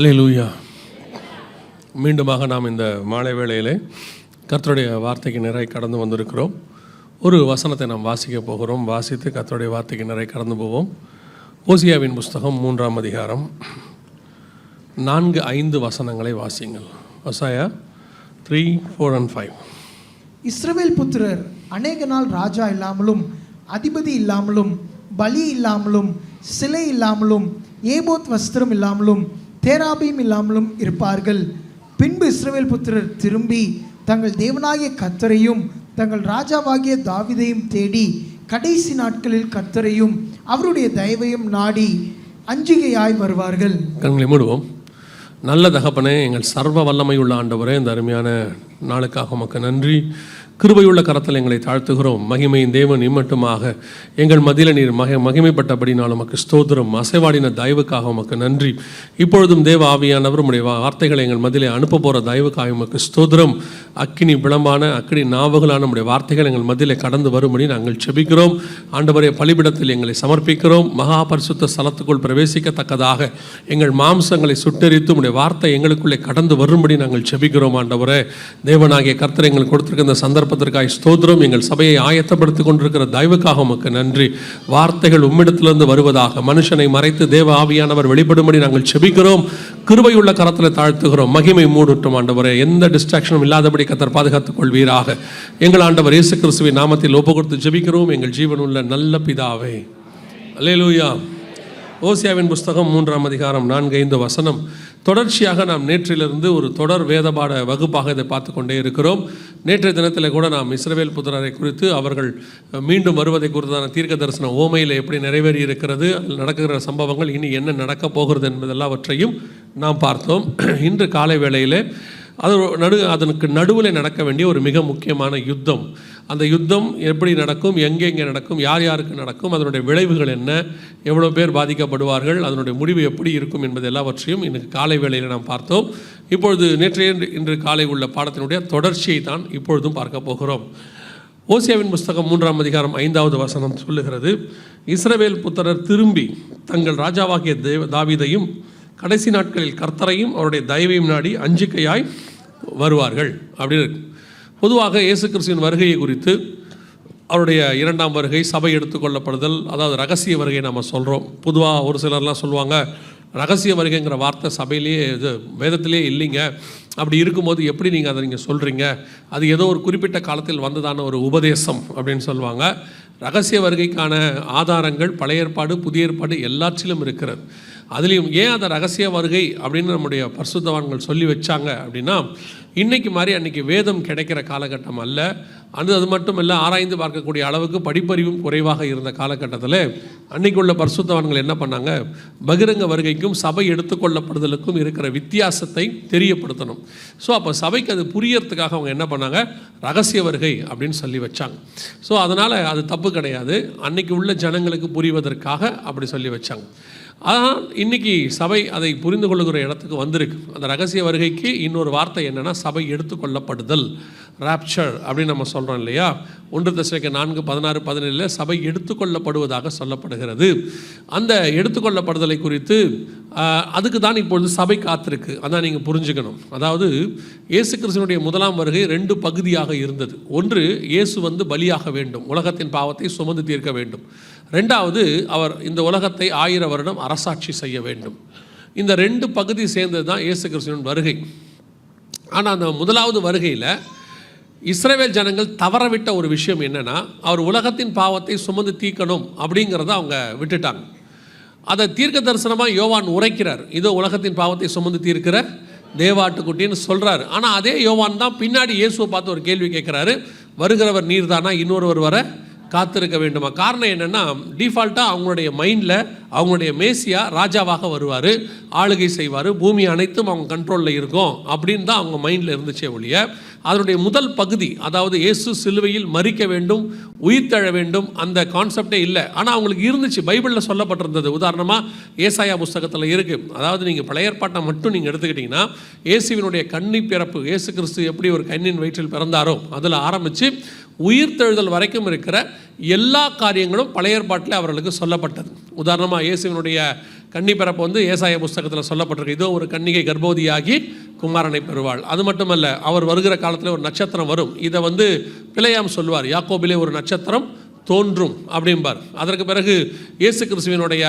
அல்லேலூயா. மீண்டுமாக நாம் இந்த மாலை வேளையிலே கர்த்தருடைய வார்த்தைக்கு நிறை கடந்து வந்திருக்கிறோம். ஒரு வசனத்தை நாம் வாசிக்க போகிறோம். வாசித்து கர்த்தருடைய வார்த்தைக்கு நிறை கடந்து போவோம். ஓசியாவின் புஸ்தகம் 3ஆம் அதிகாரம் 4-5 வசனங்களை வாசிங்கள். ஓசியா 3, 4 and 5. இஸ்ரவேல் புத்திரர் அநேக நாள் ராஜா இல்லாமலும் அதிபதி இல்லாமலும் பலி இல்லாமலும் சிலை இல்லாமலும் ஏபோத் வஸ்திரம் இல்லாமலும் தேராபீம் இல்லாமலும் இருப்பார்கள். பின்பு இஸ்ரவேல் புத்திரர் திரும்பி தங்கள் தேவனாகிய கர்த்தரையும் தங்கள் ராஜாவாகிய தாவீதையும் தேடி கடைசி நாட்களில் கர்த்தரையும் அவருடைய தயவையும் நாடி அஞ்சிகையாய் வருவார்கள். கண்களை மூடுவோம். நல்ல தகப்பனே, எங்கள் சர்வ வல்லமை உள்ள ஆண்டவரே, இந்த அருமையான நாளுக்காக உமக்கு நன்றி. கிருபையுள்ள கரத்தில் எங்களை தாழ்த்துகிறோம். மகிமையின் தேவன் இம்மட்டுமாக எங்கள் மதியில் நீர் மகிமைப்பட்டபடினால் உமக்கு ஸ்தோத்திரம். அசைவாடின தயவுக்காக உமக்கு நன்றி. இப்பொழுதும் தேவ ஆவியானவர் உம்முடைய வார்த்தைகளை எங்கள் மதிலே அனுப்ப போகிற தயவுக்காக உமக்கு ஸ்தோத்திரம். அக்கினி விளம்பான அக்கினி நாவுகளான நம்முடைய வார்த்தைகள் எங்கள் மதிலே கடந்து வரும்படி நாங்கள் செபிக்கிறோம். ஆண்டவரே, பலிபிடத்தில் எங்களை சமர்ப்பிக்கிறோம். மகா பரிசுத்த ஸ்தலத்துக்குள் பிரவேசிக்கத்தக்கதாக எங்கள் மாம்சங்களை சுட்டெரித்து உம்முடைய வார்த்தை எங்களுக்குள்ளே கடந்து வரும்படி நாங்கள் செபிக்கிறோம். ஆண்டவரே, தேவனாகிய கர்த்தர் எங்களுக்கு கொடுத்திருக்கிற இந்த சந்தர்ப்பத்திற்காக ஸ்தோத்திரம். எங்கள் சபையை ஆயத்தப்படுத்திக் கொண்டிருக்கிற தயவுக்காக உமக்கு நன்றி. வார்த்தைகள் உம்மிடத்திலிருந்து வருவதாக மனுஷனை மறைத்து தேவ ஆவியானவர் வெளிப்படும்படி நாங்கள் செபிக்கிறோம். கிருபையுள்ள கரத்தில் தாழ்த்துகிறோம். மகிமை மூடட்டும் ஆண்டவரே. எந்த டிஸ்ட்ராக்ஷனும் இல்லாதபடி கர்த்தர் பாதுகாத்துக் கொள்வீராக. எங்கள் ஆண்டவர் இயேசு கிறிஸ்துவின் நாமத்தில் ஒப்பு கொடுத்து ஜெபிக்கிறோம் எங்கள் ஜீவனுள்ள நல்ல பிதாவே. அல்லேலூயா. ஓசியாவின் புஸ்தகம் 3ஆம் அதிகாரம் 4-5 வசனம். தொடர்ச்சியாக நாம் நேற்றிலிருந்து ஒரு தொடர் வேதபாட வகுப்பாக இதை பார்த்து கொண்டே இருக்கிறோம். நேற்றைய தினத்தில் கூட நாம் இஸ்ரவேல் புத்திரரை குறித்து அவர்கள் மீண்டும் வருவதை குறித்தான தீர்க்க தரிசன ஓமையில் எப்படி நிறைவேறி இருக்கிறது, அதில் நடக்கிற சம்பவங்கள், இனி என்ன நடக்கப் போகிறது என்பதெல்லாவற்றையும் நாம் பார்த்தோம். இன்று காலை வேளையிலே அதற்கு நடுவில் நடக்க வேண்டிய ஒரு மிக முக்கியமான யுத்தம். அந்த யுத்தம் எப்படி நடக்கும், எங்கெங்கே நடக்கும், யார் யாருக்கு நடக்கும், அதனுடைய விளைவுகள் என்ன, எவ்வளோ பேர் பாதிக்கப்படுவார்கள், அதனுடைய முடிவு எப்படி இருக்கும் என்பது எல்லாவற்றையும் இன்றைக்கு காலை வேளையில் நாம் பார்த்தோம். இப்பொழுது இன்று காலை உள்ள பாடத்தினுடைய தொடர்ச்சியை தான் இப்பொழுதும் பார்க்க போகிறோம். ஓசியாவின் புஸ்தகம் 3ஆம் அதிகாரம் 5வது வசனம் சொல்லுகிறது, இஸ்ரவேல் புத்திரர் திரும்பி தங்கள் ராஜாவாகிய தாவீதையும் கடைசி நாட்களில் கர்த்தரையும் அவருடைய தயவையும் நாடி அஞ்சிக்கையாய் வருவார்கள் அப்படின்னு இருக்கு. பொதுவாக இயேசு கிறிஸ்துவின் வருகையை குறித்து, அவருடைய 2ஆம் வருகை, சபை எடுத்துக்கொள்ளப்படுதல், அதாவது ரகசிய வருகை நம்ம சொல்கிறோம். பொதுவாக ஒரு சிலர்லாம் சொல்லுவாங்க, ரகசிய வருகைங்கிற வார்த்தை சபையிலேயே இது வேதத்திலே இல்லைங்க, அப்படி இருக்கும்போது எப்படி நீங்கள் சொல்கிறீங்க, அது ஏதோ ஒரு குறிப்பிட்ட காலத்தில் வந்ததான ஒரு உபதேசம் அப்படின்னு சொல்லுவாங்க. ரகசிய வருகைக்கான ஆதாரங்கள் பழைய ஏற்பாடு புதிய ஏற்பாடு எல்லாற்றிலும் இருக்கிறது. அதுலேயும் ஏன் அந்த ரகசிய வருகை அப்படின்னு நம்முடைய பரிசுத்தவான்கள் சொல்லி வச்சாங்க அப்படின்னா, இன்றைக்கி மாதிரி அன்றைக்கி வேதம் கிடைக்கிற காலகட்டம் அல்ல. அது மட்டும் இல்லை, ஆராய்ந்து பார்க்கக்கூடிய அளவுக்கு படிப்பறிவும் குறைவாக இருந்த காலகட்டத்தில் அன்றைக்கி உள்ள பரிசுத்தவான்கள் என்ன பண்ணாங்க, பகிரங்க வருகைக்கும் சபை எடுத்துக்கொள்ளப்படுதலுக்கும் இருக்கிற வித்தியாசத்தை தெரியப்படுத்தணும். ஸோ அப்போ சபைக்கு அது புரியறதுக்காக அவங்க என்ன பண்ணாங்க, ரகசிய வருகை அப்படின்னு சொல்லி வச்சாங்க. ஸோ அதனால் அது தப்பு கிடையாது, அன்றைக்கி உள்ள ஜனங்களுக்கு புரிவதற்காக அப்படி சொல்லி வச்சாங்க. ஆனால் இன்றைக்கி சபை அதை புரிந்து கொள்ளுகிற இடத்துக்கு வந்திருக்கு. அந்த ரகசிய வருகைக்கு இன்னொரு வார்த்தை என்னென்னா, சபை எடுத்துக்கொள்ளப்படுதல், ராப்சர் அப்படின்னு நம்ம சொல்கிறோம் இல்லையா. 1 தெசலோனிக்கேயர் 4:16-17 சபை எடுத்துக்கொள்ளப்படுவதாக சொல்லப்படுகிறது. அந்த எடுத்துக்கொள்ளப்படுதலை குறித்து அதுக்கு தான் இப்பொழுது சபை காத்திருக்கு. அதான் நீங்கள் புரிஞ்சுக்கணும். அதாவது இயேசு கிறிஸ்துவினுடைய 1ஆம் வருகை 2 பகுதியாக இருந்தது. ஒன்று, இயேசு பலியாக வேண்டும், உலகத்தின் பாவத்தை சுமந்து தீர்க்க வேண்டும். 2வது, அவர் இந்த உலகத்தை 1000 வருடம் அரசாட்சி செய்ய வேண்டும். இந்த 2 பகுதி சேர்ந்தது தான் இயேசு கிறிஸ்துவின் வருகை. ஆனால் அந்த 1வது வருகையில் இஸ்ரவேல் ஜனங்கள் தவறவிட்ட ஒரு விஷயம் என்னென்னா, அவர் உலகத்தின் பாவத்தை சுமந்து தீர்க்கணும் அப்படிங்கிறத அவங்க விட்டுட்டாங்க. அதை தீர்க்க தரிசனமாக யோவான் உரைக்கிறார், இதோ உலகத்தின் பாவத்தை சுமந்து தீர்க்கிற தேவாட்டுக்குட்டின்னு சொல்கிறாரு. ஆனால் அதே யோவான் தான் பின்னாடி இயேசுவை பார்த்து ஒரு கேள்வி கேட்குறாரு, வருகிறவர் நீர் தானா, இன்னொருவர் வர காத்திருக்க வேண்டுமா? காரணம் என்னென்னா, டிஃபால்ட்டாக அவங்களுடைய மைண்டில் அவங்களுடைய மேசியா ராஜாவாக வருவார், ஆளுகை செய்வார், பூமி அனைத்தும் அவங்க கண்ட்ரோலில் இருக்கும் அப்படின்னு தான் அவங்க மைண்டில் இருந்துச்சே ஒழிய, அதனுடைய முதல் பகுதி, அதாவது இயேசு சிலுவையில் மரிக்க வேண்டும், உயிர்த்தெழ வேண்டும், அந்த கான்செப்டே இல்லை. ஆனால் அவங்களுக்கு இருந்துச்சு, பைபிளில் சொல்லப்பட்டிருந்தது. உதாரணமாக ஏசாயா புஸ்தகத்தில் இருக்குது. அதாவது நீங்கள் பழைய ஏற்பாட்டை மட்டும் நீங்கள் எடுத்துக்கிட்டிங்கன்னா, இயேசுவினுடைய கன்னி பிறப்பு, இயேசு கிறிஸ்து எப்படி ஒரு கன்னியின் வயிற்றில் பிறந்தாரோ அதில் ஆரம்பித்து உயிர்த்தெழுதல் வரைக்கும் இருக்கிற எல்லா காரியங்களும் பழைய ஏற்பாட்டில் அவர்களுக்கு சொல்லப்பட்டது. உதாரணமாக இயேசுவினுடைய கன்னி பிறப்பு வந்து ஏசாயா புஸ்தகத்தில் சொல்லப்பட்டிருக்கு. இதோ ஒரு கன்னிகை கர்ப்பவதியாகி குமாரனை பெறுவாள். அது மட்டுமல்ல, அவர் வருகிற காலத்தில் ஒரு நட்சத்திரம் வரும். இதை வந்து பிலேயாம் சொல்வார், யாக்கோபிலே ஒரு நட்சத்திரம் தோன்றும் அப்படிம்பார். அதற்கு பிறகு இயேசு கிறிஸ்துவினுடைய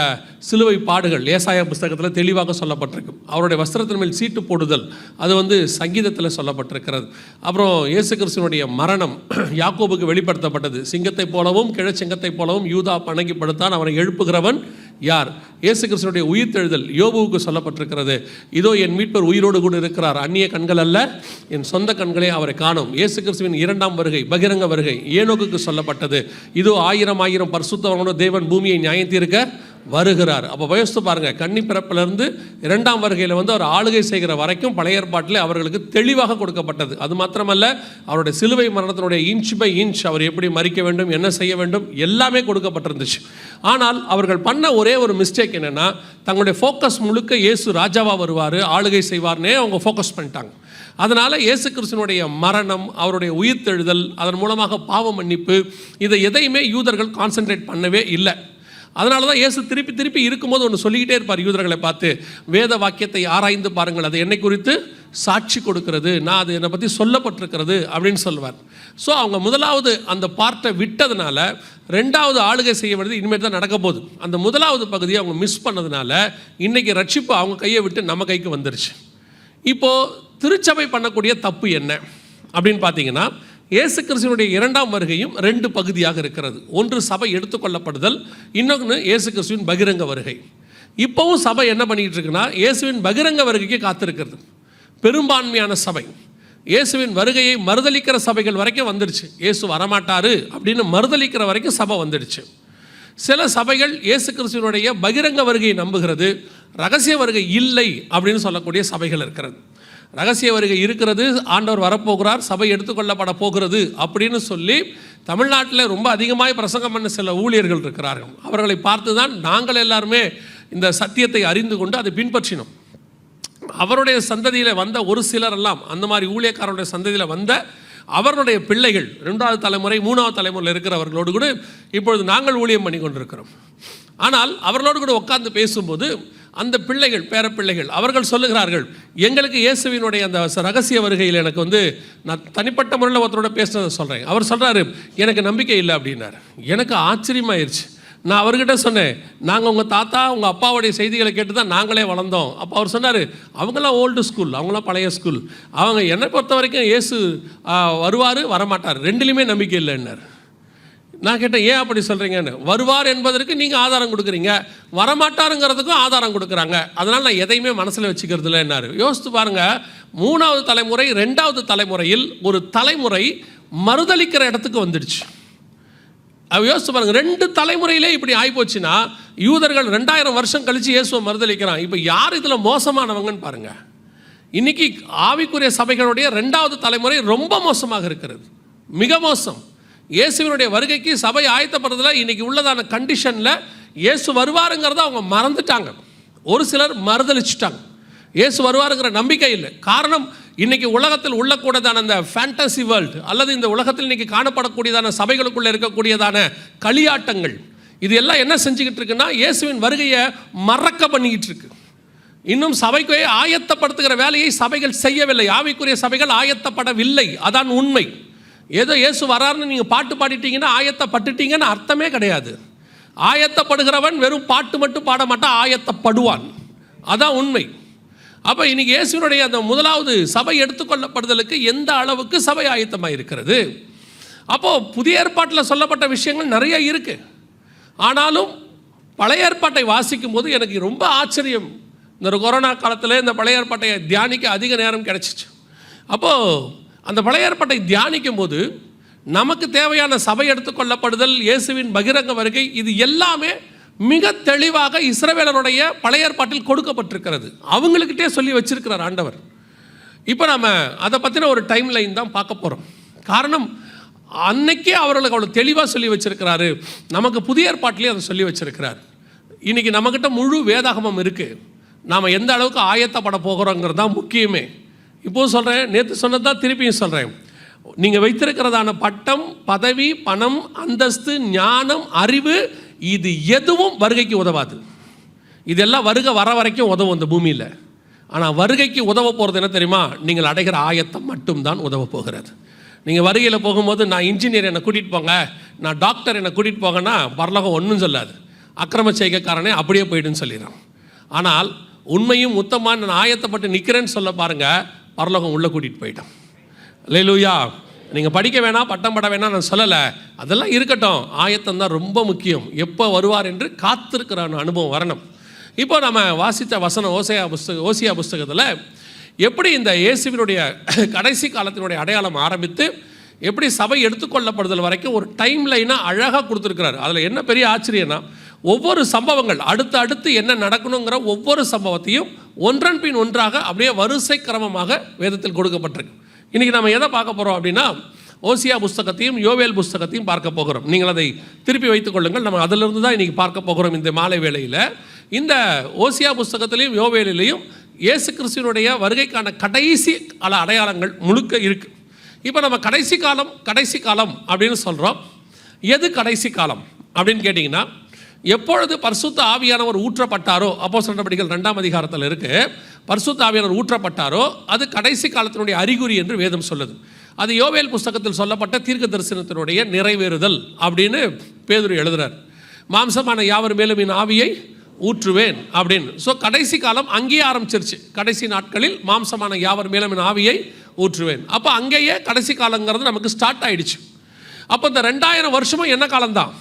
சிலுவை பாடுகள் ஏசாயா புஸ்தகத்தில் தெளிவாக சொல்லப்பட்டிருக்கு. அவருடைய வஸ்திரத்தின் மேல் சீட்டு போடுதல் அது வந்து சங்கீதத்தில் சொல்லப்பட்டிருக்கிறது. அப்புறம் இயேசு கிறிஸ்துவினுடைய மரணம் யாக்கோபுக்கு வெளிப்படுத்தப்பட்டது. சிங்கத்தை போலவும் கிழச்சிங்கத்தை போலவும் யூதா பணங்கி படுத்தான், அவனை எழுப்புகிறவன் யார்? இயேசு கிறிஸ்துவினுடைய உயிர்த்தெழுதல் யோபுவுக்கு சொல்லப்பட்டிருக்கிறது. இதோ என் மீட்பர் உயிரோடு கூட இருக்கிறார், அந்நிய கண்கள் அல்ல என் சொந்த கண்களே அவரை காணும். இயேசு கிறிஸ்துவின் இரண்டாம் வருகை பகிரங்க வருகை ஏனோக்குக்கு சொல்லப்பட்டது. இதோ 1000 பரிசுத்தவான்களோடு தேவன் பூமியை நியாயம் தீர்க்க வருகிறார். அப்போ வயசு பாருங்கள், கன்னி பிறப்பிலிருந்து இரண்டாம் வருகையில் வந்து அவர் ஆளுகை செய்கிற வரைக்கும் பழைய ஏற்பாட்டில் அவர்களுக்கு தெளிவாக கொடுக்கப்பட்டது. அது மாத்திரமல்ல, அவருடைய சிலுவை மரணத்தினுடைய இன்ச் பை இன்ச் அவர் எப்படி மறிக்க வேண்டும், என்ன செய்ய வேண்டும், எல்லாமே கொடுக்கப்பட்டிருந்துச்சு. ஆனால் அவர்கள் பண்ண ஒரே ஒரு மிஸ்டேக் என்னென்னா, தங்களுடைய ஃபோக்கஸ் முழுக்க இயேசு ராஜாவாக வருவார், ஆளுகை செய்வார்னே அவங்க ஃபோக்கஸ் பண்ணிட்டாங்க. அதனால் இயேசு கிறிஸ்துவினுடைய மரணம், அவருடைய உயிர்த்தெழுதல், அதன் மூலமாக பாவ மன்னிப்பு, இதை எதையுமே யூதர்கள் கான்சென்ட்ரேட் பண்ணவே இல்லை. அதனால தான் இயேசு திருப்பி இருக்கும்போது ஒன்று சொல்லிக்கிட்டே இருப்பார் யூதர்களை பார்த்து, வேத வாக்கியத்தை ஆராய்ந்து பாருங்கள், அது என்னை குறித்து சாட்சி கொடுக்கிறது, நான் அது என்னை பற்றி சொல்லப்பட்டிருக்கிறது அப்படின்னு சொல்லுவார். ஸோ அவங்க முதலாவது அந்த பார்ட்டை விட்டதுனால ரெண்டாவது ஆளுகை செய்ய வேண்டியது இனிமேல் தான் நடக்க போகுது. அந்த முதலாவது பகுதியை அவங்க மிஸ் பண்ணதுனால இன்றைக்கி ரட்சிப்பு அவங்க கையை விட்டு நம்ம கைக்கு வந்துருச்சு. இப்போது திருச்சபை பண்ணக்கூடிய தப்பு என்ன அப்படின்னு பார்த்தீங்கன்னா, இயேசு கிறிஸ்துவினுடைய இரண்டாம் வருகையும் 2 பகுதியாக இருக்கிறது. ஒன்று சபை எடுத்துக்கொள்ளப்படுதல், இன்னொன்று இயேசு கிறிஸ்துவின் பகிரங்க வருகை. இப்போவும் சபை என்ன பண்ணிக்கிட்டு இருக்குன்னா, இயேசுவின் பகிரங்க வருகைக்கு காத்திருக்கிறது. பெரும்பான்மையான சபை இயேசுவின் வருகையை மறுதலிக்கிற சபைகள் வரைக்கும் வந்துடுச்சு. இயேசு வரமாட்டாரு அப்படின்னு மறுதலிக்கிற வரைக்கும் சபை வந்துடுச்சு. சில சபைகள் இயேசு கிறிஸ்துவினுடைய பகிரங்க வருகையை நம்புகிறது, ரகசிய வருகை இல்லை அப்படின்னு சொல்லக்கூடிய சபைகள் இருக்கிறது. ரகசிய வருகை இருக்கிறது, ஆண்டவர் வரப்போகிறார், சபை எடுத்துக்கொள்ளப்பட போகிறது அப்படின்னு சொல்லி தமிழ்நாட்டில் ரொம்ப அதிகமாக பிரசங்கம் பண்ண சில ஊழியர்கள் இருக்கிறார்கள். அவர்களை பார்த்து தான் நாங்கள் எல்லாருமே இந்த சத்தியத்தை அறிந்து கொண்டு அதை பின்பற்றினோம். அவருடைய சந்ததியில் வந்த ஒரு சிலரெல்லாம், அந்த மாதிரி ஊழியக்காரருடைய சந்ததியில் வந்த அவருடைய பிள்ளைகள் 2வது தலைமுறை 3வது தலைமுறையில் இருக்கிறவர்களோடு கூட இப்பொழுது நாங்கள் ஊழியம் பண்ணி கொண்டிருக்கிறோம். ஆனால் அவர்களோடு கூட உட்கார்ந்து பேசும்போது அந்த பிள்ளைகள், பேரப்பிள்ளைகள், அவர்கள் சொல்லுகிறார்கள், எங்களுக்கு இயேசுவினுடைய அந்த ரகசிய வருகையில் எனக்கு வந்து நான் தனிப்பட்ட முறையில் ஒருத்தரோட பேசுனதை சொல்கிறேன். அவர் சொல்கிறாரு, எனக்கு நம்பிக்கை இல்லை அப்படின்னாரு. எனக்கு ஆச்சரியமாயிருச்சு. நான் அவர்கிட்ட சொன்னேன், நாங்கள் உங்கள் தாத்தா உங்கள் அப்பாவுடைய செய்திகளை கேட்டு தான் நாங்களே வளர்ந்தோம். அப்போ அவர் சொன்னார், அவங்களாம் ஓல்டு ஸ்கூல், அவங்களாம் பழைய ஸ்கூல், அவங்க என்னை பொறுத்த வரைக்கும் இயேசு வருவார் வரமாட்டார், 2லையுமே நம்பிக்கை இல்லைன்னார். நான் கேட்டேன், ஏன் அப்படி சொல்கிறீங்கன்னு. வருவார் என்பதற்கு நீங்கள் ஆதாரம் கொடுக்குறீங்க, வரமாட்டாருங்கிறதுக்கும் ஆதாரம் கொடுக்குறாங்க, அதனால் நான் எதையுமே மனசில் வச்சுக்கிறது இல்லைன்னாரு. யோசித்து பாருங்கள், 3வது தலைமுறை 2வது தலைமுறையில் ஒரு தலைமுறை மறுதளிக்கிற இடத்துக்கு வந்துடுச்சு. யோசித்து பாருங்கள், 2 தலைமுறையிலே இப்படி ஆகிப்போச்சுன்னா யூதர்கள் 2000 வருஷம் கழித்து இயேசுவை மறுதளிக்கிறான். இப்போ யார் இதில் மோசமானவங்கன்னு பாருங்கள். இன்றைக்கி ஆவிக்குரிய சபைகளுடைய 2வது தலைமுறை ரொம்ப மோசமாக இருக்கிறது, மிக மோசம். இயேசுவினுடைய வருகைக்கு சபை ஆயத்தப்படுறதுல இன்றைக்கி உள்ளதான கண்டிஷனில் இயேசு வருவாருங்கிறத அவங்க மறந்துட்டாங்க. ஒரு சிலர் மறுதளிச்சுட்டாங்க, இயேசு வருவாருங்கிற நம்பிக்கை இல்லை. காரணம், இன்றைக்கி உலகத்தில் உள்ளக்கூடதான அந்த ஃபேண்டசி வேர்ல்டு அல்லது இந்த உலகத்தில் இன்றைக்கி காணப்படக்கூடியதான சபைகளுக்குள்ளே இருக்கக்கூடியதான களியாட்டங்கள், இது எல்லாம் என்ன செஞ்சுக்கிட்டு இருக்குன்னா, இயேசுவின் வருகையை மறக்க பண்ணிக்கிட்டு இருக்கு. இன்னும் சபைக்கு ஆயத்தப்படுத்துகிற வேலையை சபைகள் செய்யவில்லை, ஆவிக்குரிய சபைகள் ஆயத்தப்படவில்லை. அதான் உண்மை. ஏதோ இயேசு வராருன்னு நீங்கள் பாட்டு பாடிட்டீங்கன்னா ஆயத்தப்பட்டுட்டீங்கன்னு அர்த்தமே கிடையாது. ஆயத்தப்படுகிறவன் வெறும் பாட்டு மட்டும் பாட மாட்டான், ஆயத்தப்படுவான். அதான் உண்மை. அப்போ இன்றைக்கி இயேசுனுடைய அந்த முதலாவது சபை எடுத்துக்கொள்ளப்படுதலுக்கு எந்த அளவுக்கு சபை ஆயத்தமாக இருக்கிறது. அப்போது புதிய ஏற்பாட்டில் சொல்லப்பட்ட விஷயங்கள் நிறைய இருக்குது. ஆனாலும் பழைய ஏற்பாட்டை வாசிக்கும் போது எனக்கு ரொம்ப ஆச்சரியம். இந்த கொரோனா காலத்தில் இந்த பழைய ஏற்பாட்டை தியானிக்க அதிக நேரம் கிடச்சிச்சு. அப்போது அந்த பழைய ஏற்பாட்டை தியானிக்கும் போது நமக்கு தேவையான சபை எடுத்துக்கொள்ளப்படுதல், இயேசுவின் பகிரங்க வருகை, இது எல்லாமே மிக தெளிவாக இஸ்ரவேலருடைய பழைய ஏற்பாட்டில் கொடுக்கப்பட்டிருக்கிறது. அவங்கக்கிட்டே சொல்லி வச்சிருக்கிறார் ஆண்டவர். இப்போ நம்ம அதை பற்றின ஒரு டைம் லைன் தான் பார்க்க போகிறோம். காரணம், அன்னைக்கே அவர்களுக்கு அவ்வளோ தெளிவாக சொல்லி வச்சிருக்கிறாரு. நமக்கு புதிய ஏற்பாட்டிலே அதை சொல்லி வச்சிருக்கிறார். இன்றைக்கி நம்மக்கிட்ட முழு வேதாகமம் இருக்குது. நாம் எந்த அளவுக்கு ஆயத்தப்பட போகிறோங்கிறது தான் முக்கியமே. இப்போது சொல்கிறேன், நேற்று சொன்னது தான் திருப்பியும் சொல்கிறேன். நீங்கள் வைத்திருக்கிறதான பட்டம், பதவி, பணம், அந்தஸ்து, ஞானம், அறிவு, இது எதுவும் வருகைக்கு உதவாது. இதெல்லாம் வருகை வர வரைக்கும் உதவும் இந்த பூமியில். ஆனால் வருகைக்கு உதவ போகிறது என்ன தெரியுமா? நீங்கள் அடைகிற ஆயத்தம் மட்டும்தான் உதவ போகிறது. நீங்கள் வருகையில் போகும்போது நான் இன்ஜினியர் என்னை கூட்டிகிட்டு போங்க, நான் டாக்டர் என்னை கூட்டிகிட்டு போங்கன்னா பரலோகம் ஒன்றும் சொல்லாது. அக்கிரம செய்கைக்காரனே அப்படியே போய்டுன்னு சொல்லிடுறான். ஆனால் உண்மையும் உத்தமாக நான் ஆயத்தப்பட்டு நிற்கிறேன்னு சொல்ல பாருங்கள், பரலோகம் உள்ளே கூட்டிகிட்டு போயிட்டான். அல்லேலூயா. நீங்கள் படிக்க வேணாம், பட்டம் பட வேணாம் நான் சொல்லலை, அதெல்லாம் இருக்கட்டும். ஆயத்தம் தான் ரொம்ப முக்கியம். எப்போ வருவார் என்று காத்திருக்கிற அனுபவம் வரணும். இப்போ நம்ம வாசித்த வசனம் ஓசியா புஸ்தகத்தில் எப்படி இந்த இயேசுவினுடைய கடைசி காலத்தினுடைய அடையாளம் ஆரம்பித்து எப்படி சபை எடுத்துக்கொள்ளப்படுதல் வரைக்கும் ஒரு டைம் லைனாக அழகாக கொடுத்துருக்கிறார். அதில் என்ன பெரிய ஆச்சரியம்னா, ஒவ்வொரு சம்பவங்கள் அடுத்து என்ன நடக்கணுங்கிற ஒவ்வொரு சம்பவத்தையும் ஒன்றன் பின் ஒன்றாக அப்படியே வரிசை கிரமமாக வேதத்தில் கொடுக்கப்பட்டிருக்கு. இன்றைக்கி நம்ம எதை பார்க்க போகிறோம் அப்படின்னா, ஓசியா புஸ்தகத்தையும் யோவேல் புஸ்தகத்தையும் பார்க்க போகிறோம். நீங்கள் அதை திருப்பி வைத்துக் கொள்ளுங்கள். நம்ம அதிலிருந்து தான் இன்றைக்கி பார்க்க போகிறோம். இந்த மாலை வேளையில் இந்த ஓசியா புஸ்தகத்திலையும் யோவேலிலையும் இயேசு கிறிஸ்துவினுடைய வருகைக்கான கடைசி அடையாளங்கள் முழுக்க இருக்குது. இப்போ நம்ம கடைசி காலம் அப்படின்னு சொல்கிறோம். எது கடைசி காலம் அப்படின்னு கேட்டிங்கன்னா, எப்பொழுது பரிசுத்த ஆவியானவர் ஊற்றப்பட்டாரோ, அப்போஸ்தலர் நடபடிகள் 2ஆம் அதிகாரத்தில் இருக்குது, பரிசுத்த ஆவியானவர் ஊற்றப்பட்டாரோ அது கடைசி காலத்தினுடைய அறிகுறி என்று வேதம் சொல்லுது. அது யோவேல் புஸ்தகத்தில் சொல்லப்பட்ட தீர்க்க தரிசனத்தினுடைய நிறைவேறுதல் அப்படின்னு பேதுரு எழுதுறார். மாம்சமான யாவர் மேலும் என் ஆவியை ஊற்றுவேன் அப்படின்னு. ஸோ கடைசி காலம் அங்கேயே ஆரம்பிச்சிருச்சு. கடைசி நாட்களில் மாம்சமான யாவர் மேலும் என் ஆவியை ஊற்றுவேன். அப்போ அங்கேயே கடைசி காலங்கிறது நமக்கு ஸ்டார்ட் ஆகிடுச்சு. அப்போ இந்த 2000 வருஷமும் என்ன காலம்தான்?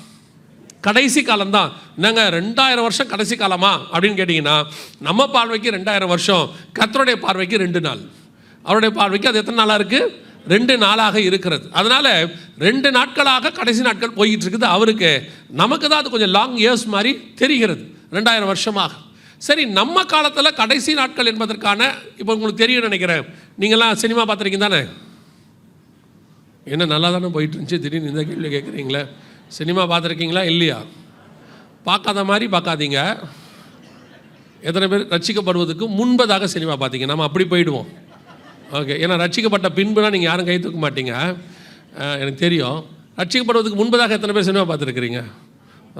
கடைசி காலம்தான். என்னங்க 2000 வருஷம் கடைசி காலமா அப்படின்னு கேட்டிங்கன்னா, நம்ம பார்வைக்கு 2000 வருஷம், கர்த்தருடைய பார்வைக்கு 2 நாள். அவருடைய பார்வைக்கு அது எத்தனை நாளாக இருக்குது? 2 நாளாக இருக்கிறது. அதனால் 2 நாட்களாக கடைசி நாட்கள் போய்கிட்டு இருக்குது அவருக்கு. நமக்கு தான் அது கொஞ்சம் லாங் இயர்ஸ் மாதிரி தெரிகிறது 2000 வருஷமாக. சரி, நம்ம காலத்தில் கடைசி நாட்கள் என்பதற்கான, இப்போ உங்களுக்கு தெரியும் நினைக்கிறேன், நீங்களாம் சினிமா பார்த்துருக்கீங்க தானே? என்ன நல்லா தானே போயிட்டு இருந்துச்சு, திடீர்னு இந்த கேள்வி கேட்குறீங்களே. சினிமா பார்த்துருக்கீங்களா இல்லையா? பார்க்காத மாதிரி பார்க்காதீங்க. எத்தனை பேர் ரட்சிக்கப்படுவதற்கு முன்பதாக சினிமா பார்த்தீங்க? நம்ம அப்படி போயிடுவோம். ஓகே, ஏன்னா ரட்சிக்கப்பட்ட பின்புலாம் நீங்கள் யாரும் கை தூக்க மாட்டீங்க, எனக்கு தெரியும். ரட்சிக்கப்படுவதற்கு முன்பதாக எத்தனை பேர் சினிமா பார்த்துருக்குறீங்க?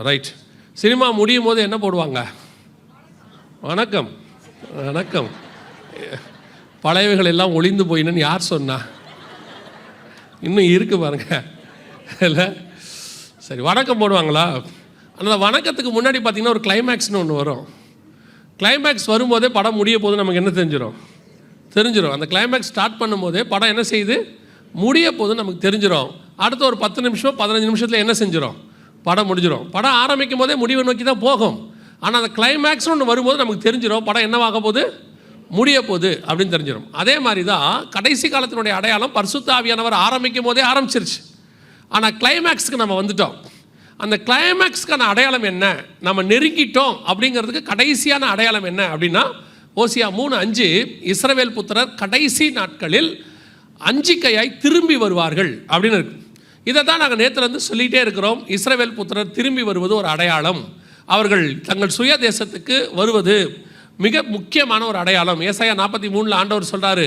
ரைட். சினிமா முடியும் போது என்ன போடுவாங்க? வணக்கம் வணக்கம். பழையவைகள் எல்லாம் ஒளிந்து போயின்னு யார் சொன்னா? இன்னும் இருக்கு பாருங்க இல்லை? சரி, வணக்கம் போடுவாங்களா? அந்த வணக்கத்துக்கு முன்னாடி பார்த்தீங்கன்னா ஒரு கிளைமேக்ஸ்னு ஒன்று வரும். கிளைமேக்ஸ் வரும்போதே படம் முடிய போது நமக்கு என்ன தெரிஞ்சிடும். அந்த கிளைமேக்ஸ் ஸ்டார்ட் பண்ணும்போதே படம் என்ன செய்யுது? முடிய போது நமக்கு தெரிஞ்சிடும். அடுத்த ஒரு 10 நிமிஷம் 15 நிமிஷத்தில் என்ன செஞ்சிடும்? படம் முடிஞ்சிடும். படம் ஆரம்பிக்கும் போதே முடிவை நோக்கி தான் போகும். ஆனால் அந்த கிளைமேக்ஸ்னு ஒன்று வரும்போது நமக்கு தெரிஞ்சிடும் படம் என்னவாக போகுது, முடிய போகுது அப்படின்னு தெரிஞ்சிடும். அதே மாதிரி தான் கடைசி காலத்தினுடைய அடையாளம் பரிசுத்த ஆவியானவர் ஆரம்பிக்கும் போதே ஆரம்பிச்சிருச்சு. ஆனால் கிளைமேக்ஸுக்கு நம்ம வந்துட்டோம். அந்த கிளைமேக்ஸ்க்கான அடையாளம் என்ன, நம்ம நெருங்கிட்டோம் அப்படிங்கிறதுக்கு கடைசியான அடையாளம் என்ன அப்படின்னா, ஓசியா 3:5 இஸ்ரவேல் புத்திரர் கடைசி நாட்களில் அஞ்சிக்கையாய் திரும்பி வருவார்கள் அப்படின்னு இருக்கு. இதை தான் நாங்கள் நேற்றுலேருந்து சொல்லிகிட்டே இருக்கிறோம். இஸ்ரவேல் புத்திரர் திரும்பி வருவது ஒரு அடையாளம். அவர்கள் தங்கள் சுய தேசத்துக்கு வருவது மிக முக்கியமான ஒரு அடையாளம். ஏசாயா 43 ஆண்டவர் சொல்கிறாரு,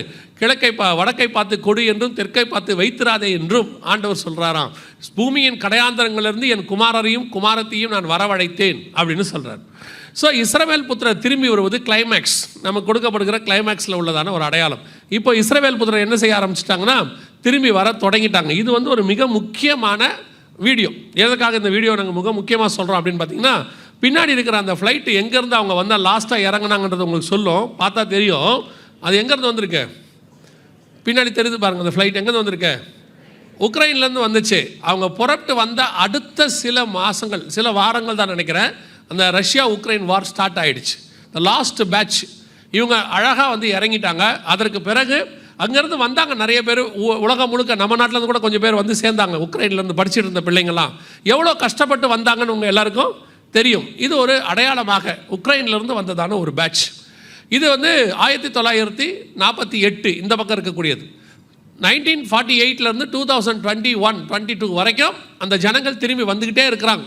வடக்கை பார்த்து கொடு என்றும் தெற்கை பார்த்து வைத்திராதே என்றும் ஆண்டவர் சொல்கிறாராம். பூமியின் கடையாந்தரங்களிலிருந்து என் குமாரரையும் குமாரத்தையும் நான் வரவழைத்தேன் அப்படின்னு சொல்கிறார். ஸோ இஸ்ரவேல் புத்திரர் திரும்பி வருவது கிளைமேக்ஸ், நமக்கு கொடுக்கப்படுகிற கிளைமேக்ஸில் உள்ளதான ஒரு அடையாளம். இப்போ இஸ்ரவேல் புத்திரர் என்ன செய்ய ஆரம்பிச்சிட்டாங்கன்னா, திரும்பி வர தொடங்கிட்டாங்க. இது ஒரு மிக முக்கியமான வீடியோ. எதற்காக இந்த வீடியோ நாங்கள் மிக முக்கியமாக சொல்கிறோம் அப்படின்னு பார்த்தீங்கன்னா, பின்னாடி இருக்கிற அந்த ஃப்ளைட்டு எங்கேருந்து அவங்க வந்தால் லாஸ்ட்டாக இறங்கினாங்கன்றது உங்களுக்கு சொல்லும், பார்த்தா தெரியும். அது எங்கேருந்து வந்திருக்கு? பின்னாடி தெரிஞ்சு பாருங்கள். அந்த ஃப்ளைட் எங்கேருந்து வந்திருக்கு? உக்ரைன்லேருந்து வந்துச்சு. அவங்க புறப்பட்டு வந்த அடுத்த சில மாதங்கள், சில வாரங்கள் தான் நினைக்கிறேன், அந்த ரஷ்யா உக்ரைன் வார் ஸ்டார்ட் ஆகிடுச்சு. த லாஸ்ட் பேட்ச் இவங்க அழகாக இறங்கிட்டாங்க. அதற்கு பிறகு அங்கேருந்து வந்தாங்க நிறைய பேர், உலகம் முழுக்க, நம்ம நாட்டிலேருந்து கூட கொஞ்சம் பேர் வந்து சேர்ந்தாங்க. உக்ரைன்லேருந்து படிச்சுட்டு இருந்த பிள்ளைங்கள்லாம் எவ்வளோ கஷ்டப்பட்டு வந்தாங்கன்னு உங்கள் எல்லாருக்கும் தெரியும். இது ஒரு அடையாளமாக உக்ரைன்லேருந்து வந்ததான ஒரு பேட்ச். இது 1948 இந்த பக்கம் இருக்கக்கூடியது. 1948லேருந்து 2021-22 வரைக்கும் அந்த ஜனங்கள் திரும்பி வந்துக்கிட்டே இருக்கிறாங்க.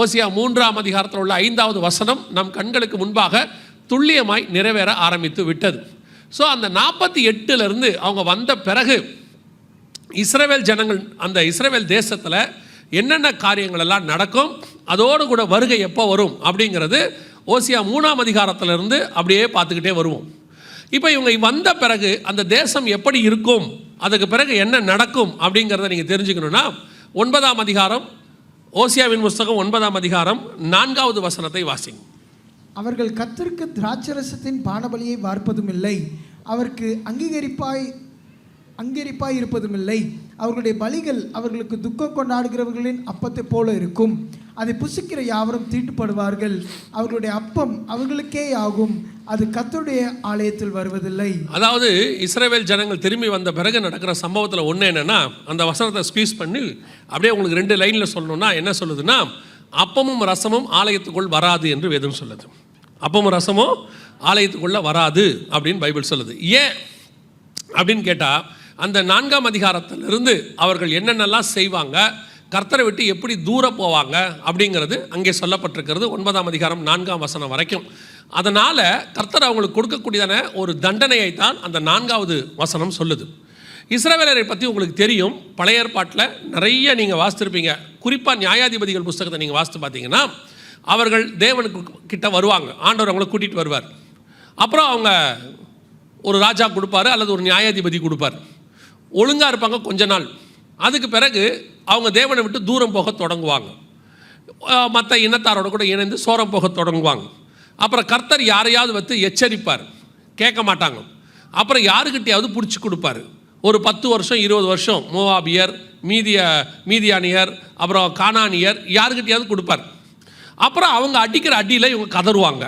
ஓசியா 3ஆம் அதிகாரத்தில் உள்ள 5வது வசனம் நம் கண்களுக்கு முன்பாக துல்லியமாய் நிறைவேற ஆரம்பித்து விட்டது. ஸோ அந்த 48லேருந்து அவங்க வந்த பிறகு இஸ்ரவேல் ஜனங்கள் அந்த இஸ்ரவேல் தேசத்தில் என்னென்ன காரியங்கள் எல்லாம் நடக்கும், அதோடு கூட வருகை எப்போ வரும் அப்படிங்கிறது ஓசியா 3ஆம் அதிகாரத்திலிருந்து அப்படியே பார்த்துக்கிட்டே வருவோம். இப்போ இவங்க வந்த பிறகு அந்த தேசம் எப்படி இருக்கும், அதுக்கு பிறகு என்ன நடக்கும் அப்படிங்கிறத நீங்கள் தெரிஞ்சுக்கணுன்னா 9ஆம் அதிகாரம், ஓசியாவின் புஸ்தகம் 9ஆம் அதிகாரம் 4வது வசனத்தை வாசிங்க. அவர்கள் கர்த்தருக்கு திராட்சரசத்தின் பானபலியை வார்ப்பதும் இல்லை, அவருக்கு அங்கீகரிப்பாய் இருப்பதும் இல்லை. அவர்களுடைய பலிகள் அவர்களுக்கு துக்கம் கொண்டாடுகிறவர்களின் அப்பத்தை போல இருக்கும், அதை புசிக்கிற யாவரும் தீட்டுப்படுவார்கள். அவர்களுடைய அப்பம் அவர்களுக்கே ஆகும், அது கர்த்தருடைய ஆலயத்தில் வருவதில்லை. அதாவது இஸ்ரவேல் ஜனங்கள் திரும்பி வந்த பிறகு நடக்கிற சம்பவத்தில் ஒன்று என்னென்னா, அந்த வசனத்தை ஸ்குவீஸ் பண்ணி அப்படியே உங்களுக்கு 2 லைனில் சொல்லணும்னா என்ன சொல்லுதுன்னா, அப்பமும் ரசமும் ஆலயத்துக்குள் வராது என்று வேதம் சொல்லுது. அப்பமும் ரசமும் ஆலயத்துக்குள்ளே வராது அப்படின்னு பைபிள் சொல்லுது. ஏன் அப்படின்னு கேட்டால், அந்த 4ஆம் அதிகாரத்திலிருந்து அவர்கள் என்னென்னலாம் செய்வாங்க, கர்த்தரை விட்டு எப்படி தூர போவாங்க அப்படிங்கிறது அங்கே சொல்லப்பட்டிருக்கிறது 9ஆம் அதிகாரம் 4ஆம் வசனம் வரைக்கும். அதனால் கர்த்தர் அவங்களுக்கு கொடுக்கக்கூடியதான ஒரு தண்டனையை தான் அந்த 4வது வசனம் சொல்லுது. இஸ்ரவேலரை பற்றி உங்களுக்கு தெரியும், பழைய ஏற்பாட்டில் நிறைய நீங்கள் வாசித்திருப்பீங்க. குறிப்பாக நியாயாதிபதிகள் புஸ்தகத்தை நீங்கள் வாசித்து பார்த்தீங்கன்னா, அவர்கள் தேவனுக்கு கிட்ட வருவாங்க, ஆண்டவர் அவங்களை கூட்டிகிட்டு வருவார். அப்புறம் அவங்க ஒரு ராஜா கொடுப்பார் அல்லது ஒரு நியாயாதிபதி கொடுப்பார். ஒழுங்காக இருப்பாங்க கொஞ்ச நாள், அதுக்கு பிறகு அவங்க தேவனை விட்டு தூரம் போக தொடங்குவாங்க, மற்ற இனத்தாரோட கூட இணைந்து சோரம் போக தொடங்குவாங்க. அப்புறம் கர்த்தர் யாரையாவது வந்து எச்சரிப்பார், கேட்க மாட்டாங்க. அப்புறம் யாருக்கிட்டையாவது பிடிச்சி கொடுப்பார். ஒரு 10 வருஷம் 20 வருஷம் மோவாபியர், மீதியானியர், அப்புறம் கானானியர், யாருக்கிட்டையாவது கொடுப்பார். அப்புறம் அவங்க அடிக்கிற அடியில் இவங்க கதறுவாங்க.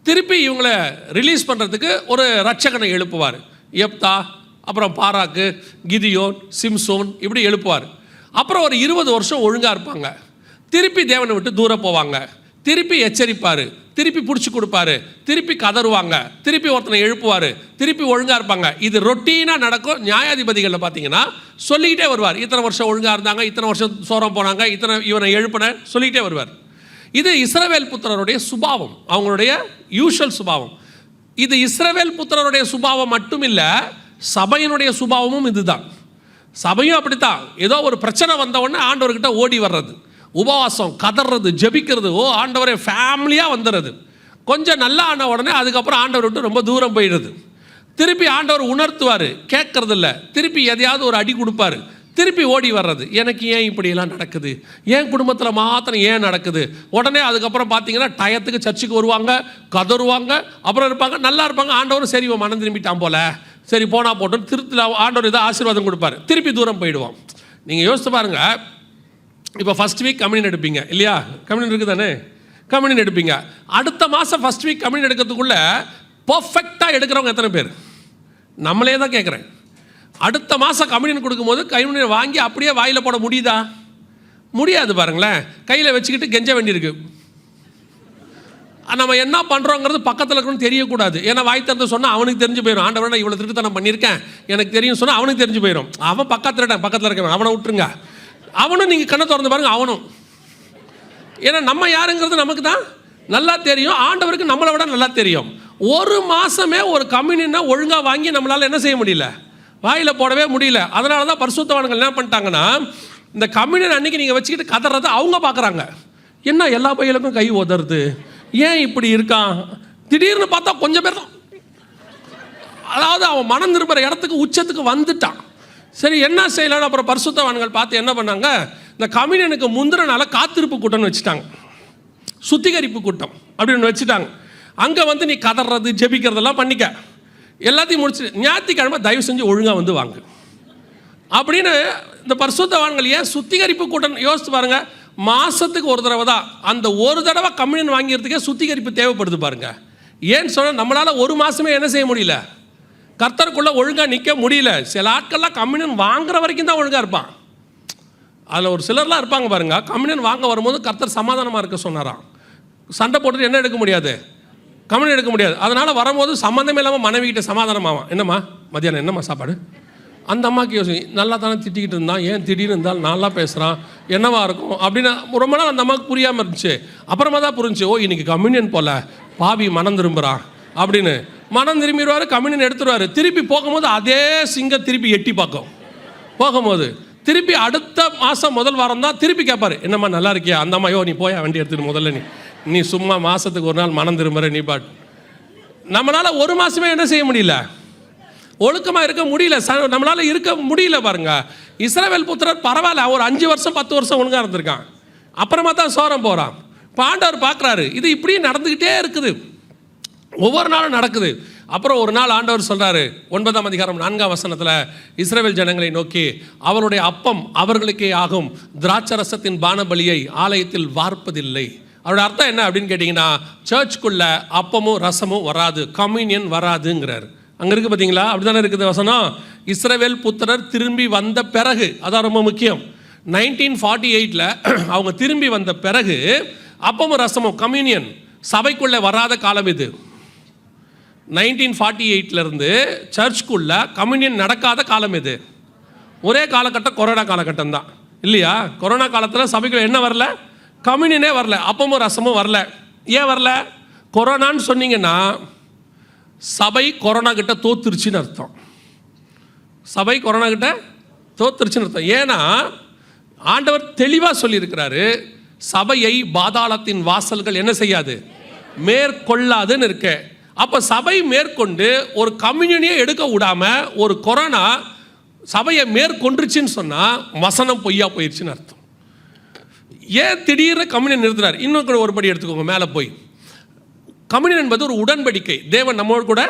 திருப்பி இவங்களை ரிலீஸ் பண்ணுறதுக்கு ஒரு ரட்சகனை எழுப்புவார். எப்தா, அப்புறம் பாராக்கு, கிதியோன், சிம்சோன், இப்படி எழுப்புவார். அப்புறம் ஒரு 20 வருஷம் ஒழுங்காக இருப்பாங்க, திருப்பி தேவனை விட்டு தூரம் போவாங்க, திருப்பி எச்சரிப்பார், திருப்பி பிடிச்சி கொடுப்பாரு, திருப்பி கதறுவாங்க, திருப்பி ஒருத்தனை எழுப்புவார், திருப்பி ஒழுங்காக இருப்பாங்க. இது ரொட்டீனாக நடக்கும். நியாயாதிபதிகளில் பார்த்தீங்கன்னா சொல்லிக்கிட்டே வருவார், இத்தனை வருஷம் ஒழுங்காக இருந்தாங்க, இத்தனை வருஷம் சோரம் போனாங்க, இவனை எழுப்பின சொல்லிக்கிட்டே வருவார். இது இஸ்ரவேல் புத்திரருடைய சுபாவம், அவங்களுடைய யூஷுவல் சுபாவம். இது இஸ்ரவேல் புத்திரருடைய சுபாவம் மட்டும் இல்லை, சபையினுடைய சுபாவமும் இதுதான். சபையும் அப்படித்தான். ஏதோ ஒரு பிரச்சனை வந்த உடனே ஆண்டவர்கிட்ட ஓடி வர்றது, உபவாசம், கதறது, ஜெபிக்கிறது, ஆண்டவரே ஃபேமிலியாக வந்துடுறது. கொஞ்சம் நல்லா ஆன உடனே அதுக்கப்புறம் ஆண்டவர் விட்டு ரொம்ப தூரம் போயிடுது. திருப்பி ஆண்டவர் உணர்த்துவார், கேட்கறது இல்லை, திருப்பி எதையாவது ஒரு அடி கொடுப்பாரு, திருப்பி ஓடி வர்றது. எனக்கு ஏன் இப்படியெல்லாம் நடக்குது, என் குடும்பத்தில் மாத்திரம் ஏன் நடக்குது. உடனே அதுக்கப்புறம் பார்த்தீங்கன்னா டயத்துக்கு சர்ச்சுக்கு வருவாங்க, கதறுவாங்க, அப்புறம் இருப்பாங்க, நல்லா இருப்பாங்க. ஆண்டவரும் சரி மனம் திரும்பிட்டான் போல, சரி போனா போட்டோம், திருத்துல ஆண்டவர் இதை ஆசீர்வாதம் கொடுப்பாரு, திருப்பி தூரம் போயிடுவோம். நீங்கள் யோசித்து பாருங்கள், இப்போ ஃபஸ்ட் வீக் கம்யூனியன் எடுப்பீங்க இல்லையா, கம்யூனியன் இருக்குது தானே, கம்யூனியன் எடுப்பீங்க. அடுத்த மாதம் ஃபஸ்ட் வீக் கம்யூனியன் எடுக்கிறதுக்குள்ளே பர்ஃபெக்டாக எடுக்கிறவங்க எத்தனை பேர்? நம்மளே தான் கேட்குறேன். அடுத்த மாதம் கம்யூனியன் கொடுக்கும்போது கம்யூனியன் வாங்கி அப்படியே வாயில் போட முடியுதா? முடியாது. பாருங்களேன், கையில் வச்சுக்கிட்டு கெஞ்ச வேண்டியிருக்கு. நம்ம என்ன பண்ணுறோங்கிறது பக்கத்தில் இருக்கணும்னு தெரியக்கூடாது. ஏன்னா வாய் திறந்து சொன்னால் அவனுக்கு தெரிஞ்சு போயிடும். ஆண்டவரை நான் இவ்வளோ திருத்தனம் பண்ணியிருக்கேன் எனக்கு தெரியும் சொன்னால் அவனுக்கு தெரிஞ்சு போயிடும். அவன் பக்கத்தில் இருக்கவன் அவனை விட்டுருங்க. அவனும் நீங்கள் கண்ணை திறந்து பாருங்க, அவனும். ஏன்னா நம்ம யாருங்கிறது நமக்கு தான் நல்லா தெரியும், ஆண்டவருக்கு நம்மளை விட நல்லா தெரியும். ஒரு மாதமே ஒரு கம்யூனியனை ஒழுங்காக வாங்கி நம்மளால் என்ன செய்ய முடியல, வாயில் போடவே முடியல. அதனால தான் பரிசுத்தவான்கள் என்ன பண்ணிட்டாங்கன்னா, இந்த கம்யூனியன் அன்றைக்கி நீங்கள் வச்சுக்கிட்டு கதறதை அவங்க பார்க்குறாங்க. என்ன எல்லா பையலுக்கும் கை உதறது, ஏன் இப்படி இருக்கான்? திடீர்னு பார்த்தா கொஞ்சம் பேர் தான், அதாவது அவன் மனம் திரும்புகிற இடத்துக்கு உச்சத்துக்கு வந்துட்டான். சரி என்ன செய்யலான்னு அப்புறம் பரிசுத்தவான்கள் பார்த்து என்ன பண்ணாங்க, இந்த கம்யூனியனுக்கு முந்தின நாள காத்திருப்பு கூட்டம்னு வச்சுட்டாங்க, சுத்திகரிப்பு கூட்டம் அப்படின்னு வச்சுட்டாங்க. அங்கே வந்து நீ கதறது ஜெபிக்கிறதெல்லாம் பண்ணிக்க, எல்லாத்தையும் முடிச்சு ஞாயிற்றுக்கிழமை தயவு செஞ்சு ஒழுங்காக வந்து வாங்க அப்படின்னு இந்த பரிசுத்தவான்கள். ஏன் சுத்திகரிப்பு கூட்டம் யோசித்து பாருங்க, மாதத்துக்கு ஒரு தடவை தான். அந்த ஒரு தடவை கம்யூனியன் வாங்கிறதுக்கே சுத்திகரிப்பு தேவைப்படுது பாருங்க. ஏன்னு சொன்னால் நம்மளால் ஒரு மாதமே என்ன செய்ய முடியல, கர்த்தருக்குள்ளே ஒழுங்காக நிற்க முடியல. சில ஆட்கள்லாம் கம்யூனியன் வாங்குற வரைக்கும் தான் ஒழுங்காக இருப்பான். அதில் ஒரு சிலர்லாம் இருப்பாங்க பாருங்க, கம்யூனியன் வாங்க வரும்போது கர்த்தர் சமாதானமாக இருக்க சொன்னாராம். சண்டை போட்டுட்டு என்ன எடுக்க முடியாது, கம்யூனியன் எடுக்க முடியாது. அதனால் வரும்போது சம்மந்தமே இல்லாமல் மனைவிக்கிட்ட சமாதானமாகும். என்னம்மா மத்தியானம் என்னம்மா சாப்பாடு? அந்த அம்மாவுக்கு யோசி, நல்லா தானே திட்டிக்கிட்டு இருந்தான், ஏன் திடீர்னு இருந்தாலும் நல்லா பேசுகிறான், என்னவா இருக்கும் அப்படின்னு ரொம்ப நாள் அந்த அம்மாவுக்கு புரியாமல் இருந்துச்சு. அப்புறமா தான் புரிஞ்சு, ஓ இன்னைக்கு கம்யூனியன் போல பாவி மனம் திரும்புகிறான் அப்படின்னு. மனம் திரும்பிடுவார், கம்யூனியன் எடுத்துருவார். திருப்பி போகும்போது அதே சிங்கம் திருப்பி எட்டி பார்க்கும். போகும்போது திருப்பி அடுத்த மாதம் முதல் வாரம் தான் திருப்பி கேட்பாரு, என்னம்மா நல்லா இருக்கியா? அந்த அம்மா, நீ போய் வண்டி எடுத்துட்டு முதல்ல நீ சும்மா மாதத்துக்கு ஒரு நாள் மனம் திரும்புற நீ பாட்டு. நம்மளால் ஒரு மாதமே என்ன செய்ய முடியல, ஒழுக்கமாக இருக்க முடியல, நம்மளால் இருக்க முடியல. பாருங்க, இஸ்ரவேல் புத்திரர் பரவாயில்ல, ஒரு 5 வருஷம் 10 வருஷம் ஒழுங்காக இருந்திருக்கான், அப்புறமா தான் சோரம் போகிறான். இப்போ ஆண்டவர் பார்க்குறாரு, இது இப்படியே நடந்துக்கிட்டே இருக்குது, ஒவ்வொரு நாளும் நடக்குது. அப்புறம் ஒரு நாள் ஆண்டவர் சொல்கிறாரு 9ஆம் அதிகாரம் 4ஆம் வசனத்தில், இஸ்ரவேல் ஜனங்களை நோக்கி, அவருடைய அப்பம் அவர்களுக்கே ஆகும், திராட்சரசத்தின் பானபலியை ஆலயத்தில் வார்ப்பதில்லை. அவருடைய அர்த்தம் என்ன அப்படின்னு கேட்டிங்கன்னா, சர்ச்சுக்குள்ள அப்பமும் ரசமும் வராது, கம்யூனியன் வராதுங்கிறார். அங்கே இருக்குது பார்த்தீங்களா, அப்படி தானே இருக்குது வசனம். இஸ்ரவேல் புத்திரர் திரும்பி வந்த பிறகு, அதான் ரொம்ப முக்கியம், 1948 அவங்க திரும்பி வந்த பிறகு அப்பமும் ரசமும் கம்யூனியன் சபைக்குள்ளே வராத காலம் இது. 1948 சர்ச்சுக்குள்ள கம்யூனியன் நடக்காத காலம் இது. ஒரே காலகட்டம் கொரோனா காலகட்டம் தான் இல்லையா? கொரோனா காலத்தில் சபைக்குள்ள என்ன வரல, கம்யூனியனே வரல, அப்பமும் ரசமும் வரல. ஏன் வரல? கொரோனான்னு சொன்னீங்கன்னா சபை கொரோனா கிட்ட தோத்துருச்சுன்னு அர்த்தம். சபை கொரோனா கிட்ட தோத்துருச்சுன்னு அர்த்தம். ஏன்னா ஆண்டவர் தெளிவாக சொல்லியிருக்கிறாரு, சபையை பாதாளத்தின் வாசல்கள் என்ன செய்யாது, மேற்கொள்ளாதுன்னு இருக்க. அப்போ சபை மேற்கொண்டு ஒரு கம்யூனியனே எடுக்க விடாம ஒரு கொரோனா சபையை மேற்கொண்டுருச்சுன்னு சொன்னால் வசனம் பொய்யா போயிடுச்சுன்னு அர்த்தம். ஏன் திடீர்னு கம்யூனியன் நிறுத்தினார்? இன்னும் ஒரு படி எடுத்துக்கோங்க, மேலே போய். கம்யூனியன் என்பது ஒரு உடன்படிக்கை, தேவன் நம்மோடு கூட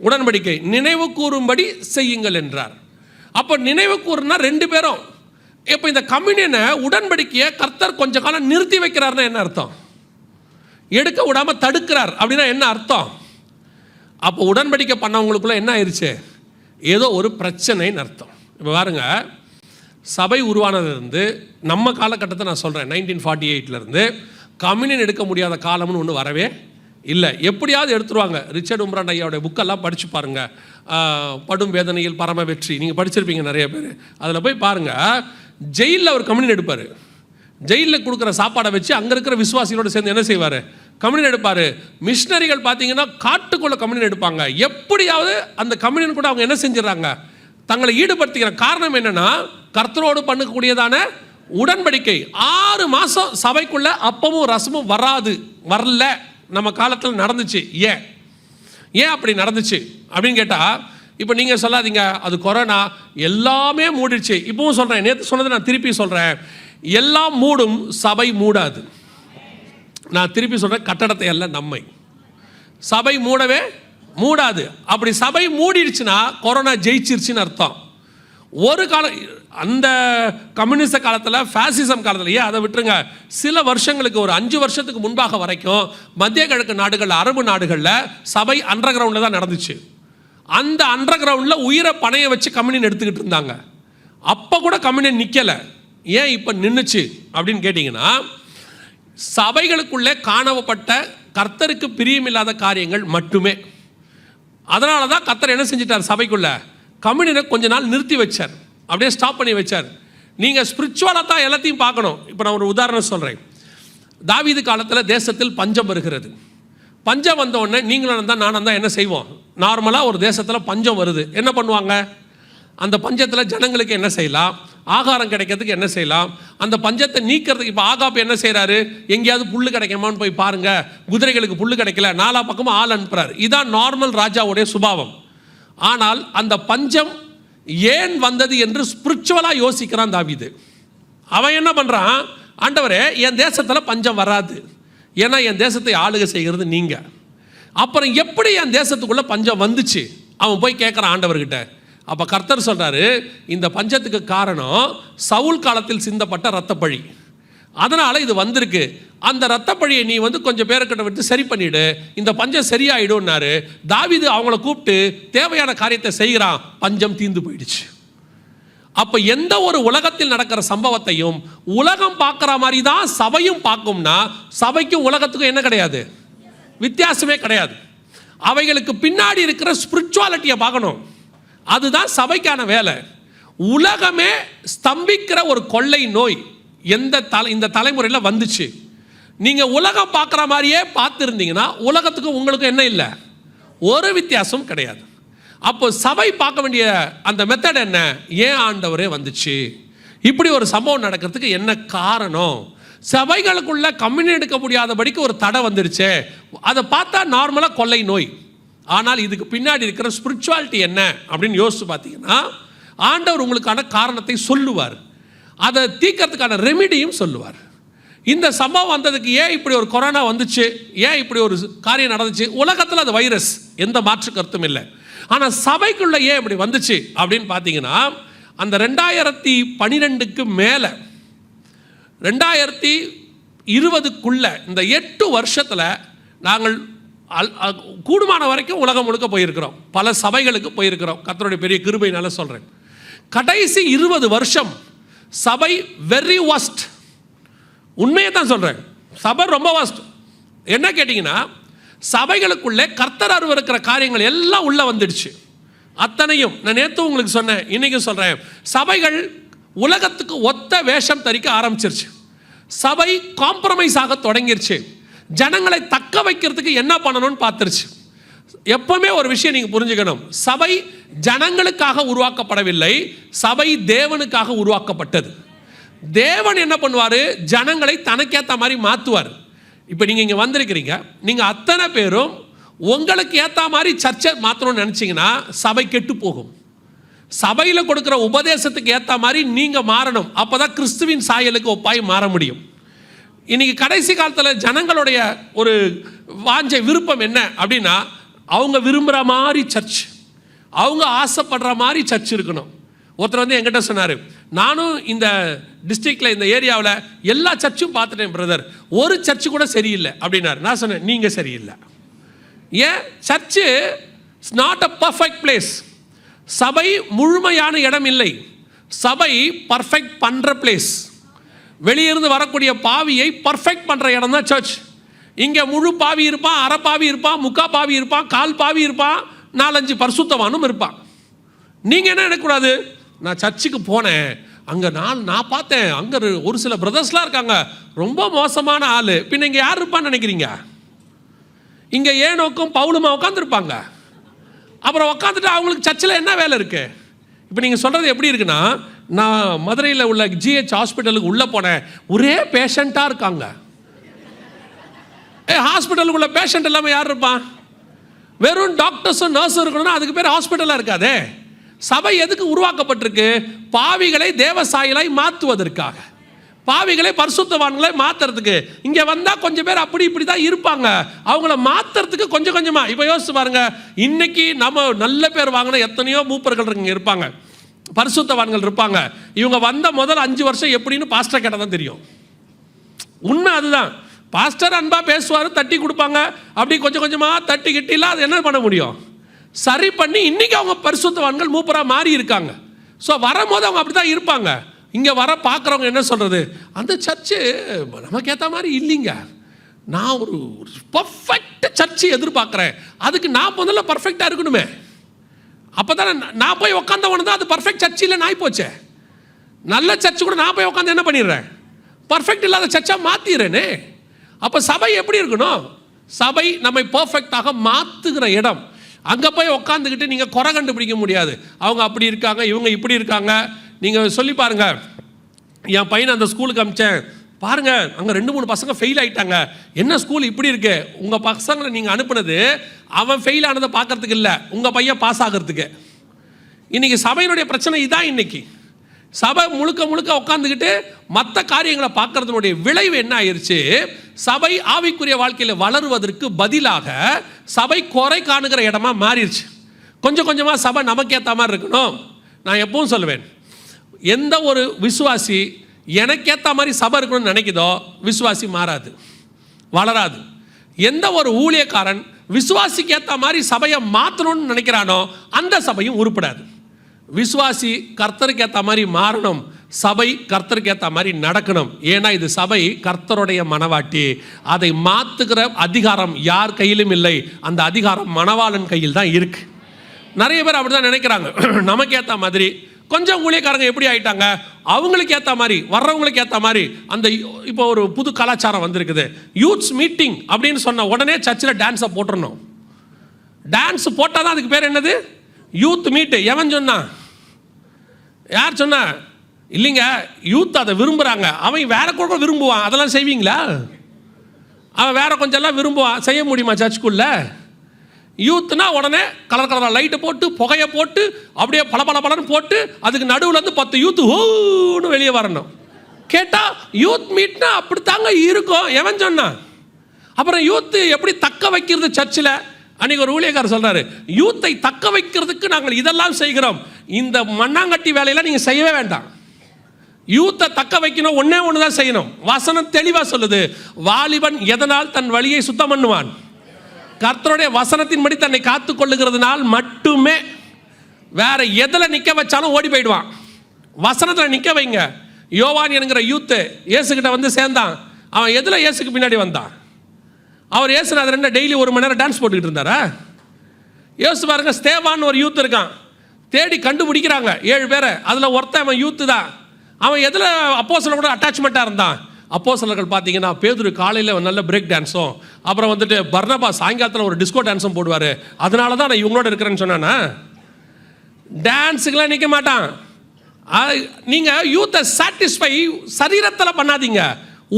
உடன்படிக்கை, நினைவு கூறும்படி செய்யுங்கள் என்றார். அப்போ நினைவு கூறுனா 2 பேரும். இப்போ இந்த கம்யூனியனை உடன்படிக்கையை கர்த்தர் கொஞ்ச காலம் நிறுத்தி வைக்கிறார்னா என்ன அர்த்தம்? எடுக்க விடாம தடுக்கிறார் அப்படின்னா என்ன அர்த்தம்? அப்போ உடன்படிக்கை பண்ணவங்களுக்குள்ள என்ன ஆயிடுச்சு, ஏதோ ஒரு பிரச்சனைன்னு அர்த்தம். இப்போ பாருங்க, சபை உருவானதுலேருந்து நம்ம காலகட்டத்தை நான் சொல்கிறேன், 1948 கம்யூனியன் எடுக்க முடியாத காலம்னு ஒன்று வரவே இல்லை. எப்படியாவது எடுத்துருவாங்க. ரிச்சர்ட் உம்ராண்ட் ஐயாவுடைய புக்கெல்லாம் படித்து பாருங்கள், படும் வேதனையில் பரம வெற்றி, நீங்கள் படிச்சிருப்பீங்க நிறைய பேர். அதில் போய் பாருங்கள், ஜெயிலில் அவர் கம்யூனியன் எடுப்பார். ஜெயிலில் கொடுக்குற சாப்பாடை வச்சு அங்கே இருக்கிற விசுவாசிகளோடு சேர்ந்து என்ன செய்வார், கம்யூனியன் எடுப்பார். மிஷினரிகள் பார்த்தீங்கன்னா காட்டுக்குள்ளே கம்யூனியன் எடுப்பாங்க. எப்படியாவது அந்த கம்யூனியன் கூட அவங்க என்ன செஞ்சிடறாங்க, தங்களை ஈடுபடுத்திக்கிற. காரணம் என்னென்னா, கர்த்தரோடு பண்ணக்கூடியதான உடன்படிக்கை. 6 மாதம் சபைக்குள்ள அப்பமும் ரசமும் வரல. நம்ம காலத்தில் நடந்துச்சு. ஏன் அப்படி நடந்துச்சு அப்படின்னு கேட்டால், இப்போ நீங்கள் சொல்லாதீங்க அது கொரோனா, எல்லாமே மூடிடுச்சு. இப்பவும் சொல்கிறேன், நேற்று சொன்னது நான் திருப்பி சொல்கிறேன், எல்லாம் மூடும், சபை மூடாது. நான் திருப்பி சொல்கிறேன், கட்டடத்தை எல்லாம் நம்மை சபை மூடவே மூடாது. அப்படி சபை மூடிடுச்சுன்னா கொரோனா ஜெயிச்சிருச்சுன்னு அர்த்தம். ஒரு காலம் அந்த கம்யூனிச காலத்தில், ஃபேசிசம் காலத்தில், அதை விட்டுருங்க, சில வருஷங்களுக்கு ஒரு 5 வருஷத்துக்கு முன்பாக வரைக்கும் மத்திய கிழக்கு நாடுகளில், அரபு நாடுகளில் சபை அண்டர் கிரவுண்டில் தான் நடந்துச்சு. அந்த அண்டர் கிரவுண்டில் உயிரை பணைய வச்சு கம்யூனியன் எடுத்துக்கிட்டு இருந்தாங்க. அப்போ கூட கம்யூனியன் நிற்கலை. ஏன் இப்போ நின்றுச்சு அப்படின்னு கேட்டிங்கன்னா, சபைகளுக்குள்ளே காணப்பட்ட கர்த்தருக்கு பிரியமில்லாத காரியங்கள் மட்டுமே. அதனால தான் கர்த்தர் என்ன செஞ்சிட்டார், சபைக்குள்ள கம்யூனியனை கொஞ்ச நாள் நிறுத்தி வச்சார், அப்படியே ஸ்டாப் பண்ணி வச்சார். நீங்கள் ஸ்பிரிச்சுவலாக தான் எல்லாத்தையும் பார்க்கணும். இப்போ நான் ஒரு உதாரணம் சொல்கிறேன். தாவீது காலத்தில் தேசத்தில் பஞ்சம் வருகிறது. பஞ்சம் வந்த உடனே நீங்களும் தான் நானும் தான் என்ன செய்வோம், நார்மலாக ஒரு தேசத்தில் பஞ்சம் வருது, என்ன பண்ணுவாங்க, அந்த பஞ்சத்தில் ஜனங்களுக்கு என்ன செய்யலாம், ஆகாரம் கிடைக்கிறதுக்கு என்ன செய்யலாம், அந்த பஞ்சத்தை நீக்கிறதுக்கு. இப்போ ஆகாப் என்ன செய்கிறாரு, எங்கேயாவது புல் கிடைக்குமான்னு போய் பாருங்கள், குதிரைகளுக்கு புல் கிடைக்கல, 4 பக்கமும் ஆள் அனுப்புகிறார். இதுதான் நார்மல் ராஜாவுடைய சுபாவம். ஆனால் அந்த பஞ்சம் ஏன் வந்தது என்று ஸ்பிரிச்சுவலாக யோசிக்கிறான் தாவீது. அவன் என்ன பண்ணுறான், ஆண்டவரே என் தேசத்தில் பஞ்சம் வராது, ஏன்னா என் தேசத்தை ஆளுகை செய்கிறது நீங்கள். அப்புறம் எப்படி என் தேசத்துக்குள்ளே பஞ்சம் வந்துச்சு, அவன் போய் கேட்குறான் ஆண்டவர்கிட்ட. அப்போ கர்த்தர் சொல்கிறாரு, இந்த பஞ்சத்துக்கு காரணம் சவுல் காலத்தில் சிந்தப்பட்ட இரத்தப்பழி, அதனால் இது வந்திருக்கு. அந்த இரத்தப்பழியை நீ கொஞ்சம் பேருக்கிட்ட விட்டு சரி பண்ணிவிடு, இந்த பஞ்சம் சரியாயிடும்னாரு. தாவீது அவங்கள கூப்பிட்டு தேவையான காரியத்தை செய்கிறான், பஞ்சம் தீர்ந்து போயிடுச்சு. அப்போ எந்த ஒரு உலகத்தில் நடக்கிற சம்பவத்தையும் உலகம் பார்க்குற மாதிரி தான் சபையும் பார்க்கும்னா, சபைக்கும் உலகத்துக்கும் என்ன கிடையாது, வித்தியாசமே கிடையாது. அவைகளுக்கு பின்னாடி இருக்கிற ஸ்பிரிச்சுவாலிட்டியை பார்க்கணும். அதுதான் சபைக்கான வேலை. உலகமே ஸ்தம்பிக்கிற ஒரு கொள்ளை நோய் இந்த தலைமுறையில் வந்துச்சு. நீங்கள் உலகம் பார்க்குற மாதிரியே பார்த்துருந்தீங்கன்னா உலகத்துக்கும் உங்களுக்கும் என்ன இல்லை, ஒரு வித்தியாசம் கிடையாது. அப்போ சபை பார்க்க வேண்டிய அந்த மெத்தட் என்ன? ஏன் ஆண்டவரே வந்துச்சு? இப்படி ஒரு சம்பவம் நடக்கிறதுக்கு என்ன காரணம்? சபைகளுக்குள்ள கம்யூனியன் எடுக்க முடியாதபடிக்கு ஒரு தடை வந்துருச்சு. அதை பார்த்தா நார்மலாக கொள்ளை நோய். ஆனால் இதுக்கு பின்னாடி இருக்கிற ஸ்பிரிச்சுவாலிட்டி என்ன அப்படின்னு யோசிச்சு பார்த்தீங்கன்னா, ஆண்டவர் உங்களுக்கான காரணத்தை சொல்லுவார், அதை தீர்க்கறதுக்கான ரெமிடியும் சொல்லுவார். இந்த சம்பவம் வந்ததுக்கு ஏன் இப்படி ஒரு கொரோனா வந்துச்சு, ஏன் இப்படி ஒரு காரியம் நடந்துச்சு? உலகத்தில் அது வைரஸ், எந்த மாற்று கருத்தும் இல்லை. ஆனால் சபைக்குள்ள ஏன் இப்படி வந்துச்சு அப்படின்னு பார்த்தீங்கன்னா, அந்த 2012க்கு மேலே 2020க்குள்ள இந்த 8 வருஷத்தில் நாங்கள் கூடுமான வரைக்கும் உலகம் முழுக்க போயிருக்கிறோம், பல சபைகளுக்கு போயிருக்கிறோம். கர்த்தருடைய பெரிய கிருபையினால சொல்கிறேன். கடைசி 20 வருஷம் சபை வெரி வஸ்ட். உண்மையை தான் சொல்கிறேன், சபை ரொம்ப வஸ்ட். என்ன கேட்டிங்கன்னா, சபைகளுக்குள்ளே கர்த்தர் அருவருக்கிற காரியங்கள் எல்லாம் உள்ளே வந்துடுச்சு. அத்தனையும் நான் நேற்று உங்களுக்கு சொன்னேன், இன்றைக்கும் சொல்கிறேன். சபைகள் உலகத்துக்கு ஒத்த வேஷம் தரிக்க ஆரம்பிச்சிருச்சு. சபை காம்ப்ரமைஸ் ஆக தொடங்கிருச்சு. ஜனங்களை தக்க வைக்கிறதுக்கு என்ன பண்ணணும்னு பார்த்துருச்சு. எப்பவுமே ஒரு விஷயம் நீங்கள் புரிஞ்சுக்கணும், சபை ஜனங்களுக்காக உருவாக்கப்படவில்லை, சபை தேவனுக்காக உருவாக்கப்பட்டது. தேவன் என்ன பண்ணுவார்? ஜனங்களை தனக்கேற்ற மாதிரி மாற்றுவார். இப்போ நீங்கள் இங்கே வந்திருக்கிறீங்க, நீங்கள் அத்தனை பேரும் உங்களுக்கு ஏற்ற மாதிரி சர்ச்சை மாற்றணும்னு நினச்சிங்கன்னா சபை கெட்டு போகும். சபையில் கொடுக்குற உபதேசத்துக்கு ஏற்ற மாதிரி நீங்கள் மாறணும். அப்போ தான் கிறிஸ்துவின் சாயலுக்கு ஒப்பாய் மாற முடியும். இன்றைக்கி கடைசி காலத்தில் ஜனங்களுடைய ஒரு வாஞ்சை விருப்பம் என்ன அப்படின்னா, அவங்க விரும்புகிற மாதிரி சர்ச், அவங்க ஆசைப்படுற மாதிரி சர்ச் இருக்கணும். ஒருத்தர் வந்து என்கிட்ட சொன்னார், நானும் இந்த டிஸ்ட்ரிக்டில் இந்த ஏரியாவில் எல்லா சர்ச்சும் பார்த்துட்டேன் பிரதர், ஒரு சர்ச்சு கூட சரியில்லை அப்படின்னாரு. நான் சொன்னேன், நீங்கள் சரியில்லை. ஏன்? Church it's not a perfect place. சபை முழுமையான இடம் இல்லை, சபை பர்ஃபெக்ட் பண்ணுற பிளேஸ். வெளியிருந்து வரக்கூடிய பாவியை பர்ஃபெக்ட் பண்ணுற இடம் தான் சர்ச். இங்கே முழு பாவி இருப்பான், அரை பாவி இருப்பான், முக்கா பாவி இருப்பான், கால் பாவி இருப்பான், 4-5 பரிசுத்தவானும் இருப்பான். நீங்கள் என்ன நினைக்கக்கூடாது, நான் சர்ச்சுக்கு போனேன், அங்கே நான் பார்த்தேன், அங்கே ஒரு சில பிரதர்ஸ்லாம் இருக்காங்க, ரொம்ப மோசமான ஆள். பின்ன இங்கே யார் இருப்பான்னு நினைக்கிறீங்க? இங்கே ஏனோக்கும் பவுலுமா உட்காந்துருப்பாங்க. அப்புறம் உட்காந்துட்டு அவங்களுக்கு சர்ச்சில் என்ன வேலை இருக்குது? இப்போ நீங்கள் சொல்கிறது எப்படி இருக்குன்னா, நான் மதுரையில் உள்ள ஜிஹெச் ஹாஸ்பிட்டலுக்கு உள்ளே போனேன், ஒரே பேஷண்ட்டாக இருக்காங்க. ஹாஸ்பிட்டலுக்கு உள்ள பேஷண்ட் எல்லாமே யார் இருப்பான்? வெறும் டாக்டர்ஸும் நர்ஸும் இருக்கணும்னா அதுக்கு பேர் ஹாஸ்பிட்டலாக இருக்காதே. சபை எதுக்கு உருவாக்கப்பட்டிருக்கு? பாவிகளை தேவசாயலாய் மாற்றுவதற்காக, பாவிகளை பரிசுத்தவான்களை மாற்றுறதுக்கு. இங்கே வந்தால் கொஞ்சம் பேர் அப்படி இப்படி தான் இருப்பாங்க, அவங்கள மாற்றுறதுக்கு கொஞ்சம் கொஞ்சமாக. இப்போ யோசிச்சு பாருங்க, இன்னைக்கு நம்ம நல்ல பேர் வாங்கின எத்தனையோ மூப்பர்கள் இங்கே இருப்பாங்க, பரிசுத்தவான்கள் இருப்பாங்க. இவங்க வந்த முதல் 5 வருஷம் எப்படின்னு பாஸ்டர் கேட்டால் தான் தெரியும். உண்மை அதுதான். பாஸ்டர் அன்பாக பேசுவார், தட்டி கொடுப்பாங்க, அப்படி கொஞ்சம் கொஞ்சமாக தட்டி கிட்டிலாம் அது என்ன பண்ண முடியும்? சரி பண்ணி இன்றைக்கி அவங்க பரிசுத்தவான்கள் மூப்பராக மாறி இருக்காங்க. ஸோ வரும்போது அவங்க அப்படி தான் இருப்பாங்க. இங்கே வர பார்க்குறவங்க என்ன சொல்கிறது, அந்த சர்ச்சு நமக்கு ஏற்ற மாதிரி இல்லைங்க, நான் ஒரு பர்ஃபெக்ட் சர்ச்சு எதிர்பார்க்குறேன், அதுக்கு நான் முதல்ல பர்ஃபெக்டாக இருக்கணுமே, அப்போ தானே நான் போய் உட்காந்தவனு தான் அது பர்ஃபெக்ட் சர்ச்சு இல்லை நான் போச்சே. நல்ல சர்ச்சு கூட நான் போய் உட்காந்து என்ன பண்ணிடுறேன், பர்ஃபெக்ட் இல்லாத சர்ச்சாக மாற்றிடுறேனே. அப்போ சபை எப்படி இருக்கணும்? சபை நம்மை பர்ஃபெக்டாக மாற்றுகிற இடம். அங்கே போய் உட்காந்துக்கிட்டு நீங்கள் குறை கண்டுபிடிக்க முடியாது. அவங்க அப்படி இருக்காங்க, இவங்க இப்படி இருக்காங்க. நீங்கள் சொல்லி பாருங்கள், என் பையனை அந்த ஸ்கூலுக்கு அனுப்பிச்சேன், பாருங்கள் அங்கே 2-3 பசங்க ஃபெயில் ஆகிட்டாங்க, என்ன ஸ்கூல் இப்படி இருக்கு? உங்கள் பசங்களை நீங்கள் அனுப்புனது அவன் ஃபெயில் ஆனதை பார்க்கறதுக்கு இல்லை, உங்கள் பையன் பாஸ் ஆகிறதுக்கு. இன்றைக்கி சபையினுடைய பிரச்சனை இதான். இன்றைக்கி சபை முழுக்க முழுக்க உட்காந்துக்கிட்டு மற்ற காரியங்களை பார்க்கறதுனுடைய விளைவு என்ன ஆயிடுச்சு? சபை ஆவிக்குரிய வாழ்க்கையில் வளருவதற்கு பதிலாக சபை குறை காணுகிற இடமா மாறிடுச்சு. கொஞ்சம் கொஞ்சமாக சபை நமக்கு ஏற்ற மாதிரி இருக்கணும். நான் எப்பவும் சொல்லுவேன், எந்த ஒரு விசுவாசி எனக்கேற்ற மாதிரி சபை இருக்கணும்னு நினைக்குதோ விசுவாசி மாறாது, வளராது. எந்த ஒரு ஊழியக்காரன் விசுவாசிக்கு ஏற்ற மாதிரி சபையை மாற்றணும்னு நினைக்கிறானோ அந்த சபையும் உருப்படாது. விசுவாசி கர்த்தருக்கு ஏற்ற மாதிரி மாறணும், சபை கர்த்தருக்கு ஏற்ற மாதிரி நடக்கணும். ஏன்னா இது சபை கர்த்தருடைய மனவாட்டி. அதை மாற்றுகிற அதிகாரம் யார் கையிலும் இல்லை, அந்த அதிகாரம் மணவாளன் கையில் தான் இருக்கு. நிறைய பேர் அப்படி தான் நினைக்கிறாங்க, நமக்கு ஏற்ற மாதிரி. கொஞ்சம் ஊழியக்காரங்க எப்படி ஆகிட்டாங்க, அவங்களுக்கு ஏற்ற மாதிரி, வர்றவங்களுக்கு ஏற்ற மாதிரி. அந்த இப்போ ஒரு புது கலாச்சாரம் வந்திருக்குது, யூத்ஸ் மீட்டிங் அப்படின்னு சொன்ன உடனே சர்ச்சில் டான்ஸை போட்டுடணும். டான்ஸ் போட்டால் தான் அதுக்கு பேர் என்னது? யூத் மீட்டு எவன் சொன்னான்? யார் சொன்னா? இல்லைங்க, யூத் அதை விரும்புகிறாங்க. அவன் வேற கூட விரும்புவான். அதெல்லாம் செய்வீங்களா? அவன் வேற கொஞ்சம்லாம் விரும்புவான். செய்ய முடியுமா சர்ச்சுக்குள்ள? யூத்னா உடனே கலர் கலராக லைட்டை போட்டு புகையை போட்டு அப்படியே பலன்னு போட்டு அதுக்கு நடுவில் இருந்து 10 யூத்து ஹூன்னு வெளியே வரணும். கேட்டால் யூத் மீட்னா அப்படித்தாங்க இருக்கும். எவன் சொன்னான்? அப்புறம் யூத்து எப்படி தக்க வைக்கிறது சர்ச்சில்? அன்றைக்கி ஒரு ஊழியக்காரர் சொல்கிறாரு, யூத்தை தக்க வைக்கிறதுக்கு நாங்கள் இதெல்லாம் செய்கிறோம். இந்த மண்ணாங்கட்டி வேலையெல்லாம் நீங்கள் செய்யவே வேண்டாம். யூத்தை தக்க வைக்கணும், ஒன்றே ஒன்று தான் செய்யணும். வசனம் தெளிவாக சொல்லுது, வாலிபன் எதனால் தன் வழியை சுத்தம் பண்ணுவான்? கர்த்தருடைய வசனத்தின்படி தன்னை காத்து கொள்ளுகிறதுனால் மட்டுமே. வேற எதில் நிற்க வச்சாலும் ஓடி போயிடுவான். வசனத்தில் நிற்க வைங்க. யோவான் என்கிற யூத்து இயேசுகிட்ட வந்து சேர்ந்தான். அவன் எதில் இயேசுக்கு பின்னாடி வந்தான்? அவர் இயேசுநாதர் என்ன டெய்லி 1 மணி நேரம் டான்ஸ் போட்டுக்கிட்டு இருந்தாரா? யோசிச்சு பாருங்க. ஸ்தேவான் ஒரு யூத் இருக்கான், தேடி கண்டுபிடிக்கிறாங்க 7 பேரை. அதில் ஒருத்தன் அவன் யூத்து தான். அவன் எதில் அப்போஸ்தலர் கூட அட்டாச்மெண்ட்டாக இருந்தான்? அப்போஸ்தலர்கள் பார்த்தீங்கன்னா பேதுரு காலையில் நல்ல பிரேக் டான்ஸும், அப்புறம் வந்துட்டு பர்னபா சாயங்காலத்தில் ஒரு டிஸ்கோ டான்ஸும் போடுவார். அதனால தான் நான் இவங்களோட இருக்கிறேன்னு சொன்னானா? டான்ஸுக்கெல்லாம் நிற்க மாட்டான். நீங்கள் யூத்தை சாட்டிஸ்ஃபை சரீரத்தில் பண்ணாதீங்க,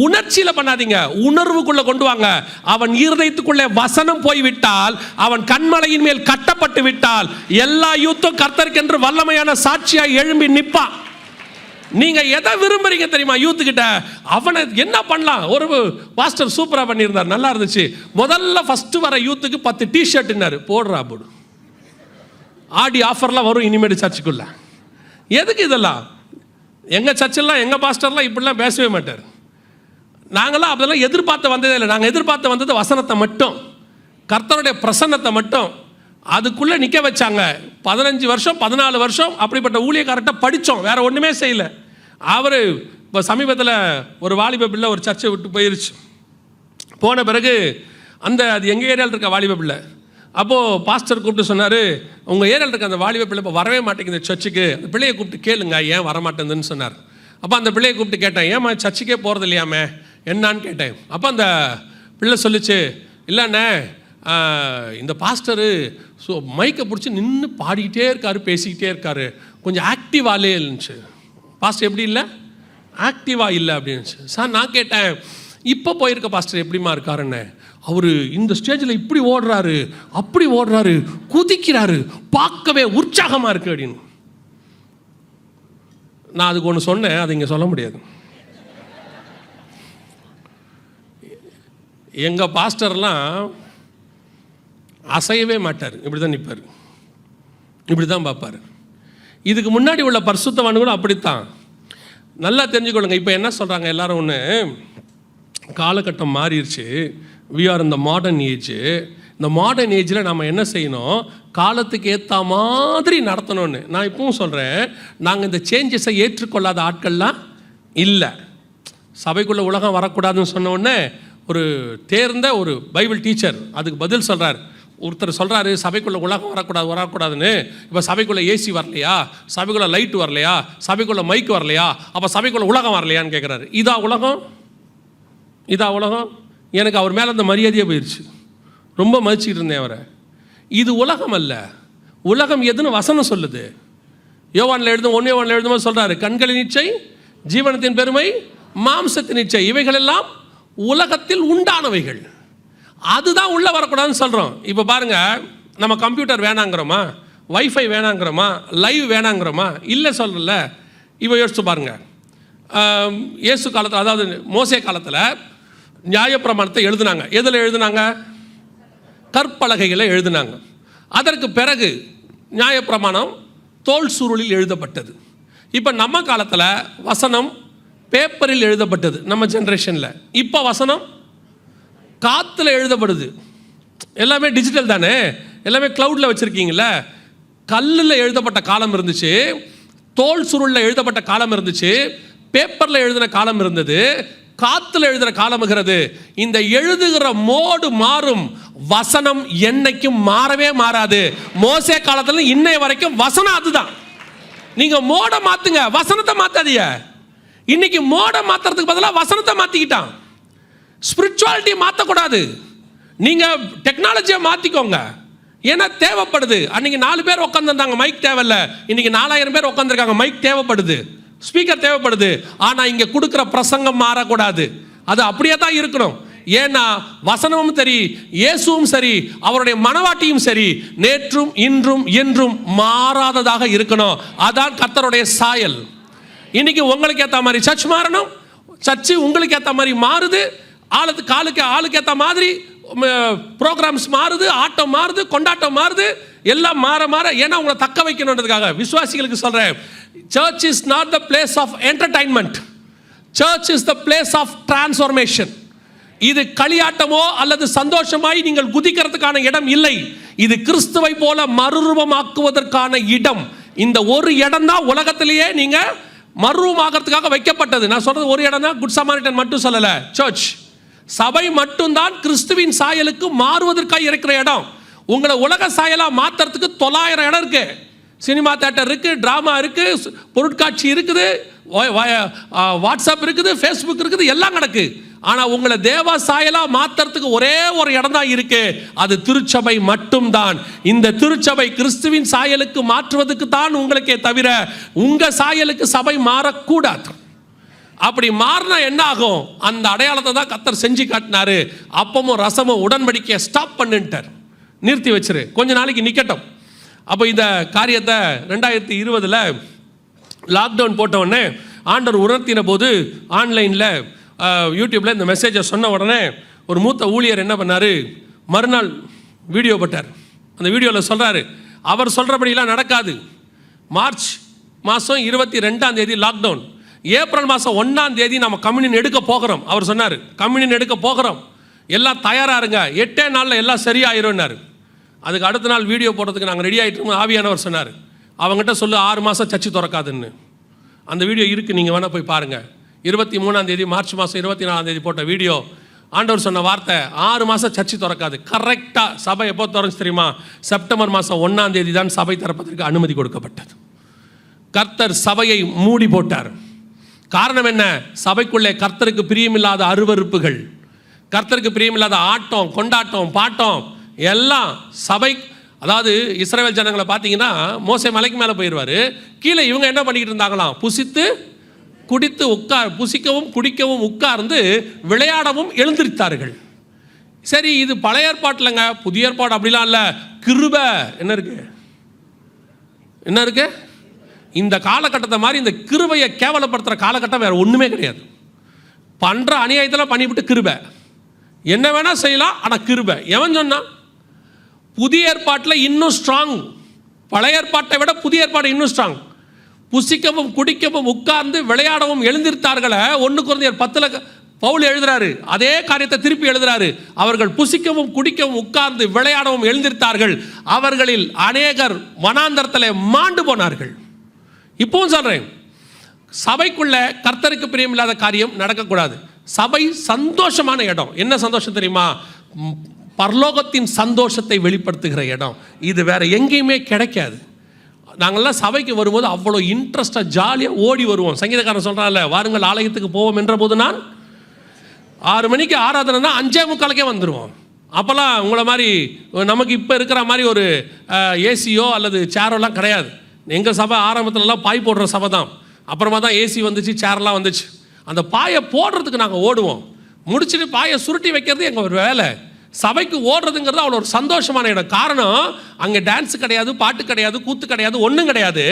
உணர்ச்சியில் பண்ணாதீங்க, உணர்வுக்குள்ளே கொண்டு வாங்க. அவன் இருதயத்துக்குள்ளே வசனம் போய்விட்டால், அவன் கண்மலையின் மேல் கட்டப்பட்டு விட்டால், எல்லா யூத்தும் கர்த்தருக்கென்று வல்லமையான சாட்சியாக எழும்பி நிற்பான். நீங்க எதை விரும்புறீங்க தெரியுமா? யூத்துக்கிட்ட அவனை என்ன பண்ணலாம்? ஒரு பாஸ்டர் சூப்பராக பண்ணியிருந்தார், நல்லா இருந்துச்சு. முதல்ல ஃபர்ஸ்ட் வர யூத்துக்கு 10 டிஷர்ட்னாரு. போடுறா போடு, ஆடி ஆஃபர்லாம் வரும் இனிமேல் சர்ச்சுக்குள்ள. எதுக்கு இதெல்லாம்? எங்கள் சர்ச்செல்லாம் எங்கள் பாஸ்டர்லாம் இப்படிலாம் பேசவே மாட்டார். நாங்களாம் அதெல்லாம் எதிர்பார்த்து வந்ததே இல்லை. நாங்கள் எதிர்பார்த்து வந்தது வசனத்தை மட்டும், கர்த்தருடைய பிரசன்னத்தை மட்டும். அதுக்குள்ளே நிற்க வச்சாங்க. 15 வருஷம் 14 வருஷம் அப்படிப்பட்ட ஊழியக்காரர்கிட்ட படித்தோம், வேற ஒன்றுமே செய்யலை. அவர் இப்போ சமீபத்தில் ஒரு வாலிப பிள்ளை ஒரு சர்ச்சை விட்டு போயிருச்சு. போன பிறகு அது எங்கள் ஏரியாவில் இருக்க வாலிப பிள்ளை. அப்போது பாஸ்டர் கூப்பிட்டு சொன்னார், உங்கள் ஏரியாவில் இருக்க அந்த வாலிப பிள்ளை இப்போ வரவே மாட்டேங்குது சர்ச்சுக்கு, அந்த பிள்ளையை கூப்பிட்டு கேளுங்க ஏன் வரமாட்டேங்குதுன்னு சொன்னார். அப்போ அந்த பிள்ளையை கூப்பிட்டு கேட்டேன், ஏம்மா சர்ச்சுக்கே போகிறது இல்லையாமே என்னான்னு கேட்டேன். அப்போ அந்த பிள்ளை சொல்லிச்சு, இல்லைண்ணே இந்த பாஸ்டரு மைக்கை பிடிச்சி நின்று பாடிக்கிட்டே இருக்காரு, பேசிக்கிட்டே இருக்காரு, கொஞ்சம் ஆக்டிவாலே இருந்துச்சு. பாஸ்டர் எப்படி இல்லை? ஆக்டிவாக இல்லை அப்படின்னுச்சு. சார் நான் கேட்டேன், இப்போ போயிருக்க பாஸ்டர் எப்படிமா இருக்காருன்னு. அவர் இந்த ஸ்டேஜில் இப்படி ஓடுறாரு, அப்படி ஓடுறாரு, குதிக்கிறாரு, பார்க்கவே உற்சாகமாக இருக்கு அப்படின்னு. நான் அதுக்கு ஒன்று சொன்னேன், அது இங்கே சொல்ல முடியாது. எங்கள் பாஸ்டர்லாம் அசையவே மாட்டார், இப்படி தான் நிற்பார், இப்படி தான் பார்ப்பார். இதுக்கு முன்னாடி உள்ள பரிசுத்தவான் கூட அப்படித்தான். நல்லா தெரிஞ்சுக்கொள்ளுங்க. இப்போ என்ன சொல்கிறாங்க எல்லாரும், ஒன்று காலகட்டம் மாறிடுச்சு, வி ஆர் இந்த மாடர்ன் ஏஜ். இந்த மாடர்ன் ஏஜில் நம்ம என்ன செய்யணும்? காலத்துக்கு ஏற்ற மாதிரி நடத்தணும்னு. நான் இப்பவும் சொல்கிறேன், நாங்கள் இந்த சேஞ்சஸை ஏற்றுக்கொள்ளாத ஆட்கள்லாம் இல்லை. சபைக்குள்ளே உலகம் வரக்கூடாதுன்னு சொன்ன உடனே ஒரு தேர்ந்த ஒரு பைபிள் டீச்சர் அதுக்கு பதில் சொல்கிறார். ஒருத்தர் சொல்கிறாரு, சபைக்குள்ளே உலகம் வரக்கூடாதுன்னு. இப்போ சபைக்குள்ளே ஏசி வரலையா? சபைக்குள்ளே லைட்டு வரலையா? சபைக்குள்ளே மைக்கு வரலையா? அப்போ சபைக்குள்ளே உலகம் வரலையான்னு கேட்குறாரு. இதா உலகம்? இதா உலகம்? எனக்கு அவர் மேலே அந்த மரியாதையே போயிடுச்சு. ரொம்ப மதிச்சுக்கிட்டு இருந்தேன் அவரை. இது உலகம் அல்ல. உலகம் எதுன்னு வசனம் சொல்லுது. யோவானில் எழுதும் 1 யோவானில் எழுதும்போது சொல்கிறாரு, கண்களின் இச்சை, ஜீவனத்தின் பெருமை, மாம்சத்தின் இச்சை, இவைகளெல்லாம் உலகத்தில் உண்டானவைகள். அதுதான் உள்ளே வரக்கூடாதுன்னு சொல்கிறோம். இப்போ பாருங்கள், நம்ம கம்ப்யூட்டர் வேணாங்கிறோமா? வைஃபை வேணாங்கிறோமா? லைவ் வேணாங்கிறோமா? இல்லை சொல்லல. இப்போ யோசிச்சு பாருங்கள், இயேசு காலத்தில், அதாவது மோசே காலத்தில் நியாயப்பிரமாணத்தை எழுதுனாங்க. எதில் எழுதுனாங்க? கற்பலகைகளை எழுதுனாங்க. அதற்கு பிறகு நியாயப்பிரமாணம் தோல் சுருளில் எழுதப்பட்டது. இப்போ நம்ம காலத்தில் வசனம் பேப்பரில் எழுதப்பட்டது, நம்ம ஜென்ரேஷனில். இப்போ வசனம் காற்றுல எழுதப்படுது. எல்லாமே டிஜிட்டல் தானே, எல்லாமே க்ளவுடில் வச்சுருக்கீங்கள. கல்லில் எழுதப்பட்ட காலம் இருந்துச்சு, தோல் சுருளில் எழுதப்பட்ட காலம் இருந்துச்சு, பேப்பரில் எழுதின காலம் இருந்தது, காற்றுல எழுதுகிற காலம்ங்கிறது. இந்த எழுதுகிற மோடு மாறும், வசனம் என்னைக்கும் மாறவே மாறாது. மோசே காலத்தில் இன்னைய வரைக்கும் வசனம் அதுதான். நீங்கள் மோட மாற்றுங்க, வசனத்தை மாற்றாதீங்க. இன்னைக்கு மோட மாற்றுறதுக்கு பதிலாக வசனத்தை மாற்றிக்கிட்டான். ஸ்பிரிச்சுவாலிட்டியை மாற்றக்கூடாது. நீங்கள் டெக்னாலஜியை மாற்றிக்கோங்க. ஏன்னா தேவைப்படுது. அன்னைக்கு 4 பேர் உட்காந்துருந்தாங்க, மைக் தேவையில்ல. இன்னைக்கு 4000 பேர் உட்காந்துருக்காங்க, மைக் தேவைப்படுது, ஸ்பீக்கர் தேவைப்படுது. ஆனால் இங்கே கொடுக்குற பிரசங்கம் மாறக்கூடாது, அது அப்படியே தான் இருக்கணும். ஏன்னா வசனமும் சரி, இயேசுவும் சரி, அவருடைய மனவாட்டியும் சரி, நேற்றும் இன்றும் என்றும் மாறாததாக இருக்கணும். அதான் கர்த்தருடைய சாயல். இன்னைக்கு உங்களுக்கு ஏற்ற மாதிரி சர்ச் மாறணும், சர்ச்சு உங்களுக்கு ஏற்ற மாதிரி மாறுது, ஆளுக்கு ஏற்ற மாதிரி ப்ரோக்ராம்ஸ் மாறுது, ஆட்டம் மாறுது, கொண்டாட்டம் மாறுது, எல்லாம் மாற ஏன்னா உங்களை தக்க வைக்கணுன்றதுக்காக. விசுவாசிகளுக்கு சொல்றேன், church is not the place of entertainment, church is the place of transformation. இது களியாட்டமோ அல்லது சந்தோஷமாய் நீங்கள் குதிக்கிறதுக்கான இடம் இல்லை. இது கிறிஸ்துவை போல மறுரூபமாக்குவதற்கான இடம். இந்த ஒரு இடம் தான் உலகத்திலேயே நீங்க மறுரூபமாகிறதுக்காக வைக்கப்பட்டது. நான் சொல்றது ஒரு இடம் தான், குட் சமாரிட்டன் மட்டும் சொல்லல, சர்ச் சபை மட்டும்தான் கிறிஸ்துவின் சாயலுக்கு மாறுவதற்காக இருக்கிற இடம். உங்களை உலக சாயலா மாத்துறதுக்கு 900 இடம் இருக்கு. சினிமா தியேட்டர் இருக்கு, டிராமா இருக்கு, பொருட்காட்சி இருக்குது, வாட்ஸ்அப் இருக்குது, ஃபேஸ்புக் இருக்குது, எல்லாம் நடக்கு. ஆனால் உங்களை தேவ சாயலா மாத்துறதுக்கு ஒரே ஒரு இடம் தான் இருக்கு, அது திருச்சபை மட்டும்தான். இந்த திருச்சபை கிறிஸ்துவின் சாயலுக்கு மாற்றுவதற்கு தான் உங்களுக்கே தவிர உங்க சாயலுக்கு சபை மாறக்கூடாது. அப்படி மாறினா என்ன ஆகும்? அந்த அடையாளத்தை தான் கர்த்தர் செஞ்சு காட்டினாரு. அப்பமும் ரசமும் உடன்படிக்கையை ஸ்டாப் பண்ணிட்டார், நிறுத்தி வச்சிரு, கொஞ்ச நாளைக்கு நிக்கட்டும். அப்போ இந்த காரியத்தை 2020 லாக்டவுன் போட்ட உடனே ஆண்டவர் உணர்த்தின போது ஆன்லைனில் யூடியூப்பில் இந்த மெசேஜை சொன்ன உடனே ஒரு மூத்த ஊழியர் என்ன பண்ணார், மறுநாள் வீடியோ போட்டார். அந்த வீடியோவில் சொல்கிறாரு, அவர் சொல்கிறபடியெல்லாம் நடக்காது. மார்ச் மாதம் 22 லாக்டவுன், ஏப்ரல் மாதம் 1 நம்ம கம்யூனியன் எடுக்க போகிறோம். அவர் சொன்னார், கம்யூனியன் எடுக்க போகிறோம், எல்லாம் தயாராக இருங்க, 8 நாளில் எல்லாம் சரியாயிரும்னாரு. அதுக்கு அடுத்த நாள் வீடியோ போடுறதுக்கு நாங்கள் ரெடி ஆகிட்டு ஆவியானவர் சொன்னார், அவங்ககிட்ட சொல்லு 6 மாதம் சர்ச்சு திறக்காதுன்னு. அந்த வீடியோ இருக்குது, நீங்கள் வேணால் போய் பாருங்கள். 23 மார்ச் மாதம் 24 போட்ட வீடியோ. ஆண்டவர் சொன்ன வார்த்தை, 6 மாதம் சர்ச்சு திறக்காது. கரெக்டாக சபை எப்போ திறந்துச்சு தெரியுமா? செப்டம்பர் மாதம் 1 தான் சபை திறப்பதற்கு அனுமதி கொடுக்கப்பட்டது. கர்த்தர் சபையை மூடி போட்டார். காரணம் என்ன? சபைக்குள்ளே கர்த்தருக்கு பிரியமில்லாத அருவருப்புகள், கர்த்தருக்கு பிரியமில்லாத ஆட்டம், கொண்டாட்டம், பாட்டம் எல்லாம் சபை. அதாவது இஸ்ரவேல் ஜனங்களை பார்த்தீங்கன்னா, மோசே மலைக்கு மேலே போயிடுவார், கீழே இவங்க என்ன பண்ணிக்கிட்டு இருந்தாங்களாம்? புசித்து குடித்து புசிக்கவும் குடிக்கவும் உட்கார்ந்து விளையாடவும் எழுந்திருத்தார்கள். சரி, இது பழைய ஏற்பாட்டில்ங்க, புதிய ஏற்பாடு அப்படிலாம் இல்லை. கிருபை என்ன இருக்கு? இந்த காலகட்டத்தை மாதிரி இந்த கிருபையை கேவலப்படுத்துகிற காலகட்டம் வேறு ஒன்றுமே கிடையாது. பண்ணுற அநியாயத்தில் பண்ணிவிட்டு கிருபை என்ன வேணால் செய்யலாம், ஆனால் கிருபை எவன் சொன்னான்? புதிய ஏற்பாட்டில் இன்னும் ஸ்ட்ராங், பழைய ஏற்பாட்டை விட புதிய ஏற்பாடு இன்னும் ஸ்ட்ராங். புசிக்கவும் குடிக்கவும் உட்கார்ந்து விளையாடவும் எழுந்திருத்தார்கள. 1 கொரிந்தியர் 10 பவுல் எழுதுறாரு, அதே காரியத்தை திருப்பி எழுதுறாரு. அவர்கள் புசிக்கவும் குடிக்கவும் உட்கார்ந்து விளையாடவும் எழுந்திருத்தார்கள், அவர்களில் அநேகர் வனாந்தரத்தில் மாண்டு போனார்கள். இப்பவும் சொல்றேன், சபைக்குள்ள கர்த்தருக்கு பிரியமில்லாத காரியம் நடக்கக்கூடாது. சபை சந்தோஷமான இடம். என்ன சந்தோஷம் தெரியுமா? பரலோகத்தின் சந்தோஷத்தை வெளிப்படுத்துகிற இடம். இது வேற எங்கேயுமே கிடைக்காது. நாங்கள்லாம் சபைக்கு வரும்போது அவ்வளோ இன்ட்ரெஸ்டாக ஜாலியாக ஓடி வருவோம். சங்கீதக்காரன் சொல்கிறான்ல, வாருங்கள் ஆலயத்துக்கு போவோம் என்ற போது நான் 6 மணிக்கு ஆராதனைனா 5:45 வந்துடுவோம். அப்போல்லாம் உங்களை மாதிரி நமக்கு இப்போ இருக்கிற மாதிரி ஒரு ஏசியோ அல்லது சேரோலாம் கிடையாது. எங்கள் சபை ஆரம்பத்துலலாம் பாய் போடுற சபை தான். அப்புறமா தான் ஏசி வந்துச்சு, சேர்லாம் வந்துச்சு. அந்த பாயை போடுறதுக்கு நாங்கள் ஓடுவோம். முடிச்சுட்டு பாயை சுருட்டி வைக்கிறது எங்கள் ஒரு வேலை. சபைக்கு ஓடுறதுங்கிறது அவ்வளோ ஒரு சந்தோஷமான இடம். காரணம், அங்கே டான்ஸ் கிடையாது, பாட்டு கிடையாது, கூத்து கிடையாது, ஒன்றும் கிடையாது.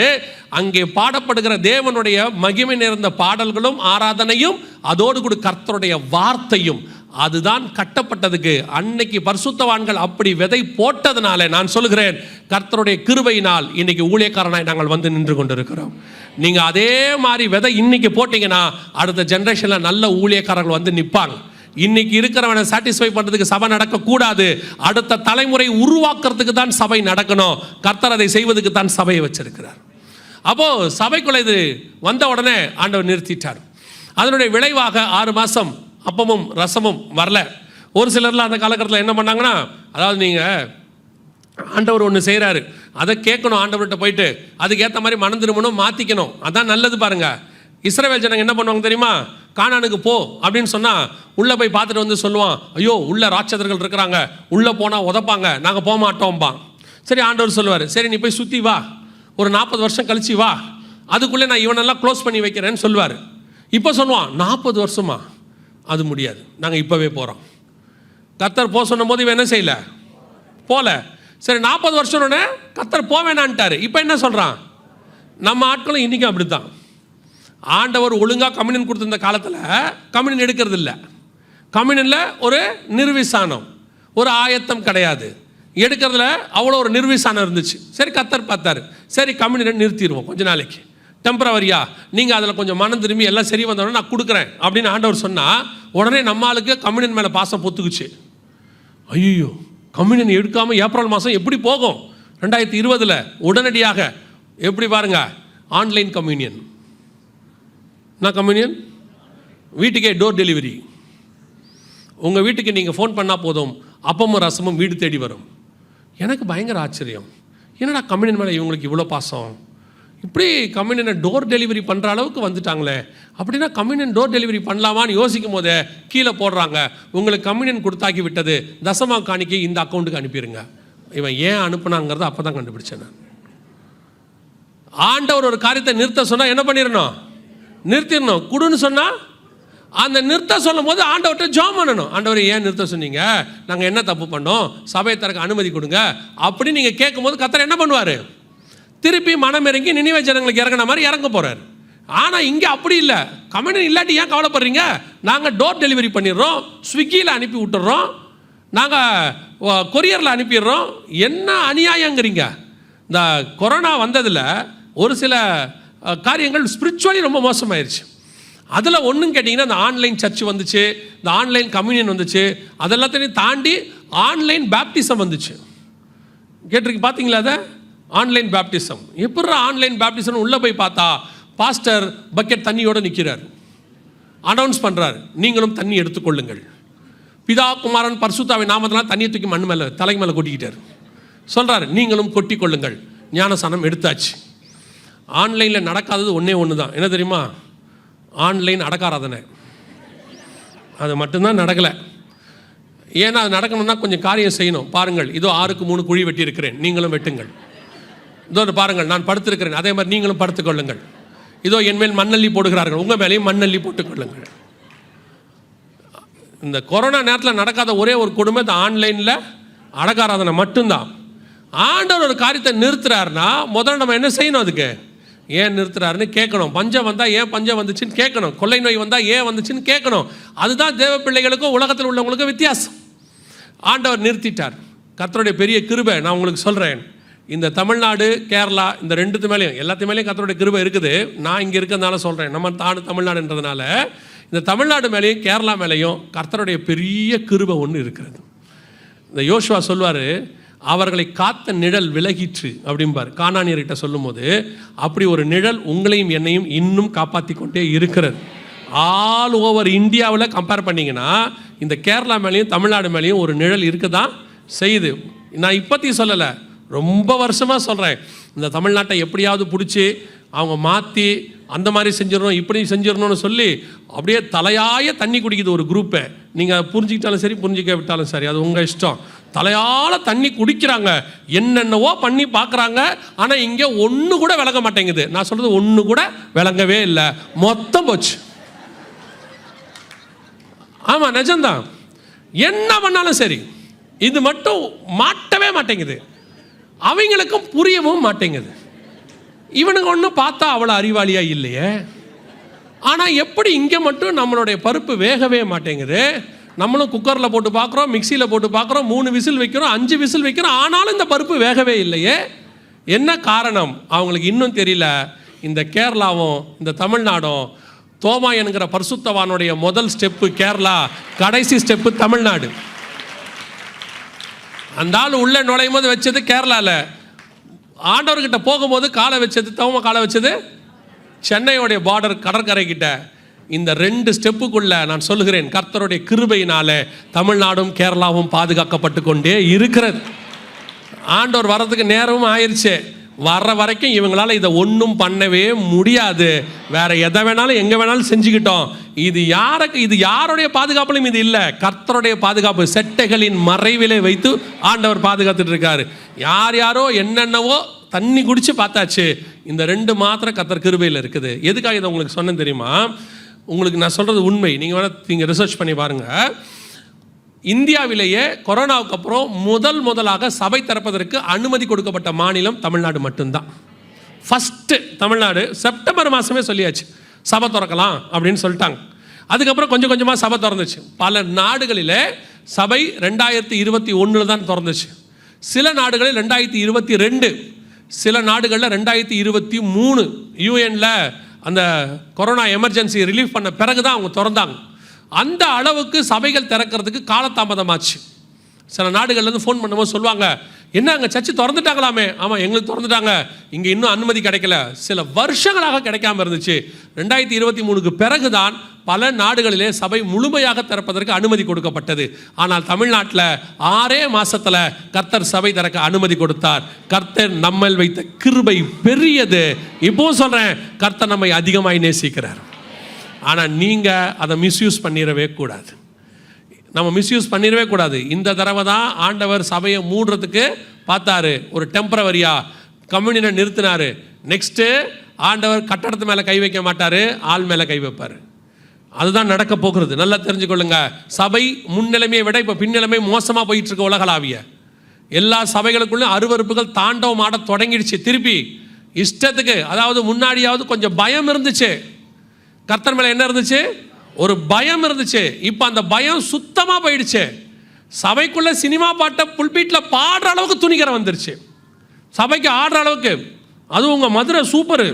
அங்கே பாடப்படுகிற தேவனுடைய மகிமை நிறைந்த பாடல்களும் ஆராதனையும், அதோடு கூட கர்த்தருடைய வார்த்தையும், அதுதான் கட்டப்பட்டதுக்கு. அன்னைக்கு பரிசுத்தவான்கள் அப்படி விதை போட்டதுனால நான் சொல்கிறேன், கர்த்தருடைய கிருபையினால் இன்னைக்கு ஊழியக்காரனாய் நாங்கள் வந்து நின்று கொண்டிருக்கிறோம். நீங்கள் அதே மாதிரி விதை இன்னைக்கு போட்டிங்கன்னா அடுத்த ஜென்ரேஷனில் நல்ல ஊழியக்காரர்கள் வந்து நிற்பாங்க. இன்னைக்கு இருக்கிறவனை சாட்டிஸ்ஃபை பண்ணுறதுக்கு சபை நடக்கக்கூடாது. அடுத்த தலைமுறை உருவாக்குறதுக்கு தான் சபை நடக்கணும். கர்த்தர் அதை செய்வதுக்கு தான் சபையை வச்சிருக்கிறார். அப்போது சபைக்குள்ள இது வந்த உடனே ஆண்டவர் நிறுத்திட்டார். அதனுடைய விளைவாக 6 மாதம் அப்பமும் ரசமும் வரல. ஒரு சிலர்லாம் அந்த காலகட்டத்தில் என்ன பண்ணாங்கன்னா, அதாவது நீங்கள் ஆண்டவர் ஒன்று செய்கிறாரு, அதை கேட்கணும், ஆண்டவர்கிட்ட போயிட்டு அதுக்கேற்ற மாதிரி மனம் திரும்பணும், மாற்றிக்கணும். அதான் நல்லது. பாருங்கள், இஸ்ரவேல் ஜனங்க என்ன பண்ணுவாங்க தெரியுமா? கானானுக்கு போ அப்படின்னு சொன்னால் உள்ளே போய் பார்த்துட்டு வந்து சொல்லுவான், ஐயோ உள்ள ராட்சதர்கள் இருக்கிறாங்க, உள்ளே போனால் உதப்பாங்க, நாங்கள் போக மாட்டோம்பான். சரி, ஆண்டவர் சொல்லுவார், சரி நீ போய் சுற்றி வா, ஒரு 40 வருஷம் கழிச்சு வா, அதுக்குள்ளே நான் இவனெல்லாம் க்ளோஸ் பண்ணி வைக்கிறேன்னு சொல்லுவார். இப்போ சொல்லுவான் 40 வருஷமா, அது முடியாது, நாங்கள் இப்போவே போகிறோம். கர்த்தர் போக சொன்ன போது இவன் என்ன செய்யலை, போல. சரி 40 வருஷம்னு கர்த்தர் போவேனான்ட்டார். இப்போ என்ன சொல்கிறான், நம்ம ஆட்களும் இன்றைக்கும் அப்படி தான். ஆண்டவர் ஒழுங்காக கம்யூனியன் கொடுத்துருந்த காலத்தில் கம்யூனியன் எடுக்கிறது இல்லை. கம்யூனியனில் ஒரு நிர்விசானம், ஒரு ஆயத்தம் கிடையாது. எடுக்கிறதுல அவ்வளோ ஒரு நிர்விசானம் இருந்துச்சு. சரி கர்த்தர் பார்த்தாரு, சரி கம்யூனியனை நிறுத்திடுவோம் கொஞ்ச நாளைக்கு, டெம்பரவரியா, நீங்கள் அதில் கொஞ்சம் மனம் திரும்பி எல்லாம் சரி வந்தோடனே நான் கொடுக்குறேன் அப்படின்னு ஆண்டவர் சொன்னால், உடனே நம்ம ஆளுக்கு கம்யூனியன் மேலே பாசம் பொத்துக்குச்சு. ஐயோ, கம்யூனியன் எடுக்காமல் ஏப்ரல் மாதம் எப்படி போகும் 2020? உடனடியாக எப்படி பாருங்க, ஆன்லைன் கம்யூனியன். நான் கம்யூனியன் வீட்டுக்கே டோர் டெலிவரி. உங்கள் வீட்டுக்கு நீங்கள் ஃபோன் பண்ணால் போதும், அப்பமும் ரசமும் வீடு தேடி வரும். எனக்கு பயங்கர ஆச்சரியம், என்னடா கம்யூனியன் மேலே இவங்களுக்கு இவ்வளோ பாசம், இப்படி கம்யூனியனை டோர் டெலிவரி பண்ணுற அளவுக்கு வந்துட்டாங்களே. அப்படின்னா கம்யூனியன் டோர் டெலிவரி பண்ணலாமான்னு யோசிக்கும் போதே கீழே போடுறாங்க, உங்களுக்கு கம்யூனியன் கொடுத்தாக்கி விட்டது, தசமா காணிக்கை இந்த அக்கௌண்ட்டுக்கு அனுப்பிடுங்க. இவன் ஏன் அனுப்புனாங்கிறத அப்போ தான் கண்டுபிடிச்சேன் நான். ஆண்டவர் ஒரு காரியத்தை நிறுத்த சொன்னால் என்ன பண்ணிடணும், நிறுத்திடணும். கொடுன்னு சொன்னால் அந்த நிறுத்த சொல்லும் போது ஆண்டவர்கிட்ட ஜெபம் பண்ணணும். ஆண்டவர் ஏன் நிறுத்த சொன்னீங்க, நாங்கள் என்ன தப்பு பண்ணோம், சபையை தரக்கு அனுமதி கொடுங்க அப்படின்னு நீங்கள் கேட்கும்போது கர்த்தர் என்ன பண்ணுவார், திருப்பி மனம் இறங்கி நினைவே ஜனங்களுக்கு இறங்கின மாதிரி இறங்க போகிறார். ஆனால் இங்கே அப்படி இல்லை. கம்யூனியன் இல்லாட்டி ஏன் கவலைப்படுறீங்க, நாங்கள் டோர் டெலிவரி பண்ணிடுறோம், ஸ்விக்கியில் அனுப்பி விட்டுறோம், நாங்கள் கொரியரில் அனுப்பிடுறோம். என்ன அநியாயங்கிறீங்க. இந்த கொரோனா வந்ததில் ஒரு சில காரியங்கள் ஸ்பிரிச்சுவலி ரொம்ப மோசமாயிருச்சு. அதில் ஒன்றும் கேட்டிங்கன்னா, இந்த ஆன்லைன் சர்ச் வந்துச்சு, இந்த ஆன்லைன் கம்யூனியன் வந்துச்சு, அதெல்லாத்தையும் தாண்டி ஆன்லைன் பேப்டிசம் வந்துச்சு. கேட்டிருக்கு பார்த்தீங்களா? அதை ஆன்லைன் பேப்டிசம். எப்படி ஆன்லைன் பேப்டிசம் உள்ளே போய் பார்த்தா பாஸ்டர் பக்கெட் தண்ணியோடு நிற்கிறார், அனௌன்ஸ் பண்ணுறாரு, நீங்களும் தண்ணி எடுத்துக்கொள்ளுங்கள். பிதா குமாரன் பரிசுத்தாவின் நாமத்தினால் தண்ணியை தூக்கி மண் மேலே தலைக்கு மேலே கொட்டிக்கிட்டார். சொல்கிறாரு, நீங்களும் கொட்டி கொள்ளுங்கள். ஞானஸ்நானம் எடுத்தாச்சு. ஆன்லைனில் நடக்காதது ஒன்றே ஒன்று தான், என்ன தெரியுமா, ஆன்லைன் அடக்காராதனை. அது மட்டும்தான் நடக்கலை. ஏன்னா அது நடக்கணும்னா கொஞ்சம் காரியம் செய்யணும். பாருங்கள், இதோ 6க்கு 3 குழி வெட்டி இருக்கிறேன், நீங்களும் வெட்டுங்கள். இதோ பாருங்கள், நான் படுத்திருக்கிறேன், அதே மாதிரி நீங்களும் படுத்துக்கொள்ளுங்கள். இதோ என் மேல் மண்ணள்ளி போடுகிறார்கள், உங்கள் மேலேயும் மண்ணள்ளி போட்டுக்கொள்ளுங்கள். இந்த கொரோனா நேரத்தில் நடக்காத ஒரே ஒரு கொடுமை இந்த ஆன்லைனில் அடக்காராதனை மட்டும்தான். ஆண்டவர் ஒரு காரியத்தை நிறுத்துறாருன்னா முதல்ல நம்ம என்ன செய்யணும், அதுக்கு ஏன் நிறுத்துறாருன்னு கேட்கணும். பஞ்சம் வந்தால் ஏன் பஞ்சம் வந்துச்சுன்னு கேட்கணும். கொள்ளை நோய் வந்தால் ஏன் வந்துச்சுன்னு கேட்கணும். அதுதான் தேவ பிள்ளைகளுக்கும் உலகத்தில் உள்ளவங்களுக்கும் வித்தியாசம். ஆண்டவர் நிறுத்திட்டார். கர்த்தருடைய பெரிய கிருபை நான் உங்களுக்கு சொல்கிறேன். இந்த தமிழ்நாடு கேரளா இந்த 2 மேலேயும் எல்லாத்து மேலேயும் கர்த்தருடைய கிருபை இருக்குது. நான் இங்கே இருக்கிறதுனால சொல்கிறேன், நம்ம தமிழ்நாடுன்றதுனால இந்த தமிழ்நாடு மேலேயும் கேரளா மேலேயும் கர்த்தருடைய பெரிய கிருபை ஒன்று இருக்கிறது. இந்த யோசுவா சொல்வார், அவர்களை காத்த நிழல் விலகிற்று அப்படிம்பார் கானானியர்கிட்ட சொல்லும் போது. அப்படி ஒரு நிழல் உங்களையும் என்னையும் இன்னும் காப்பாற்றி கொண்டே இருக்கிறது. ஆல் ஓவர் இந்தியாவில் கம்பேர் பண்ணிங்கன்னா இந்த கேரளா மேலேயும் தமிழ்நாடு மேலேயும் ஒரு நிழல் இருக்க தான் செய்யுது. நான் இப்போத்தையும் சொல்லலை, ரொம்ப வருஷமாக சொல்கிறேன். இந்த தமிழ்நாட்டை எப்படியாவது பிடிச்சி அவங்க மாற்றி அந்த மாதிரி செஞ்சிடணும், இப்படி செஞ்சிடணும்னு சொல்லி அப்படியே தலையாய தண்ணி குடிக்குது ஒரு குரூப்பை. நீங்கள் புரிஞ்சுக்கிட்டாலும் சரி, புரிஞ்சிக்க விட்டாலும் சரி, அது உங்கள் இஷ்டம். தலையால தண்ணி குடிக்கிறாங்க, என்னென்னவோ பண்ணி பார்க்குறாங்க. ஆனால் இங்கே ஒன்று கூட விளங்க மாட்டேங்குது. நான் சொல்கிறது ஒன்று கூட விளங்கவே இல்லை, மொத்தம் போச்சு. ஆமாம், நிஜம்தான். என்ன பண்ணாலும் சரி, இது மட்டும் மாட்டவே மாட்டேங்குது. அவங்களுக்கும் புரியவும் மாட்டேங்குது. இவனுங்க ஒன்றும் பார்த்தா அவ்வளோ அறிவாளியாக இல்லையே. ஆனால் எப்படி இங்கே மட்டும் நம்மளுடைய பருப்பு வேகவே மாட்டேங்குது. நம்மளும் குக்கரில் போட்டு பார்க்குறோம், மிக்சியில் போட்டு பார்க்குறோம், 3 விசில் வைக்கிறோம், 5 விசில் வைக்கிறோம், ஆனாலும் இந்த பருப்பு வேகவே இல்லையே. என்ன காரணம் அவங்களுக்கு இன்னும் தெரியல. இந்த கேரளாவும் இந்த தமிழ்நாடும், தோமா என்கிற பரிசுத்தவானுடைய முதல் ஸ்டெப்பு கேரளா, கடைசி ஸ்டெப்பு தமிழ்நாடு. அந்த ஆள் உள்ளே நுழையும் போது வச்சது கேரளாவில், ஆண்டவர்கிட்ட போகும்போது காலை வச்சது, தோமா காலை வச்சது சென்னையோடைய பார்டர் கடற்கரை கிட்ட. இந்த 2 ஸ்டெப்புக்குள்ள நான் சொல்லுகிறேன், கர்த்தருடைய கிருபையினால தமிழ்நாடும் கேரளாவும் பாதுகாக்கப்பட்டு கொண்டே இருக்கிறது. ஆண்டவர் வர்றதுக்கு நேரமும் ஆயிடுச்சு. வர்ற வரைக்கும் இவங்களால இதை ஒன்றும் பண்ணவே முடியாது. வேற எதை வேணாலும் எங்கே வேணாலும் செஞ்சுக்கிட்டோம். இது யாருடைய பாதுகாப்புலையும் இது இல்லை, கர்த்தருடைய பாதுகாப்பு. செட்டைகளின் மறைவிலே வைத்து ஆண்டவர் பாதுகாத்துட்டு இருக்காரு. யாரோ என்னென்னவோ தண்ணி குடிச்சு பார்த்தாச்சு. இந்த 2 மாத்திரம் கர்த்தர் கிருபையில் இருக்குது. எதுக்காக இதை உங்களுக்கு சொன்னேன் தெரியுமா? உங்களுக்கு நான் சொல்கிறது உண்மை. நீங்கள் ரிசர்ச் பண்ணி பாருங்கள். இந்தியாவிலேயே கொரோனாவுக்கு அப்புறம் முதலாக சபை திறப்பதற்கு அனுமதி கொடுக்கப்பட்ட மாநிலம் தமிழ்நாடு மட்டும்தான். ஃபஸ்ட்டு தமிழ்நாடு செப்டம்பர் மாதமே சொல்லியாச்சு சபை திறக்கலாம் அப்படின்னு சொல்லிட்டாங்க. அதுக்கப்புறம் கொஞ்சம் கொஞ்சமாக சபை திறந்துச்சு. பல நாடுகளில் சபை 2021 தான் திறந்துச்சு. சில நாடுகளில் 2022, சில நாடுகளில் 2023 யூஎனில் அந்த கொரோனா எமர்ஜென்சி ரிலீஃப் பண்ண பிறகு தான் அவங்க திறந்தாங்க. அந்த அளவுக்கு சபைகள் திறக்கிறதுக்கு காலதாமதமாச்சு. சில நாடுகள்லேருந்து ஃபோன் பண்ணும்போது சொல்லுவாங்க, என்ன அங்கே சர்ச்சு திறந்துட்டாங்களாமே? ஆமாம், எங்களுக்கு திறந்துட்டாங்க, இங்கே இன்னும் அனுமதி கிடைக்கல. சில வருஷங்களாக கிடைக்காம இருந்துச்சு. 2023க்கு பிறகு தான் பல நாடுகளிலே சபை முழுமையாக திறப்பதற்கு அனுமதி கொடுக்கப்பட்டது. ஆனால் தமிழ்நாட்டில் 6 மாதத்தில் கர்த்தர் சபை திறக்க அனுமதி கொடுத்தார். கர்த்தர் நம்மள் வைத்த கிருபை பெரியது. இப்போவும் சொல்கிறேன், கர்த்தர் நம்மை அதிகமாய் நேசிக்கிறார். ஆனால் நீங்கள் அதை மிஸ்யூஸ் பண்ணிடவே கூடாது. நம்ம மிஸ்யூஸ் பண்ணிடவே கூடாது. இந்த தடவை தான் ஆண்டவர் சபையை மூடுறதுக்கு பார்த்தாரு. ஒரு டெம்பரவரியாக கம்யூனியனை நிறுத்தினார். நெக்ஸ்ட்டு ஆண்டவர் கட்டடத்து மேலே கை வைக்க மாட்டார், ஆள் மேலே கை வைப்பார். அதுதான் நடக்க போகிறது. நல்லா தெரிஞ்சுக்கொள்ளுங்க. சபை முன்னிலைமையை விட இப்போ பின்னிலைமை மோசமாக போயிட்டுருக்கு. உலகளாவிய எல்லா சபைகளுக்குள்ளும் அருவருப்புகள் தாண்டவம் ஆட தொடங்கிடுச்சு. திருப்பி இஷ்டத்துக்கு, அதாவது முன்னாடியாவது கொஞ்சம் பயம் இருந்துச்சு, கர்த்தர் மேலே என்ன இருந்துச்சு, ஒரு பயம் இருந்துச்சு. இப்போ அந்த பயம் சுத்தமாக போயிடுச்சு. சபைக்குள்ள சினிமா பாட்டை புல்பீட்டில் பாடுற அளவுக்கு துணிகரை வந்துருச்சு. சபைக்கு ஆடுற அளவுக்கு. அதுவும் உங்கள் மதுரை சூப்பரு.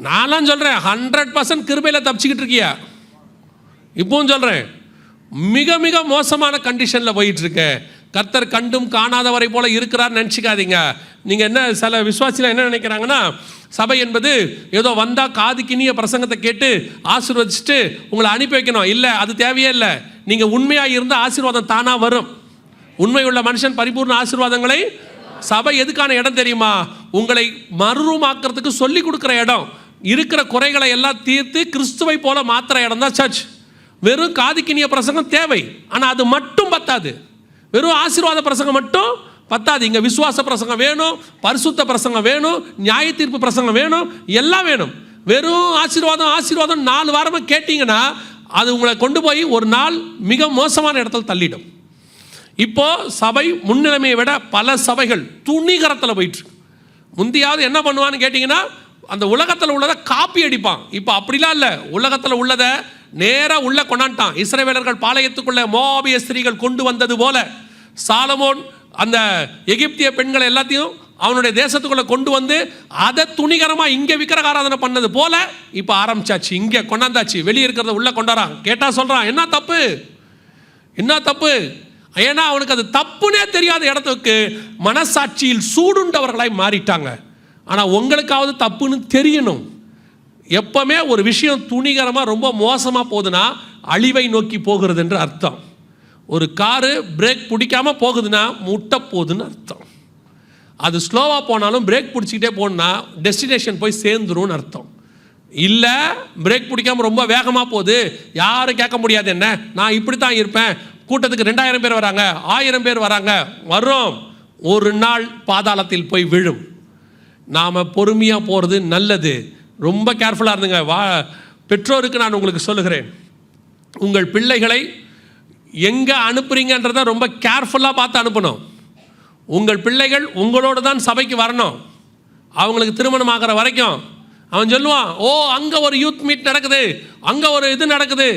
நான்லாம் சொல்கிறேன் 100% கிருபையில் தப்பிச்சுக்கிட்டு இருக்கியா. இப்பவும் சொல்கிறேன், மிக மிக மோசமான கண்டிஷனில் போயிட்டுருக்கு. கர்த்தர் கண்டும் காணாதவரை போல இருக்கிறார் நினச்சிக்காதீங்க. நீங்கள் என்ன, சில விசுவாசிகள் என்ன நினைக்கிறாங்கன்னா, சபை என்பது ஏதோ வந்தால் காதுக்கினிய பிரசங்கத்தை கேட்டு ஆசீர்வதிச்சுட்டு உங்களை அனுப்பி வைக்கணும். இல்லை, அது தேவையே இல்லை. நீங்கள் உண்மையாக இருந்தால் ஆசீர்வாதம் தானாக வரும். உண்மையுள்ள மனுஷன் பரிபூர்ண ஆசீர்வாதங்களை. சபை எதுக்கான இடம் தெரியுமா? உங்களை மறுரூமாக்கிறதுக்கு சொல்லி கொடுக்குற இடம். இருக்கிற குறைகளை எல்லாம் தீர்த்து கிறிஸ்துவை போல மாத்திர இடம் தான் சர்ச். வெறும் காதுக்கினிய பிரசங்கம் தேவை, ஆனால் அது மட்டும் பத்தாது. வெறும் ஆசீர்வாத பிரசங்கம் மட்டும் பத்தாது. இங்கே விசுவாச பிரசங்கம் வேணும், பரிசுத்த பிரசங்கம் வேணும், நியாய தீர்ப்பு பிரசங்கம் வேணும், எல்லாம் வேணும். வெறும் ஆசீர்வாதம் 4 வாரமாக கேட்டிங்கன்னா அது உங்களை கொண்டு போய் ஒரு நாள் மிக மோசமான இடத்துல தள்ளிடும். இப்போ சபை முன்னிலைமையை விட பல சபைகள் துணிகரத்தில் போயிட்டு. முந்தியாவது என்ன பண்ணுவான்னு கேட்டிங்கன்னா, அந்த உலகத்தில் உள்ளதை காப்பி அடிப்பான். இப்போ அப்படிலாம் இல்லை. உலகத்தில் உள்ளதை நேராக உள்ள கொண்டாண்டான். இஸ்ரவேலர்கள் பாளையத்துக்குள்ள மோவாபிய ஸ்திரீகள் கொண்டு வந்தது போல சாலமோன் அந்த எகிப்திய பெண்களை எல்லாத்தையும் அவனுடைய தேசத்துக்குள்ள கொண்டு வந்து அதை துணிகரமாக இங்கே விக்கிரகாராதனை பண்ணது போல இப்போ ஆரம்பிச்சாச்சு. இங்கே கொண்டாந்தாச்சு. வெளியே இருக்கிறத உள்ள கொண்டாரான். கேட்டால் சொல்கிறான், என்ன தப்பு, என்ன தப்பு? ஏன்னா அவனுக்கு அது தப்புனே தெரியாத இடத்துக்கு மனசாட்சியில் சூடுண்டவர்களாய் மாறிட்டாங்க. ஆனால் உங்களுக்காவது தப்புன்னு தெரியணும். எப்பவுமே ஒரு விஷயம் துணிகரமாக ரொம்ப மோசமாக போகுதுன்னா அழிவை நோக்கி போகிறது என்று அர்த்தம். ஒரு காரு பிரேக் பிடிக்காமல் போகுதுன்னா முட்டை போகுதுன்னு அர்த்தம். அது ஸ்லோவாக போனாலும் பிரேக் பிடிச்சிக்கிட்டே போனா டெஸ்டினேஷன் போய் சேர்ந்துரும்னு அர்த்தம். இல்லை பிரேக் பிடிக்காமல் ரொம்ப வேகமாக போகுது, யாரும் கேட்க முடியாது, என்ன நான் இப்படி தான் இருப்பேன், கூட்டத்துக்கு 2000 பேர் வராங்க, 1000 பேர் வராங்க, வர்றோம், ஒரு நாள் பாதாளத்தில் போய் விழும். நாம் பொறுமையாக போகிறது நல்லது. ரொம்ப கேர்ஃபுல்லாக இருந்துங்க. பெற்றோருக்கு நான் உங்களுக்கு சொல்லுகிறேன், உங்கள் பிள்ளைகளை எங்கே அனுப்புறீங்கன்றதை ரொம்ப கேர்ஃபுல்லாக பார்த்து அனுப்பணும். உங்கள் பிள்ளைகள் உங்களோடு தான் சபைக்கு வரணும். அவங்களுக்கு திருமணம் ஆகிற வரைக்கும் அவன் சொல்லுவான், ஓ அங்கே ஒரு யூத் மீட் நடக்குது, அங்கே ஒரு இது நடக்குது,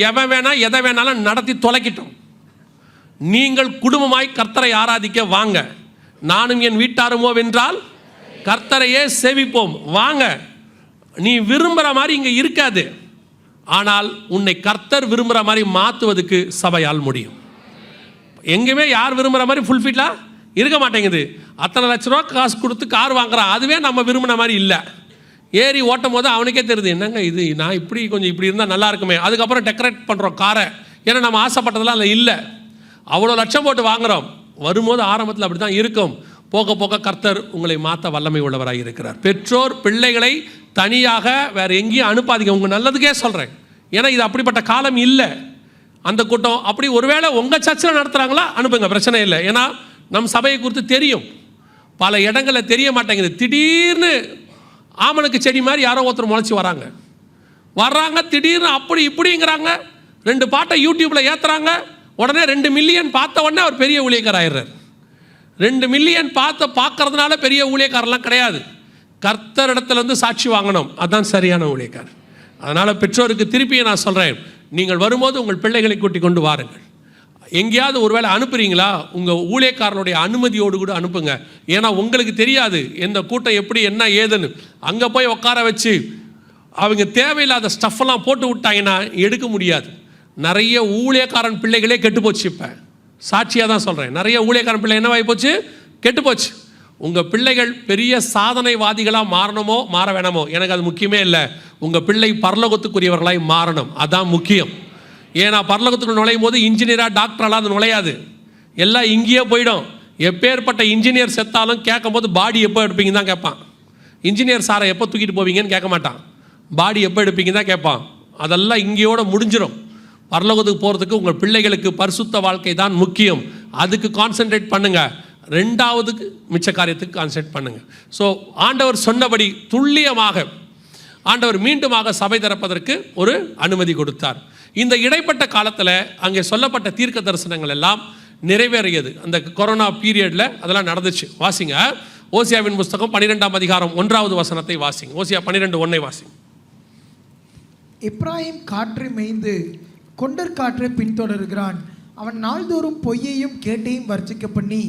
எவன் வேணா எதை வேணாலும் நடத்தி தொலைக்கிட்டோம். நீங்கள் குடும்பமாய் கர்த்தரை ஆராதிக்க வாங்க. நானும் என் வீட்டாருமோ வென்றால் கர்த்தரையே சேவிப்போம் வாங்க. நீ விரும்புகிற மாதிரி இங்கே இருக்காது, ஆனால் உன்னை கர்த்தர் விரும்புகிற மாதிரி மாற்றுவதுக்கு சபையால் முடியும். எங்கேயுமே யார் விரும்புகிற மாதிரி ஃபுல்ஃபில்லாக இருக்க மாட்டேங்குது. அத்தனை லட்ச ரூபா காசு கொடுத்து கார் வாங்குறான், அதுவே நம்ம விரும்பின மாதிரி இல்லை. ஏறி ஓட்டும் போது அவனுக்கே தெரியுது, என்னங்க இது, நான் இப்படி கொஞ்சம் இப்படி இருந்தால் நல்லா இருக்குமே. அதுக்கப்புறம் டெக்கரேட் பண்ணுறோம் காரை, ஏன்னா நம்ம ஆசைப்பட்டதெல்லாம் அதில் இல்லை. அவ்வளோ லட்சம் போட்டு வாங்குகிறோம். வரும்போது ஆரம்பத்தில் அப்படி தான் இருக்கும். போக போக கர்த்தர் உங்களை மாற்ற வல்லமை உள்ளவராக இருக்கிறார். பெற்றோர் பிள்ளைகளை தனியாக வேறு எங்கேயும் அனுப்பாதீங்க. உங்கள் நல்லதுக்கே சொல்கிறேன். ஏன்னா இது அப்படிப்பட்ட காலம் இல்லை. அந்த கூட்டம் அப்படி ஒருவேளை உங்கள் சர்ச்சில் நடத்துகிறாங்களா அனுப்புங்க, பிரச்சனை இல்லை. ஏன்னா நம் சபையை குறித்து தெரியும், பல இடங்களில் தெரிய மாட்டேங்குது. திடீர்னு ஆமனுக்கு செடி மாதிரி யாரோ ஒருத்தர் முளைச்சி வர்றாங்க, திடீர்னு அப்படி இப்படிங்கிறாங்க, 2 பாட்டை யூடியூப்பில் ஏற்றுறாங்க, உடனே 2 மில்லியன் பார்த்த உடனே அவர் பெரிய ஊழியக்காரர் ஆயிடுறார். 2 மில்லியன் பார்க்கறதுனால பெரிய ஊழியக்காரெல்லாம் கிடையாது. கர்த்தரிடத்துல வந்து சாட்சி வாங்கணும், அதுதான் சரியான ஊழியக்காரர். அதனால் பெற்றோருக்கு திருப்பியும் நான் சொல்கிறேன், நீங்கள் வரும்போது உங்கள் பிள்ளைகளை கூட்டி கொண்டு வாருங்கள். எங்கேயாவது ஒருவேளை அனுப்புறீங்களா, உங்கள் ஊழியக்காரனுடைய அனுமதியோடு கூட அனுப்புங்க. ஏன்னா உங்களுக்கு தெரியாது எந்த கூட்டம் எப்படி என்ன ஏதுன்னு. அங்கே போய் உட்கார வச்சு அவங்க தேவையில்லாத ஸ்டஃப்பெல்லாம் போட்டு விட்டாங்கன்னா எடுக்க முடியாது. நிறைய ஊழியக்காரன் பிள்ளைகளே கெட்டுப்போச்சு. இப்போ சாட்சியாக தான் சொல்கிறேன், நிறைய ஊழியக்காரன் பிள்ளை என்னவாகி போச்சு, கெட்டுப்போச்சு. உங்கள் பிள்ளைகள் பெரிய சாதனைவாதிகளாக மாறணுமோ மாற வேணாமோ எனக்கு அது முக்கியமே இல்லை. உங்கள் பிள்ளை பரலோகத்துக்குரியவர்களாய் மாறணும், அதுதான் முக்கியம். ஏன்னா பரலோகத்துக்கு நுழையும் போது இன்ஜினியராக டாக்டரெல்லாம் அது நுழையாது, எல்லாம் இங்கேயே போயிடும். எப்பேற்பட்ட இன்ஜினியர் செத்தாலும் கேட்கும் போது பாடி எப்போ எடுப்பீங்கன்னு தான் கேட்பான். இன்ஜினியர் சாரை எப்போ தூக்கிட்டு போவீங்கன்னு கேட்க மாட்டான், பாடி எப்போ எடுப்பீங்கன்னு தான் கேட்பான். அதெல்லாம் இங்கேயோட முடிஞ்சிடும். பரலோகத்துக்கு போகிறதுக்கு உங்கள் பிள்ளைகளுக்கு பரிசுத்த வாழ்க்கை தான் முக்கியம். அதுக்கு கான்சென்ட்ரேட் பண்ணுங்கள். 2வதுக்கு மிச்ச காரியத்துக்கு கான்சென்ட்ரேட் பண்ணுங்கள். ஸோ ஆண்டவர் சொன்னபடி துல்லியமாக ஆண்டவர் மீண்டுமாக சபை திறப்பதற்கு ஒரு அனுமதி கொடுத்தார். இந்த இடைப்பட்ட காலத்தில் அங்கே சொல்லப்பட்ட தீர்க்க தரிசனங்கள் எல்லாம் நிறைவேறியது. அந்த கொரோனா பீரியடில் அதெல்லாம் நடந்துச்சு. வாசிங்க, ஓசியாவின் புஸ்தகம் 12ஆம் அதிகாரம் 1வது வசனத்தை வாசிங்க. ஓசியா 12:1 வாசிங்க. எப்ராயிம் காற்றை மேய்ந்து கொண்டற் காற்றை பின்தொடர்கிறான். அவன் நாள்தோறும் பொய்யையும் கேட்டையும் வர்ச்சிக்க பண்ணி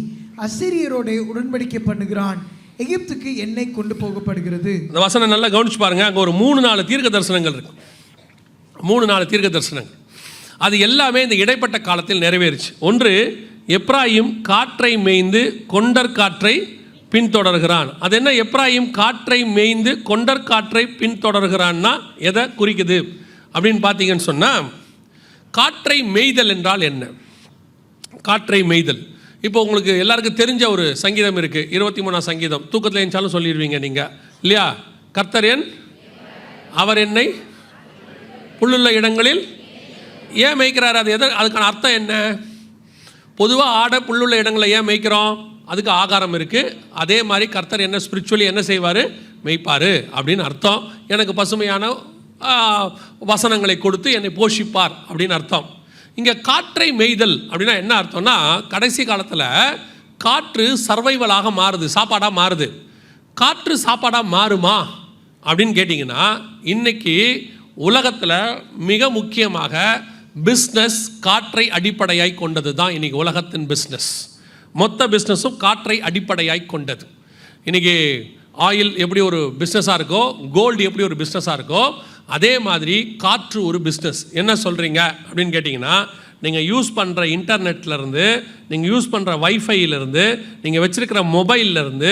அசிரியரோட உடன்படிக்கை பண்ணுகிறான். எகிப்துக்கு எண்ணெய் கொண்டு போகப்படுகிறது. இந்த வசனம் நல்லா கவனிச்சு பாருங்க. அங்கே ஒரு 3-4 தீர்க்க தரிசனங்கள் இருக்கு. 3-4 தீர்க்க தரிசனங்கள், அது எல்லாமே இந்த இடைப்பட்ட காலத்தில் நிறைவேறுச்சு. ஒன்று, எப்ராயிம் காற்றை மேய்ந்து கொண்டற் காற்றை பின்தொடர்கிறான். அது என்ன, எப்ராயிம் காற்றை மேய்ந்து கொண்டற் காற்றை பின்தொடர்கிறான்னா எதை குறிக்குது அப்படின்னு பார்த்தீங்கன்னு சொன்னால், காற்றை மேய்தல் என்றால் என்ன? காற்றை மேய்தல், இப்போ உங்களுக்கு எல்லாருக்கும் தெரிஞ்ச ஒரு சங்கீதம் இருக்குது, 23ஆம் சங்கீதம். தூக்கத்தில் எழுந்தாலும் சொல்லிடுவீங்க நீங்கள் இல்லையா? கர்த்தர் அவர் என்னை புல்லுள்ள இடங்களில் ஏன் மேய்க்கிறார்? அது அதுக்கான அர்த்தம் என்ன? பொதுவாக ஆடை புல்லுள்ள இடங்களில் ஏன் மேய்க்கிறோம்? அதுக்கு ஆகாரம் இருக்குது. அதே மாதிரி கர்த்தர் என்ன ஸ்பிரிச்சுவலி என்ன செய்வார்? மேய்ப்பார் அப்படின்னு அர்த்தம். எனக்கு பசுமையான வசனங்களை கொடுத்து என்னை போஷிப்பார் அப்படின்னு அர்த்தம். இங்கே காற்றை மேய்தல் அப்படின்னா என்ன அர்த்தம்னா, கடைசி காலத்தில் காற்று சர்வைவலாக மாறுது, சாப்பாடாக மாறுது. காற்று சாப்பாடாக மாறுமா அப்படின்னு கேட்டிங்கன்னா, இன்றைக்கி உலகத்தில் மிக முக்கியமாக பிஸ்னஸ் காற்றை அடிப்படையாய் கொண்டது தான். இன்றைக்கி உலகத்தின் பிஸ்னஸ், மொத்த பிஸ்னஸும் காற்றை அடிப்படையாய் கொண்டது. இன்றைக்கி ஆயில் எப்படி ஒரு பிஸ்னஸாக இருக்கோ, கோல்டு எப்படி ஒரு பிஸ்னஸாக இருக்கோ, அதே மாதிரி காற்று ஒரு பிஸ்னஸ். என்ன சொல்கிறீங்க அப்படின்னு கேட்டிங்கன்னா, நீங்கள் யூஸ் பண்ணுற இன்டர்நெட்லேருந்து, நீங்கள் யூஸ் பண்ணுற வைஃபைலேருந்து, நீங்கள் வச்சுருக்கிற மொபைல்லேருந்து,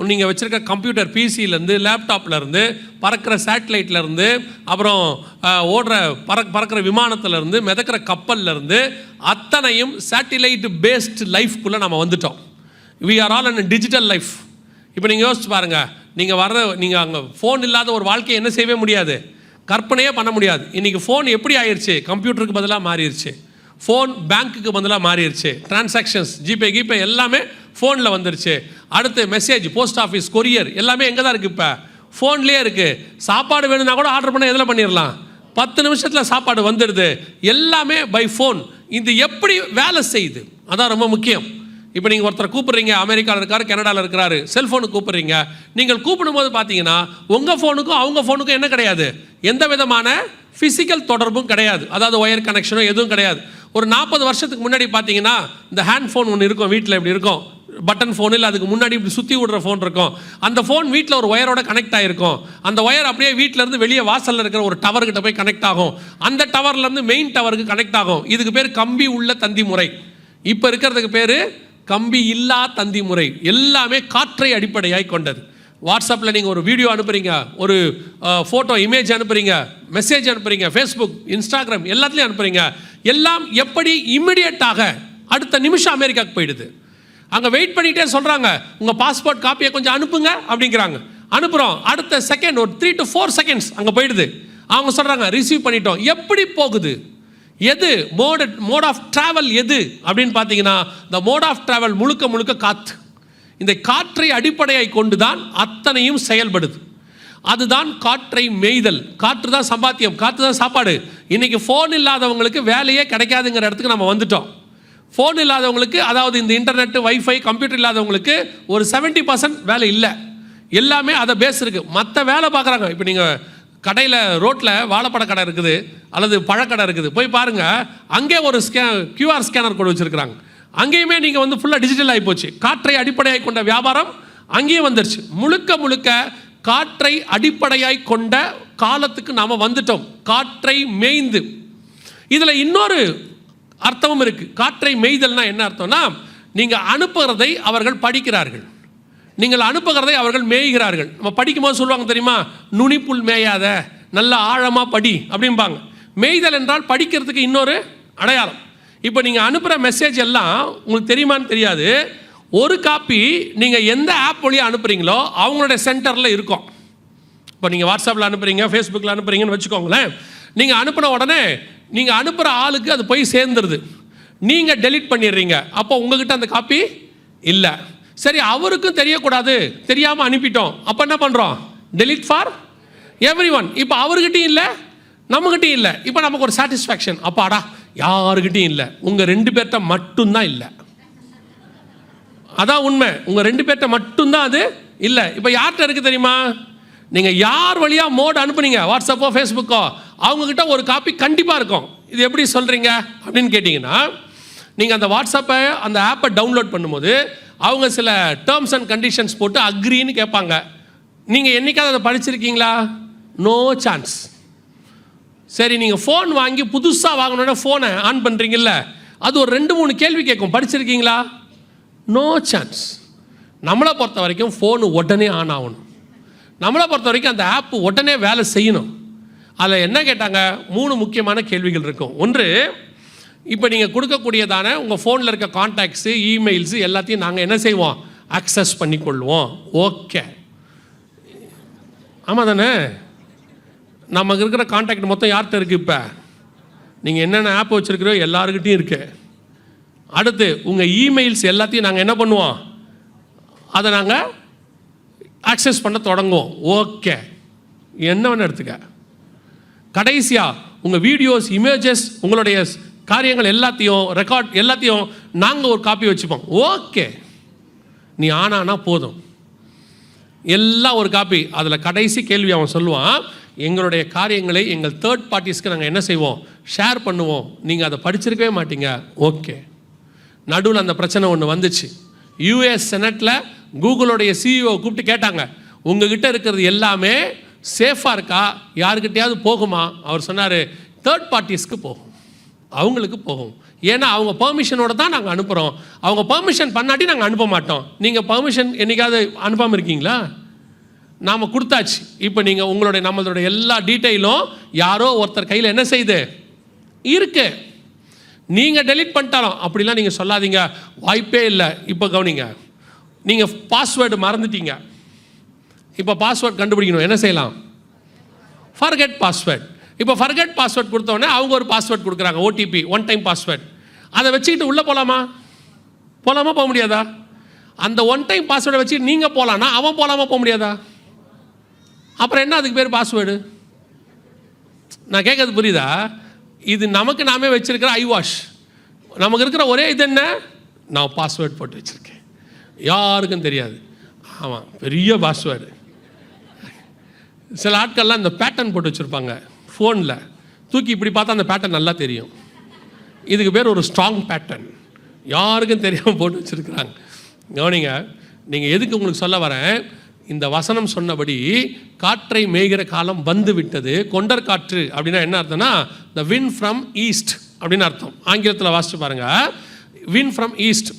நீங்கள் வச்சுருக்க கம்ப்யூட்டர் பிசியிலேருந்து, லேப்டாப்லேருந்து, பறக்கிற சேட்டலைட்லேருந்து, அப்புறம் ஓடுற பறக்கிற விமானத்துலேருந்து, மிதக்கிற கப்பல்லேருந்து, அத்தனையும் சேட்டிலைட் பேஸ்டு லைஃப்குள்ளே நம்ம வந்துட்டோம். We are all in digital life. இப்போ நீங்கள் யோசிச்சு பாருங்கள், நீங்கள் அங்கே ஃபோன் இல்லாத ஒரு வாழ்க்கையை என்ன செய்யவே முடியாது, கற்பனையே பண்ண முடியாது. இன்றைக்கி ஃபோன் எப்படி ஆயிடுச்சு? கம்ப்யூட்டருக்கு பதிலாக மாறிடுச்சு. ஃபோன் பேங்க்குக்கு பதிலாக மாறிடுச்சு. டிரான்சாக்ஷன்ஸ், ஜிபே எல்லாமே ஃபோனில் வந்துருச்சு. அடுத்து மெசேஜ், போஸ்ட் ஆஃபீஸ், கொரியர் எல்லாமே எங்கே தான் இருக்குது? இப்போ ஃபோன்லேயே இருக்குது. சாப்பாடு வேணும்னா கூட ஆர்டர் பண்ண எதில் பண்ணிடலாம், 10 நிமிஷத்தில் சாப்பாடு வந்துடுது. எல்லாமே பை ஃபோன். இது எப்படி வேலை செய்யுது, அதான் ரொம்ப முக்கியம். இப்போ நீங்கள் ஒருத்தரை கூப்பிட்றீங்க, அமெரிக்காவில் இருக்காரு, கனடாவில் இருக்கிறாரு, செல்ஃபோனுக்கு கூப்பிட்றீங்க. நீங்கள் கூப்பிடும்போது பார்த்தீங்கன்னா உங்கள் ஃபோனுக்கும் அவங்க ஃபோனுக்கும் என்ன கிடையாது, எந்த விதமான ஃபிசிக்கல் தொடர்பும் கிடையாது. அதாவது ஒயர் கனெக்ஷனோ எதுவும் கிடையாது. ஒரு 40 வருஷத்துக்கு முன்னாடி பார்த்தீங்கன்னா இந்த ஹேண்ட் ஃபோன் ஒன்று இருக்கும், வீட்டில் இப்படி இருக்கும், பட்டன் ஃபோன். இல்லை, அதுக்கு முன்னாடி இப்படி சுற்றி விடுற ஃபோன் இருக்கும். அந்த ஃபோன் வீட்டில் ஒரு ஒயரோட கனெக்ட் ஆகிருக்கும். அந்த ஒயர் அப்படியே வீட்டிலேருந்து வெளியே வாசலில் இருக்கிற ஒரு டவர்கிட்ட போய் கனெக்ட் ஆகும். அந்த டவர்லேருந்து மெயின் டவருக்கு கனெக்ட் ஆகும். இதுக்கு பேர் கம்பி உள்ள தந்தி முறை. இப்போ இருக்கிறதுக்கு பேர் கம்பி இல்லா தந்தி முறை. எல்லாமே காற்றை அடிப்படையாய் கொண்டது. வாட்ஸ்அப்பில் நீங்கள் ஒரு வீடியோ அனுப்புகிறீங்க, ஒரு ஃபோட்டோ இமேஜ் அனுப்புகிறீங்க, மெசேஜ் அனுப்புகிறீங்க, ஃபேஸ்புக், இன்ஸ்டாகிராம் எல்லாத்துலேயும் அனுப்புகிறீங்க. எல்லாம் எப்படி இம்மிடியட்டாக அடுத்த நிமிஷம் அமெரிக்காவுக்கு போயிடுது. அங்கே வெயிட் பண்ணிகிட்டே சொல்கிறாங்க, உங்கள் பாஸ்போர்ட் காப்பியை கொஞ்சம் அனுப்புங்க அப்படிங்கிறாங்க. அனுப்புகிறோம். அடுத்த செகண்ட் ஒரு 3 to 4 seconds அங்கே போயிடுது. அவங்க சொல்கிறாங்க ரிசீவ் பண்ணிட்டோம். எப்படி போகுது? எது மோட் ஆஃப் ட்ராவல் எது அப்படின்னு பார்த்தீங்கன்னா, இந்த மோட் ஆஃப் ட்ராவல் முழுக்க முழுக்க காற்று. இந்த காற்றை அடிப்படையாக கொண்டு தான் அத்தனையும் செயல்படுது. அதுதான் காற்றை மேய்தல். காற்று தான் சம்பாத்தியம், காற்று தான் சாப்பாடு. இன்றைக்கி ஃபோன் இல்லாதவங்களுக்கு வேலையே கிடைக்காதுங்கிற இடத்துக்கு நம்ம வந்துட்டோம். ஃபோன் இல்லாதவங்களுக்கு, அதாவது இந்த இன்டர்நெட், வைஃபை, கம்ப்யூட்டர் இல்லாதவங்களுக்கு ஒரு 70% வேலை இல்லை. எல்லாமே அதை பேஸ் இருக்குது. மற்ற வேலை பார்க்குறாங்க. இப்போ நீங்கள் கடையில் ரோட்டில் வாழைப்பட கடை இருக்குது அல்லது பழக்கடை இருக்குது, போய் பாருங்கள். அங்கே ஒரு QR ஸ்கேனர் கொண்டு வச்சுருக்கிறாங்க. அங்கேயுமே நீங்கள் வந்து ஃபுல்லாக டிஜிட்டல் ஆகி போச்சு. காற்றை அடிப்படையாக கொண்ட வியாபாரம் அங்கேயும் வந்துருச்சு. முழுக்க முழுக்க காற்றை அடிப்படையாய் கொண்ட காலத்துக்கு நாம் வந்துட்டோம். காற்றை மேய்ந்து. இதில் இன்னொரு அர்த்தமும் இருக்குது. காற்றை மேய்தல்னா என்ன அர்த்தம்னா, நீங்கள் அனுப்புகிறதை அவர்கள் படிக்கிறார்கள், நீங்கள் அனுப்புகிறதை அவர்கள் மேய்கிறார்கள். நம்ம படிக்கும் போது சொல்லுவாங்க தெரியுமா, நுனிப்புல் மேயாத, நல்ல ஆழமாக படி அப்படிம்பாங்க. மேய்தல் என்றால் படிக்கிறதுக்கு இன்னொரு அடையாளம். இப்போ நீங்கள் அனுப்புகிற மெசேஜ் எல்லாம் உங்களுக்கு தெரியுமான்னு தெரியாது. ஒரு காப்பி நீங்கள் எந்த ஆப் வழியாக அனுப்புகிறீங்களோ அவங்களுடைய சென்டரில் இருக்கும். இப்போ நீங்கள் வாட்ஸ்அப்பில் அனுப்புகிறீங்க, ஃபேஸ்புக்கில் அனுப்புகிறீங்கன்னு வச்சுக்கோங்களேன். நீங்கள் அனுப்பின உடனே நீங்கள் அனுப்புகிற ஆளுக்கு அது போய் சேர்ந்துருது. நீங்கள் டெலீட் பண்ணிடுறீங்க. அப்போ உங்ககிட்ட அந்த காப்பி இல்லை. சரி, அவருக்கும் தெரியக்கூடாது, தெரியாமல் அனுப்பிட்டோம். அப்போ என்ன பண்ணுறோம்? Delete for every one. இப்போ அவர்கிட்டையும் இல்லை, நம்மகிட்டையும் இல்லை. இப்போ நமக்கு ஒரு சாட்டிஸ்ஃபேக்ஷன், அப்பாடா யாருக்கிட்டையும் இல்லை, உங்கள் 2 பேர்கிட்ட மட்டும்தான் இல்லை. அதான் உண்மை, உங்கள் 2 பேர்கிட்ட மட்டும்தான் அது இல்லை. இப்போ யார்கிட்ட இருக்குது தெரியுமா? நீங்கள் யார் வழியாக மோட் அனுப்புனீங்க, வாட்ஸ்அப்போ ஃபேஸ்புக்கோ, அவங்கக்கிட்ட ஒரு காப்பி கண்டிப்பாக இருக்கும். இது எப்படி சொல்கிறீங்க அப்படின்னு கேட்டிங்கன்னா, நீங்கள் அந்த வாட்ஸ்அப்பை, அந்த ஆப்பை டவுன்லோட் பண்ணும்போது அவங்க சில டேர்ம்ஸ் அண்ட் கண்டிஷன்ஸ் போட்டு அக்ரின்னு கேட்பாங்க. நீங்கள் என்றைக்காவது அதை படிச்சிருக்கீங்களா? No chance. சரி, நீங்கள் ஃபோன் வாங்கி புதுசாக வாங்கணுன்னா ஃபோனை ஆன் பண்ணுறீங்கல்ல, அது ஒரு 2-3 கேள்வி கேட்கும். படிச்சிருக்கீங்களா? No chance. நம்மளை பொறுத்த வரைக்கும் ஃபோனு உடனே ஆன் ஆகணும். நம்மளை பொறுத்த வரைக்கும் அந்த ஆப்பு உடனே வேலை செய்யணும். அதில் என்ன கேட்டாங்க? 3 முக்கியமான கேள்விகள் இருக்கும். ஒன்று, இப்போ நீங்கள் கொடுக்கக்கூடியதான உங்கள் ஃபோனில் இருக்க கான்டாக்ட்ஸு, இமெயில்ஸு எல்லாத்தையும் நாங்கள் என்ன செய்வோம்? அக்சஸ் பண்ணிக்கொள்வோம். ஓகே, ஆமாம் தானே? நமக்கு இருக்கிற கான்டாக்ட் மொத்தம் யார்கிட்ட இருக்குது? இப்போ நீங்கள் என்னென்ன ஆப் வச்சுருக்கிறோ எல்லாருக்கிட்டையும் இருக்குது. அடுத்து உங்கள் இமெயில்ஸ் எல்லாத்தையும் நாங்கள் என்ன பண்ணுவோம்? அதை நாங்கள் ஆக்சஸ் பண்ண தொடங்குவோம். ஓகே, என்ன வேணும் எடுத்துக்க. கடைசியாக உங்கள் வீடியோஸ், இமேஜஸ், உங்களுடைய காரியங்கள் எல்லாத்தையும், ரெக்கார்ட் எல்லாத்தையும் நாங்கள் ஒரு காப்பி வச்சுப்போம். ஓகே, நீ ஆனானா போதும், எல்லாம் ஒரு காப்பி. அதில் கடைசி கேள்வி அவன் சொல்லுவான், எங்களுடைய காரியங்களை எங்கள் தேர்ட் பார்ட்டிஸ்க்கு நாங்கள் என்ன செய்வோம்? ஷேர் பண்ணுவோம். நீங்கள் அதை படிச்சிருக்கவே மாட்டீங்க. ஓகே. நடுவில் அந்த பிரச்சனை ஒன்று வந்துச்சு. US செனட்டில் கூகுளோடைய CEO கூப்பிட்டு கேட்டாங்க, உங்ககிட்ட இருக்கிறது எல்லாமே சேஃபாக இருக்கா? யாருக்கிட்டையாவது போகுமா? அவர் சொன்னார், தேர்ட் பார்ட்டிஸ்க்கு போகும், அவங்களுக்கு போகும். ஏன்னா அவங்க பெர்மிஷனோட தான் நாங்கள் அனுப்புகிறோம். அவங்க பெர்மிஷன் பண்ணாட்டி நாங்கள் அனுப்ப மாட்டோம். நீங்கள் பெர்மிஷன் என்றைக்காவது அனுப்பாமல் இருக்கீங்களா? நாம் கொடுத்தாச்சு. இப்போ நீங்கள் உங்களுடைய நம்மளுடைய எல்லா டீட்டெயிலும் யாரோ ஒருத்தர் கையில் என்ன செய்யுது? இருக்கு. நீங்கள் டெலீட் பண்ணிட்டாலும் அப்படிலாம் நீங்கள் சொல்லாதீங்க, வாய்ப்பே இல்லை. இப்போ கவனிங்க, நீங்கள் பாஸ்வேர்டு மறந்துட்டீங்க. இப்போ பாஸ்வேர்டு கண்டுபிடிக்கணும், என்ன செய்யலாம்? Forget password. இப்போ ஃபர்கெட் பாஸ்வேர்ட் கொடுத்தோடனே அவங்க ஒரு பாஸ்வேர்ட் கொடுக்குறாங்க, OTP, ஒன் டைம் பாஸ்வேர்ட். அதை வச்சுக்கிட்டு உள்ளே போகலாமா? போக முடியாதா? அந்த ஒன் டைம் பாஸ்வேர்டை வச்சு நீங்கள் போகலான்னா அவன் போகலாமா? போக முடியாதா? அப்புறம் என்ன அதுக்கு பேர் பாஸ்வேர்டு? நான் கேட்கறது புரியுதா? இது நமக்கு நாமே வச்சிருக்கிற ஐவாஷ். நமக்கு இருக்கிற ஒரே இது என்ன? நான் பாஸ்வேர்ட் போட்டு வச்சுருக்கேன், யாருக்கும் தெரியாது. ஆமாம், பெரிய பாஸ்வேர்டு. சில ஆட்கள்லாம் இந்த பேட்டர்ன் போட்டு வச்சுருப்பாங்க ஃபோனில், தூக்கி இப்படி பார்த்தா அந்த பேட்டர்ன் நல்லா தெரியும். இதுக்கு பேர் ஒரு ஸ்ட்ராங் பேட்டர்ன், யாருக்கும் தெரியாமல் போட்டு வச்சுருக்குறாங்க. கவனிங்க, நீங்கள் எதுக்கு உங்களுக்கு சொல்ல வரேன்? இந்த வசனம் சொன்னபடி காற்றை மேய்கிற காலம் வந்து விட்டது. கொண்டர் காற்று அப்படின்னா என்ன அர்த்தம்னா, த வின் ஃப்ரம் ஈஸ்ட் அப்படின்னு அர்த்தம். ஆங்கிலத்தில் வாசிச்சு பாருங்க, வின் ஃப்ரம் ஈஸ்ட்,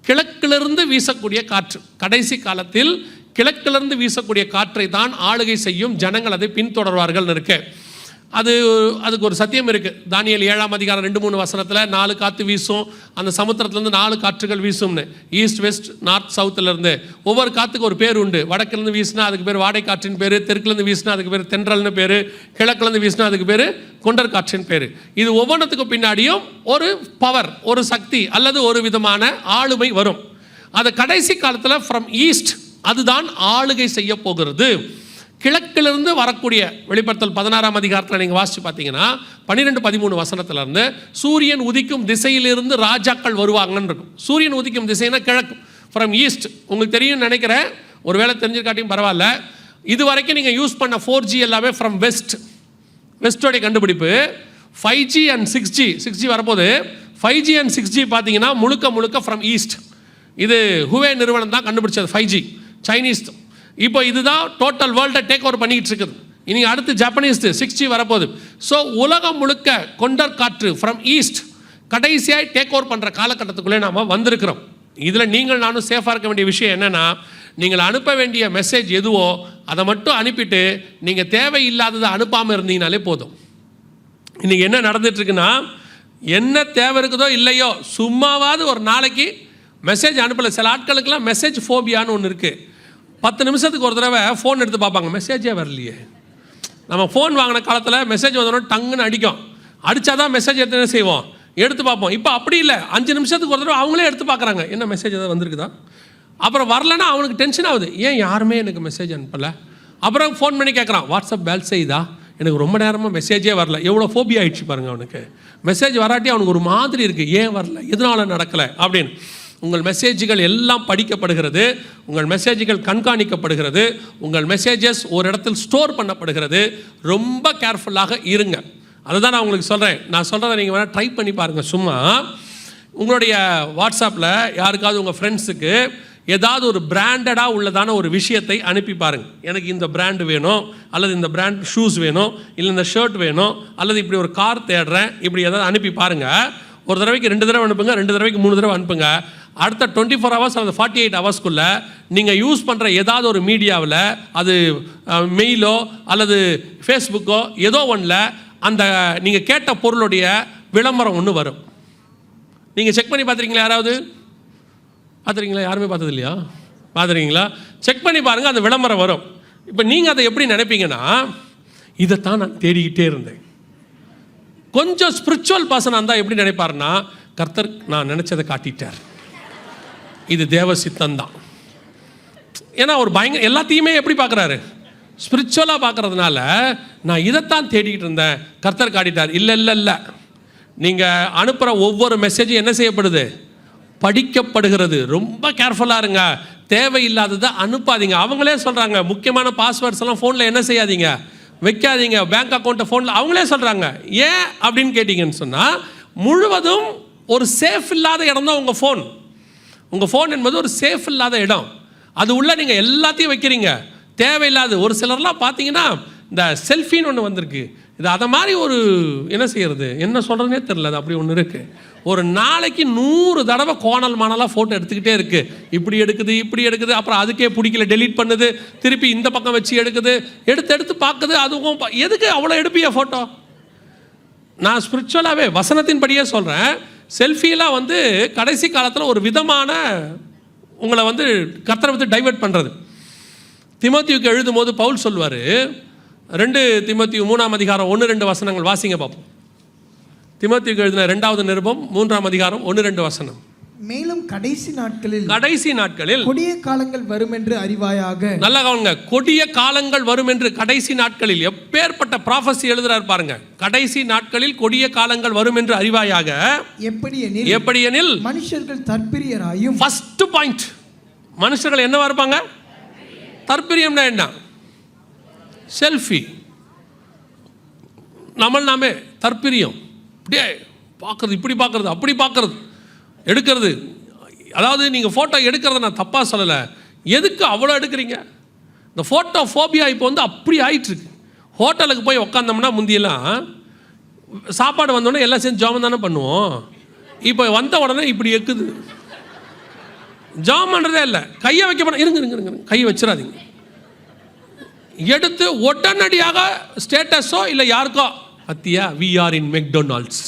கிழக்கிலிருந்து வீசக்கூடிய காற்று. கடைசி காலத்தில் கிழக்கிலிருந்து வீசக்கூடிய காற்றை தான் ஆளுகை செய்யும், ஜனங்கள் அதை பின்தொடர்வார்கள் இருக்கு. அதுக்கு ஒரு சத்தியம் இருக்குது. தானியேல் 7ஆம் அதிகாரம் 2-3 வசனத்தில் 4 காற்று வீசும், அந்த சமுத்திரத்துலேருந்து 4 காற்றுகள் வீசும்னு, ஈஸ்ட் வெஸ்ட் நார்த் சவுத்துலேருந்து. ஒவ்வொரு காற்றுக்கு ஒரு பேர் உண்டு. வடக்குலேருந்து வீசினா அதுக்கு பேர் வாடை காற்றின் பேர், தெற்குலேருந்து வீசினா அதுக்கு பேர் தென்றல்னு பேர், கிழக்குலேருந்து வீசினா அதுக்கு பேர் கொண்டர் காற்றின் பேர். இது ஒவ்வொன்றுத்துக்கும் பின்னாடியும் ஒரு பவர், ஒரு சக்தி அல்லது ஒரு விதமான ஆளுமை வரும். அது கடைசி காலத்தில் ஃப்ரம் ஈஸ்ட் அதுதான் ஆளுகை செய்ய போகிறது. கிழக்கிலிருந்து வரக்கூடிய வெளிப்படுத்தல் 16ஆம் அதிகாரத்தில் நீங்கள் வாசித்து பார்த்தீங்கன்னா 12-13 வசனத்திலிருந்து சூரியன் உதிக்கும் திசையிலிருந்து ராஜாக்கள் வருவாங்கன்னு இருக்கும். சூரியன் உதிக்கும் திசைனா கிழக்கு, ஃப்ரம் ஈஸ்ட். உங்களுக்கு தெரியும் நினைக்கிறேன், ஒரு வேளை தெரிஞ்சிருக்காட்டியும் பரவாயில்ல. இது வரைக்கும் நீங்கள் யூஸ் பண்ண 4G எல்லாமே ஃப்ரம் வெஸ்ட், வெஸ்டோடைய கண்டுபிடிப்பு. 5G அண்ட் 6G வரப்போது. 5G அண்ட் 6G பார்த்தீங்கன்னா முழுக்க ஃப்ரம் ஈஸ்ட். இது ஹுவே நிறுவனம் தான் கண்டுபிடிச்சது 5G, சைனீஸ். இப்போ இதுதான் டோட்டல் வேர்ல்டை டேக் ஓவர் பண்ணிக்கிட்டு இருக்குது. இனி அடுத்து ஜப்பனீஸ் 6G வரப்போகுது. ஸோ உலகம் முழுக்க கொண்டர் காற்று ஃப்ரம் ஈஸ்ட் கடைசியாக டேக் ஓவர் பண்ணுற காலகட்டத்துக்குள்ளே நாம் வந்திருக்கிறோம். இதில் நீங்கள் நானும் சேஃபாக இருக்க வேண்டிய விஷயம் என்னென்னா, நீங்கள் அனுப்ப வேண்டிய மெசேஜ் எதுவோ அதை மட்டும் அனுப்பிட்டு நீங்கள் தேவையில்லாததை அனுப்பாமல் இருந்தீங்கனாலே போதும். இன்றைக்கி என்ன நடந்துகிட்ருக்குன்னா, என்ன தேவை இருக்குதோ இல்லையோ சும்மாவாவது ஒரு நாளைக்கு மெசேஜ் அனுப்பலை. சில ஆட்களுக்கெல்லாம் மெசேஜ் ஃபோபியான்னு ஒன்று இருக்குது. 10 நிமிஷத்துக்கு ஒரு தடவை ஃபோன் எடுத்து பார்ப்பாங்க, மெசேஜே வரலையே. நம்ம ஃபோன் வாங்கின காலத்தில் மெசேஜ் வந்தோன்னா டங்குன்னு அடிக்கும். அடித்தா தான் மெசேஜ் எடுத்து என்ன செய்வோம், எடுத்து பார்ப்போம். இப்போ அப்படி இல்லை, 5 நிமிஷத்துக்கு ஒரு தடவை அவங்களே எடுத்து பார்க்குறாங்க, என்ன மெசேஜ் எதாவது வந்திருக்குதா. அப்புறம் வரலன்னா அவனுக்கு டென்ஷன் ஆகுது, ஏன் யாருமே எனக்கு மெசேஜ் அனுப்பலை. அப்புறம் ஃபோன் பண்ணி கேட்குறான், வாட்ஸ்அப் வேலை செய்யுதா, எனக்கு ரொம்ப நேரமாக மெசேஜே வரல. எவ்வளோ ஃபோபியா ஆகிடுச்சு பாருங்கள் அவனுக்கு. மெசேஜ் வராட்டி அவனுக்கு ஒரு மாதிரி இருக்குது, ஏன் வரல, எதனால் நடக்கலை அப்படின்னு. உங்கள் மெசேஜ்கள் எல்லாம் படிக்கப்படுகிறது, உங்கள் மெசேஜ்கள் கண்காணிக்கப்படுகிறது, உங்கள் மெசேஜஸ் ஒரு இடத்தில் ஸ்டோர் பண்ணப்படுகிறது. ரொம்ப கேர்ஃபுல்லாக இருங்க. அதுதான் நான் உங்களுக்கு சொல்கிறேன். நான் சொல்கிறத நீங்கள் வேணால் ட்ரை பண்ணி பாருங்கள். சும்மா உங்களுடைய வாட்ஸ்அப்பில் யாருக்காவது உங்கள் ஃப்ரெண்ட்ஸுக்கு ஏதாவது ஒரு பிராண்டடாக உள்ளதான ஒரு விஷயத்தை அனுப்பி பாருங்கள். எனக்கு இந்த பிராண்டு வேணும், அல்லது இந்த பிராண்ட் ஷூஸ் வேணும், இல்லை இந்த ஷர்ட் வேணும், அல்லது இப்படி ஒரு கார் தேடுறேன், இப்படி ஏதாவது அனுப்பி பாருங்கள். ஒரு தடவைக்கு 2 தடவை அனுப்புங்க, 2 தடவைக்கு 3 தடவை அனுப்புங்க. அடுத்த 24 ஹவர்ஸ் அல்லது 48 ஹவர்ஸ்க்குள்ளே நீங்கள் யூஸ் பண்ணுற ஏதாவது ஒரு மீடியாவில், அது மெயிலோ அல்லது ஃபேஸ்புக்கோ ஏதோ ஒன்றில் அந்த நீங்கள் கேட்ட பொருளுடைய விளம்பரம் ஒன்று வரும். நீங்கள் செக் பண்ணி பார்த்துருக்கீங்களா? யாராவது பார்த்துருக்கீங்களா? யாருமே பார்த்தது இல்லையா? பார்த்துருக்கீங்களா? செக் பண்ணி பாருங்கள், அந்த விளம்பரம் வரும். இப்போ நீங்கள் அதை எப்படி நினைப்பீங்கன்னா, இதைத்தான் நான் தேடிக்கிட்டே இருந்தேன். கொஞ்சம் ஸ்பிரிச்சுவல் பர்சனாக இருந்தால் எப்படி நினைப்பாருன்னா, கர்த்தர் நான் நினச்சதை காட்டிட்டார், இது தேவ சித்தந்தான். ஏன்னா ஒரு பயங்கர எல்லாத்தையுமே எப்படி பார்க்குறாரு, ஸ்பிரிச்சுவலாக பார்க்குறதுனால, நான் இதைத்தான் தேடிக்கிட்டு இருந்தேன், கர்த்தர் காட்டிட்டார். இல்லை, நீங்கள் அனுப்புகிற ஒவ்வொரு மெசேஜும் என்ன செய்யப்படுது, படிக்கப்படுகிறது. ரொம்ப கேர்ஃபுல்லாக இருங்க, தேவையில்லாததை அனுப்பாதீங்க. அவங்களே சொல்கிறாங்க, முக்கியமான பாஸ்வேர்ட்ஸ் எல்லாம் ஃபோனில் என்ன செய்யாதீங்க, வைக்காதீங்க. பேங்க் அக்கௌண்ட்டை ஃபோனில் அவங்களே சொல்கிறாங்க. ஏன் அப்படின்னு கேட்டிங்கன்னு சொன்னால், முழுவதும் ஒரு சேஃப் இல்லாத இடம் தான் உங்கள் ஃபோன். உங்கள் ஃபோன் என்பது ஒரு சேஃப் இல்லாத இடம். அது உள்ளே நீங்கள் எல்லாத்தையும் வைக்கிறீங்க, தேவையில்லாது. ஒரு சிலர்லாம் பார்த்தீங்கன்னா இந்த செல்ஃபின்னு ஒன்று வந்திருக்கு. இது அதை மாதிரி ஒரு என்ன செய்கிறது, என்ன சொல்கிறதுனே தெரில. அது அப்படி ஒன்று இருக்குது. ஒரு நாளைக்கு 100 தடவை கோணல் மானலாக ஃபோட்டோ எடுத்துக்கிட்டே இருக்குது. இப்படி எடுக்குது, அப்புறம் அதுக்கே பிடிக்கல, டெலீட் பண்ணுது, திருப்பி இந்த பக்கம் வச்சு எடுக்குது, எடுத்து பார்க்குது. அதுவும் எதுக்கு அவ்வளோ எடுப்பியா ஃபோட்டோ? நான் ஸ்பிரிச்சுவலாகவே வசனத்தின்படியே சொல்கிறேன். செல்ஃபியெல்லாம் வந்து கடைசி காலத்தில் ஒரு விதமான உங்களை வந்து கர்த்தரை வந்து டைவர்ட் பண்ணுறது. தீமோத்தேயுக்கு எழுதும் போது பவுல் சொல்வார், 2 தீமோத்தேயு 3ஆம் அதிகாரம் 1-2 வசனங்கள் வாசிங்க பார்ப்போம். தீமோத்தேயுக்கு எழுதின 2வது நிருபம் 3ஆம் அதிகாரம் 1-2 வசனம். மேலும் கடைசி நாட்களில் கொடிய காலங்கள் வரும் என்று அறிவாயாக. நல்லா கவனிங்க, கொடிய காலங்கள் வரும் என்று. கடைசி நாட்களில் எப்பேற்பட்ட ப்ராஃபஸி எழுதுறார் பாருங்க. கடைசி நாட்களில் கொடிய காலங்கள் வரும் என்று அறிவாயாக. எப்படியெனில் மனுஷர்கள் தற்பிரியராயும். ஃபர்ஸ்ட் பாயிண்ட், மனுஷர்கள் என்னவா இருப்பாங்க? தற்பிரியம்னா என்ன? செல்ஃபி. நாமே தற்பிரியம், அப்படியே பார்க்கறது, இப்படி பார்க்கறது, அப்படி பார்க்கறது, எடுக்கிறது. அதாவது நீங்கள் ஃபோட்டோ எடுக்கிறத நான் தப்பாக சொல்லலை. எதுக்கு அவ்வளோ எடுக்கிறீங்க? இந்த ஃபோட்டோ ஃபோபியா இப்போ வந்து அப்படி ஆயிட்டுருக்கு. ஹோட்டலுக்கு போய் உக்காந்தோம்னா, முந்தியெல்லாம் சாப்பாடு வந்தோடனே எல்லாம் சேர்ந்து ஜாமன் தானே பண்ணுவோம். இப்போ வந்த உடனே இப்படி எக்குது. ஜாம் பண்ணுறதே இல்லை, கையை வைக்க போனால் இருங்க கையை வச்சிடாதீங்க. எடுத்து உடனடியாக ஸ்டேட்டஸோ இல்லை யாருக்கோ அத்தியா வி ஆர் இன் மெக்டொனால்ட்ஸ்.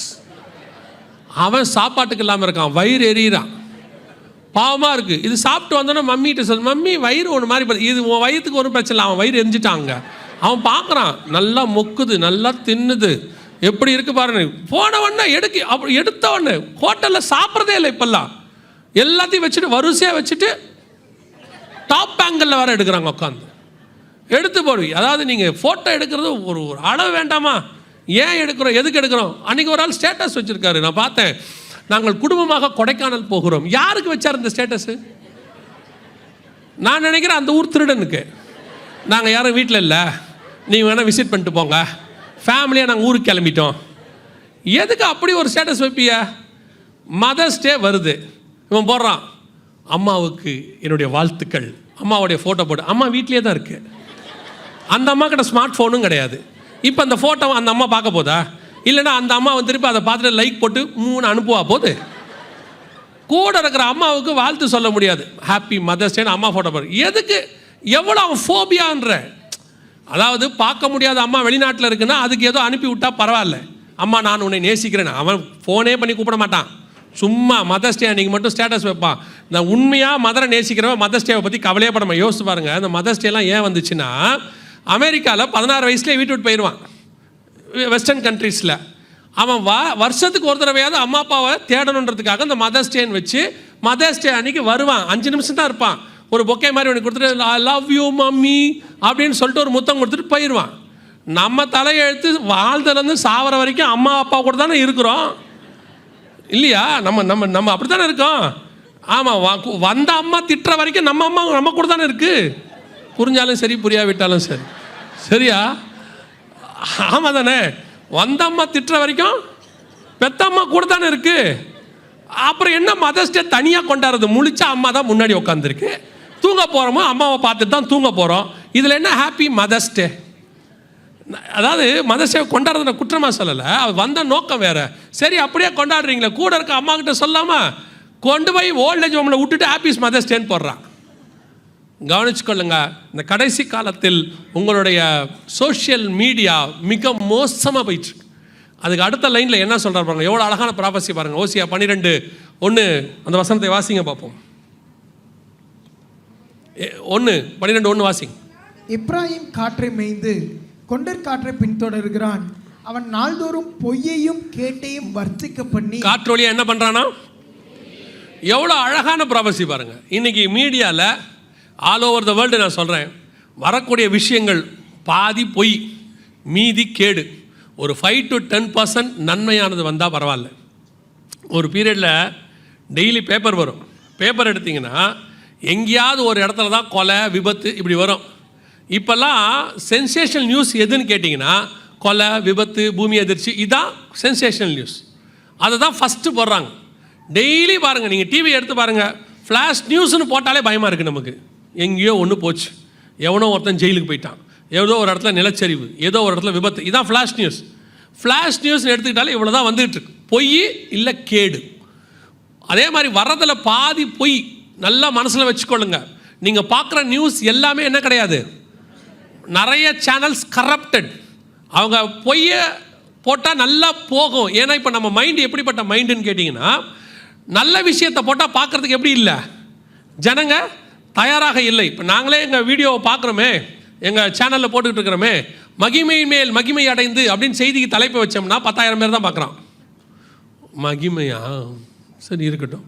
அவன் சாப்பாட்டுக்கு இல்லாமல் இருக்கான், வயிறு எறிகிறான், பாவமாக இருக்குது. இது சாப்பிட்டு வந்தோன்னா மம்மிகிட்ட சொல், மம்மி வயிறு ஒன்று மாதிரி இது உன் வயிற்றுக்கு ஒரு பிரச்சனை இல்லை, அவன் வயிறு எரிஞ்சிட்டாங்க. அவன் பார்க்குறான், நல்லா மொக்குது, நல்லா தின்னுது, எப்படி இருக்குது பாருங்க. போனவொடனே அப்படி எடுத்தவொடனே ஹோட்டலில் சாப்பிட்றதே இல்லை இப்போல்லாம். எல்லாத்தையும் வச்சுட்டு வரிசையாக வச்சுட்டு டாப் ஆங்கிளில் வேறு எடுக்கிறாங்க உட்காந்து. எடுத்து போடுவி. அதாவது நீங்கள் ஃபோட்டோ எடுக்கிறது ஒரு அளவு வேண்டாமா? ஏன் எடுக்கிறோம், எதுக்கு எடுக்கிறோம்? அன்றைக்கி ஒரு ஆள் ஸ்டேட்டஸ் வச்சுருக்காரு, நான் பார்த்தேன். நாங்கள் குடும்பமாக கொடைக்கானல் போகிறோம். யாருக்கு வச்சார் இந்த ஸ்டேட்டஸு? நான் நினைக்கிறேன் அந்த ஊர் திருடனுக்கு. நாங்கள் யாரும் வீட்டில் இல்லை, நீங்கள் வேணால் விசிட் பண்ணிட்டு போங்க, ஃபேமிலியாக நாங்கள் ஊருக்கு கிளம்பிட்டோம். எதுக்கு அப்படி ஒரு ஸ்டேட்டஸ் வைப்பிய? மதர்ஸ் டே வருது, இவன் போடுறான், அம்மாவுக்கு என்னுடைய வாழ்த்துக்கள், அம்மாவுடைய ஃபோட்டோ போட்டு. அம்மா வீட்லேயே தான் இருக்குது, அந்த அம்மா கிட்ட ஸ்மார்ட் ஃபோனும் கிடையாது. இப்போ அந்த ஃபோட்டோவை அந்த அம்மா பார்க்க போதா? இல்லைன்னா அந்த அம்மா திருப்பி அதை பார்த்துட்டு லைக் போட்டு 3 அனுப்புவா போது? கூட இருக்கிற அம்மாவுக்கு வாழ்த்து சொல்ல முடியாது, ஹாப்பி மதர்ஸ் டேன்னு அம்மா ஃபோட்டோ போடு. எதுக்கு? எவ்வளோ அவன் ஃபோபியான்ற. அதாவது பார்க்க முடியாத அம்மா வெளிநாட்டில் இருக்குன்னா அதுக்கு ஏதோ அனுப்பி விட்டா பரவாயில்ல, அம்மா நான் உன்னை நேசிக்கிறேன். அவன் ஃபோனே பண்ணி கூப்பிட மாட்டான், சும்மா மதர்ஸ் டே அன்றைக்கி மட்டும் ஸ்டேட்டஸ் வைப்பான். இந்த உண்மையாக மதரை நேசிக்கிறவன் மதர்ஸ் டேவை பற்றி கவலையே படாம. யோசிச்சு பாருங்கள், இந்த மதர்ஸ் டேலாம் ஏன் வந்துச்சுன்னா, அமெரிக்காவில் 16 வயசுலேயே வீட்டு விட்டு போயிடுவான், வெஸ்டர்ன் கண்ட்ரீஸில். அவன் வருஷத்துக்கு ஒரு தடவையாவது அம்மா அப்பாவை தேடணுன்றதுக்காக இந்த மதர்ஸ் டேன்னு வச்சு மதர்ஸ் டே அன்றைக்கி வருவான். 5 நிமிஷம் தான் இருப்பான், ஒரு பொக்கே மாதிரி ஒன்று கொடுத்துட்டு ஐ லவ் யூ மம்மி அப்படின்னு சொல்லிட்டு ஒரு முத்தம் கொடுத்துட்டு போயிடுவான். நம்ம தலையெழுத்து வாழ்ந்ததுலேருந்து சாவர வரைக்கும் அம்மா அப்பா கூட தானே இருக்கிறோம், இல்லையா? நம்ம நம்ம நம்ம அப்படி தானே இருக்கோம். ஆமாம், வந்த அம்மா திட்டுற வரைக்கும் நம்ம அம்மா நம்ம கூட தானே இருக்குது. புரிஞ்சாலும் சரி, புரியாவிட்டாலும் சரி, சரியா? ஆமாம் தானே? வந்த அம்மா திட்டுற வரைக்கும் பெத்த அம்மா கூட தானே இருக்குது. அப்புறம் என்ன மதர்ஸ் டே தனியாக கொண்டாடுறது? முழிச்சா அம்மா தான் முன்னாடி உட்காந்துருக்கு, தூங்க போகிறோமோ அம்மாவை பார்த்துட்டு தான் தூங்க போகிறோம். இதில் என்ன ஹாப்பி மதர்ஸ் டே? அதாவது மதர்ஸ் டே கொண்டாடுறது நான் குற்றமாக சொல்லலை, அது வந்த நோக்கம் வேறு. சரி, அப்படியே கொண்டாடுறீங்களே, கூட இருக்க அம்மா கிட்ட சொல்லாமல் கொண்டு போய் ஓல்டேஜ் ஹோமில் விட்டுட்டு ஹாப்பிஸ் மதர்ஸ் டேன்னு போடுறான். கவனிச்சுக்கொள்ளுங்க, இந்த கடைசி காலத்தில் உங்களுடைய சோஷியல் மீடியா மிக மோசமாக போயிட்டுருக்கு. அதுக்கு அடுத்த லைனில் என்ன சொல்கிறார் பாருங்க, எவ்வளோ அழகான ப்ராபசி பாருங்கள். ஓசியா 12:1 அந்த வசனத்தை வாசிங்க பார்ப்போம். 12:1 வாசிங்க. எப்ராயிம் காற்றை மேய்ந்து கொண்டற் காற்றை பின்தொடர்கிறான், அவன் நாள்தோறும் பொய்யையும் கேட்டையும் வர்த்திக்க பண்ணி. காற்றொலியா என்ன பண்ணுறானா? எவ்வளோ அழகான ப்ராபசி பாருங்க. இன்னைக்கு மீடியாவில் ஆல் ஓவர் த வேர்ல்டு நான் சொல்கிறேன், வரக்கூடிய விஷயங்கள் பாதி பொய், மீதி கேடு. ஒரு 5 to 10% நன்மையானது வந்தால் பரவாயில்ல. ஒரு பீரியடில் டெய்லி பேப்பர் வரும். பேப்பர் எடுத்திங்கன்னா எங்கேயாவது ஒரு இடத்துல தான் கொலை, விபத்து இப்படி வரும். இப்போல்லாம் சென்சேஷனல் நியூஸ் எதுன்னு கேட்டிங்கன்னா கொலை, விபத்து, பூமி அதிர்ச்சி, இதுதான் சென்சேஷனல் நியூஸ். அதை தான் ஃபஸ்ட்டு போடுறாங்க. டெய்லி பாருங்கள், நீங்கள் டிவி எடுத்து பாருங்கள், ஃப்ளாஷ் நியூஸ்னு போட்டாலே பயமாக இருக்குது நமக்கு. எங்கேயோ ஒன்று போச்சு, எவனோ ஒருத்தன் ஜெயிலுக்கு போயிட்டான், ஏதோ ஒரு இடத்துல நிலச்சரிவு, ஏதோ ஒரு இடத்துல விபத்து, இதான் ஃப்ளாஷ் நியூஸ். ஃப்ளாஷ் நியூஸ்னு எடுத்துக்கிட்டாலே இவ்வளோ தான் வந்துகிட்ருக்கு, பொய் இல்லை கேடு. அதே மாதிரி வர்றதில் பாதி பொய். நல்லா மனசில் வச்சுக்கொள்ளுங்க, நீங்கள் பார்க்குற நியூஸ் எல்லாமே என்ன கிடையாது, நிறைய சேனல்ஸ் கரப்டட். அவங்க பொய்யை போட்டால் நல்லா போகும். ஏன்னா இப்போ நம்ம மைண்டு எப்படிப்பட்ட மைண்டுன்னு கேட்டிங்கன்னா, நல்ல விஷயத்தை போட்டால் பார்க்குறதுக்கு எப்படி இல்லை, ஜனங்க தயாராக இல்லை. இப்போ நாங்களே எங்கள் வீடியோவை பார்க்குறோமே, எங்கள் சேனலில் போட்டுக்கிட்டு இருக்கிறோமே, மகிமை மேல் மகிமை அடைந்து அப்படின்னு செய்திக்கு தலைப்பை வச்சோம்னா 10,000 பேர் தான் பார்க்குறான். மகிமையா? சரி இருக்கட்டும்.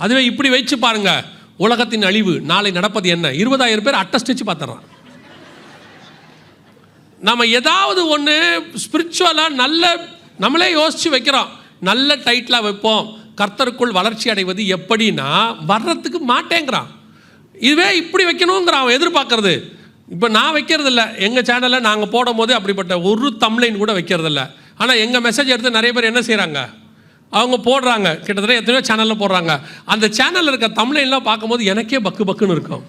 அதுவே இப்படி வச்சு பாருங்க, உலகத்தின் அழிவு நாளை நடப்பது என்ன, 20,000 பேர் அட்டஸ்ட் வச்சு பார்த்துறான். நம்ம ஏதாவது ஒன்று ஸ்பிரிச்சுவலாக நல்ல நம்மளே யோசித்து வைக்கிறோம், நல்ல டைட்டிலாக வைப்போம், கர்த்தருக்குள் வளர்ச்சி அடைவது எப்படின்னா வர்றதுக்கு மாட்டேங்கிறான். இதுவே இப்படி வைக்கணுங்கிறான் அவன் எதிர்பார்க்கறது. இப்போ நான் வைக்கிறதில்ல, எங்கள் சேனலில் நாங்கள் போடும் போது அப்படிப்பட்ட ஒரு தம்ப்லைன் கூட வைக்கிறதில்ல. ஆனால் எங்கள் மெசேஜ் எடுத்து நிறைய பேர் என்ன செய்கிறாங்க, அவங்க போடுறாங்க, கிட்டத்தட்ட எத்தனையோ சேனலில் போடுறாங்க. அந்த சேனலில் இருக்க தம்ப்லைன்லாம் பார்க்கும்போது எனக்கே பக்கு பக்குன்னு இருக்கும்.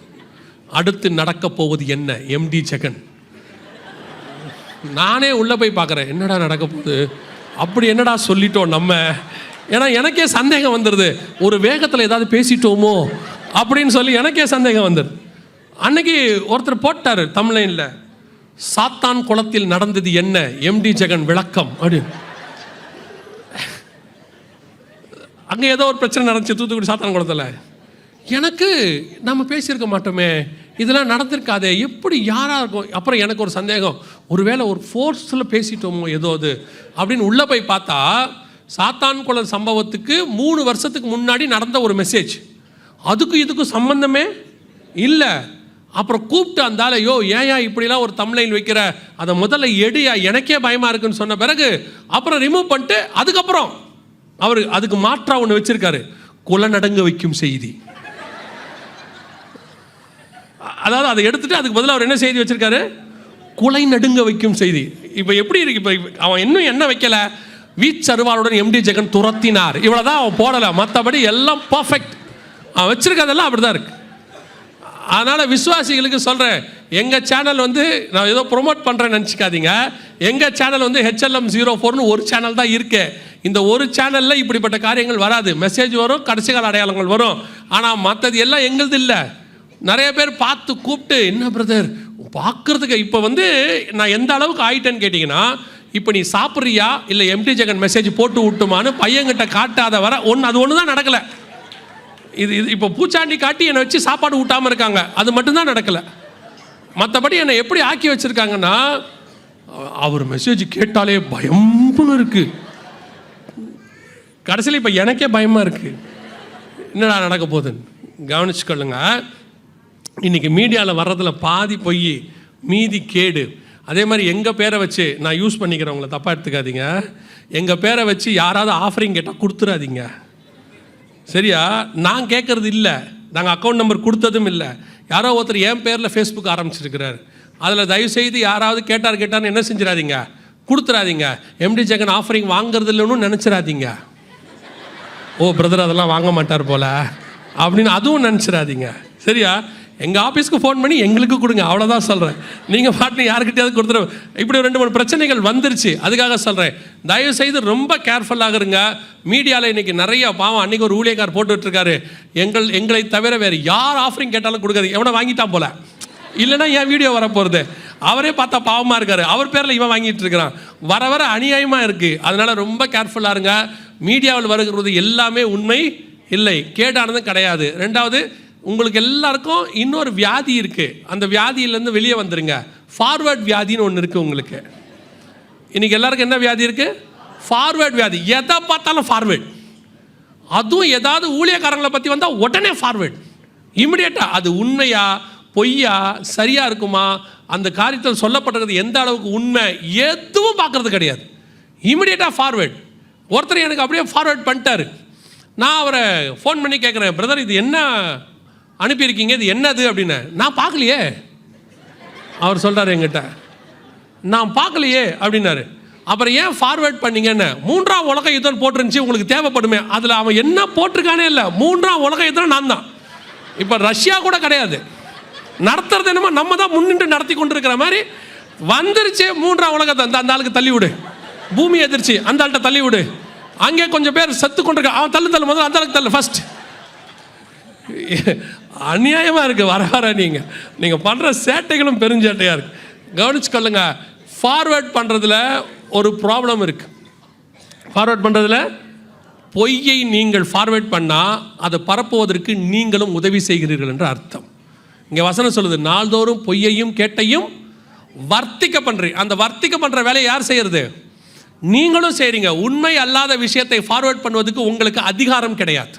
அடுத்து நடக்க போவது என்ன, எம்டி ஜெகன். நானே உள்ளே போய் பார்க்குறேன், என்னடா நடக்க போகுது, அப்படி என்னடா சொல்லிட்டோம் நம்ம. ஏன்னா எனக்கே சந்தேகம் வந்துடுது, ஒரு வேகத்தில் ஏதாவது பேசிட்டோமோ அப்படின்னு சொல்லி எனக்கே சந்தேகம் வந்துடுது. அன்னைக்கு ஒருத்தர் போட்டார் தம்ப்லைனில், சாத்தான் குளத்தில் நடந்தது என்ன, எம்டி ஜெகன் விளக்கம் அப்படின்னு. அங்கே ஏதோ ஒரு பிரச்சனை நடந்துச்சு தூத்துக்குடி சாத்தான் குளத்தில். எனக்கு நம்ம பேசியிருக்க மாட்டோமே, இதெல்லாம் நடந்திருக்காதே, எப்படி யாராக இருக்கும். அப்புறம் எனக்கு ஒரு சந்தேகம், ஒருவேளை ஒரு ஃபோர்ஸில் பேசிட்டோமோ ஏதோ அது அப்படின்னு உள்ளே போய் பார்த்தா சாத்தான் குள சம்பவத்துக்கு 3 வருஷத்துக்கு முன்னாடி நடந்த ஒரு மெசேஜ், அதுக்கும் இதுக்கும் சம்பந்தமே இல்லை. அப்புறம் கூப்பிட்டு அந்தால, யோ ஏயா இப்படிலாம் ஒரு தம்ப்லைன் வைக்கிற, அதை முதல்ல எடுயா, எனக்கே பயமாக இருக்குன்னு சொன்ன பிறகு அப்புறம் ரிமூவ் பண்ணிட்டு அதுக்கப்புறம் அவர் அதுக்கு மாற்றா ஒன்று வச்சிருக்காரு, குல நடுங்க வைக்கும் செய்தி. அதாவது அதை எடுத்துட்டு அதுக்கு பதிலாக அவர் என்ன செய்தி வச்சிருக்காரு, குலை நடுங்க வைக்கும் செய்தி. இப்போ எப்படி இருக்கு, இப்போ அவன் இன்னும் என்ன வைக்கல, வீச்சருவாளுடன் எம்டி ஜெகன் துரத்தினார், இவ்வளோதான் அவன் போடலை, மற்றபடி எல்லாம் பர்ஃபெக்ட். அவன் வச்சிருக்கிறதெல்லாம் அப்படி தான் இருக்கு. அதனால் விசுவாசிகளுக்கு சொல்கிறேன், எங்கள் சேனல் வந்து நான் ஏதோ ப்ரொமோட் பண்ணுறேன்னு நினச்சிக்காதீங்க. எங்கள் சேனல் வந்து HLM04ன்னு ஒரு சேனல் தான் இருக்கு. இந்த ஒரு சேனலில் இப்படிப்பட்ட காரியங்கள் வராது. மெசேஜ் வரும், கடைசி கால அடையாளங்கள் வரும். ஆனால் மற்றது எல்லாம் எங்களுது இல்லை. நிறைய பேர் பார்த்து கூப்பிட்டு, என்ன பிரதர் பார்க்குறதுக்கு இப்போ வந்து நான் எந்த அளவுக்கு ஆயிட்டேன்னு கேட்டிங்கன்னா, இப்போ நீ சாப்பிட்றியா இல்லை எம்டி ஜெகன் மெசேஜ் போட்டு விட்டுமான்னு பையன்கிட்ட காட்டாத வர அது ஒன்று தான் நடக்கலை. இது இப்போ பூச்சாண்டி காட்டி என்னை வச்சு சாப்பாடு ஊட்டாமல் இருக்காங்க, அது மட்டும்தான் நடக்கலை. மற்றபடி என்னை எப்படி ஆக்கி வச்சுருக்காங்கன்னா, அவர் மெசேஜ் கேட்டாலே பயம்னு இருக்குது. கடைசியில் இப்போ எனக்கே பயமாக இருக்குது, என்னடா நடக்க போகுதுன்னு. கவனிச்சுக்கொள்ளுங்க, இன்றைக்கி மீடியாவில் வர்றதில் பாதி பொய், மீதி கேடு. அதே மாதிரி எங்கள் பேரை வச்சு நான் யூஸ் பண்ணிக்கிறவங்கள தப்பாக எடுத்துக்காதீங்க. எங்கள் பேரை வச்சு யாராவது ஆஃபரிங் கேட்டால் கொடுத்துடாதீங்க, சரியா? நான் கேட்குறது இல்லை, நாங்கள் அக்கௌண்ட் நம்பர் கொடுத்ததும் இல்லை. யாரோ ஒருத்தர் என் பேரில் ஃபேஸ்புக் ஆரம்பிச்சிருக்கிறார், அதில் தயவுசெய்து யாராவது கேட்டார்னு என்ன செஞ்சிடாதீங்க, கொடுத்துடாதீங்க. எம்டி ஜெகன் ஆஃபரிங் வாங்குறது இல்லைன்னு நினச்சிடாதீங்க. ஓ பிரதர் அதெல்லாம் வாங்க மாட்டார் போல அப்படின்னு அதுவும் நினச்சிடாதீங்க, சரியா? எங்கள் ஆஃபீஸ்க்கு ஃபோன் பண்ணி எங்களுக்கு கொடுங்க, அவ்வளோதான் சொல்கிறேன். நீங்கள் பாட்டு யாருக்கிட்டையாவது கொடுத்துரு. இப்படி 2-3 பிரச்சனைகள் வந்துருச்சு, அதுக்காக சொல்கிறேன். தயவுசெய்து ரொம்ப கேர்ஃபுல்லாக இருங்க. மீடியாவில் இன்றைக்கி நிறைய பாவம், அன்றைக்கி ஒரு ஊழியக்கார் போட்டுட்ருக்காரு, எங்களை தவிர வேறு யார் ஆஃபரிங் கேட்டாலும் கொடுக்காது, எவனை வாங்கிட்டான் போல, இல்லைனா என் வீடியோ வரப்போகிறது. அவரே பார்த்தா பாவமாக இருக்கார், அவர் பேரில் இவன் வாங்கிட்டு இருக்கிறான். வர அநியாயமாக இருக்குது. அதனால் ரொம்ப கேர்ஃபுல்லாக இருங்க. மீடியாவில் வருகிறது எல்லாமே உண்மை இல்லை, கேடானதும் கிடையாது. 2வது, உங்களுக்கு எல்லாருக்கும் இன்னொரு வியாதி இருக்குது, அந்த வியாதியிலேருந்து வெளியே வந்துடுங்க. ஃபார்வேர்ட் வியாதின்னு ஒன்று இருக்குது உங்களுக்கு. இன்றைக்கி எல்லாருக்கும் என்ன வியாதி இருக்குது? ஃபார்வேர்ட் வியாதி. எதை பார்த்தாலும் ஃபார்வேர்ட். அதுவும் ஏதாவது ஊழியக்காரங்களை பற்றி வந்தால் உடனே ஃபார்வேர்ட், இமிடியேட்டாக. அது உண்மையா பொய்யா, சரியாக இருக்குமா, அந்த காரியத்தில் சொல்லப்பட்டிருக்கிறது எந்த அளவுக்கு உண்மை, எதுவும் பார்க்குறது கிடையாது. இமிடியேட்டாக ஃபார்வேர்ட். ஒருத்தர் எனக்கு அப்படியே ஃபார்வேர்ட் பண்ணிட்டாரு. நான் அவரை ஃபோன் பண்ணி கேட்குறேன், பிரதர் இது என்ன அனுப்பியிருக்கீங்க, இது என்னது அப்படின்னு. நான் பார்க்கலையே. அவர் சொல்கிறார் என்கிட்ட, நான் பார்க்கலையே அப்படின்னாரு. அப்புறம் ஏன் ஃபார்வேர்ட் பண்ணீங்கன்னு, 3ஆம் உலக யுத்தம் போட்டிருந்துச்சு, உங்களுக்கு தேவைப்படுமே. அதில் அவன் என்ன போட்டிருக்கானே இல்லை, 3ஆம் உலக யுத்தம் நான் தான். இப்போ ரஷ்யா கூட கிடையாது, நடத்துறது என்னமோ நம்ம தான் முன்னின்று நடத்தி கொண்டு இருக்கிற மாதிரி வந்துருச்சு. 3ஆம் உலகத்தை அந்த ஆளுக்கு தள்ளி விடு, பூமி எதிர்ச்சி அந்த ஆள்கிட்ட தள்ளி விடு, அங்கே கொஞ்சம் பேர் செத்து கொண்டிருக்க, அவன் தள்ளு முதல்ல அந்த ஆளுக்கு தள்ளு ஃபர்ஸ்ட். அநியாயமாக இருக்குது. வர நீங்கள் பண்ணுற சேட்டைகளும் பெருஞ்சேட்டையாக இருக்குது. கவனிச்சுக்கொள்ளுங்க, ஃபார்வேர்ட் பண்ணுறதுல ஒரு ப்ராப்ளம் இருக்குது. ஃபார்வேர்ட் பண்ணுறதுல பொய்யை நீங்கள் ஃபார்வேர்ட் பண்ணால் அதை பரப்புவதற்கு நீங்களும் உதவி செய்கிறீர்கள் என்று அர்த்தம். இங்கே வசனம் சொல்லுது, நாள்தோறும் பொய்யையும் கேட்டையும் வர்த்திக்க பண்ணுறீங்க. அந்த வர்த்திக்க பண்ணுற வேலையை யார் செய்கிறது? நீங்களும் செய்கிறீங்க. உண்மை அல்லாத விஷயத்தை ஃபார்வேர்ட் பண்ணுவதுக்கு உங்களுக்கு அதிகாரம் கிடையாது.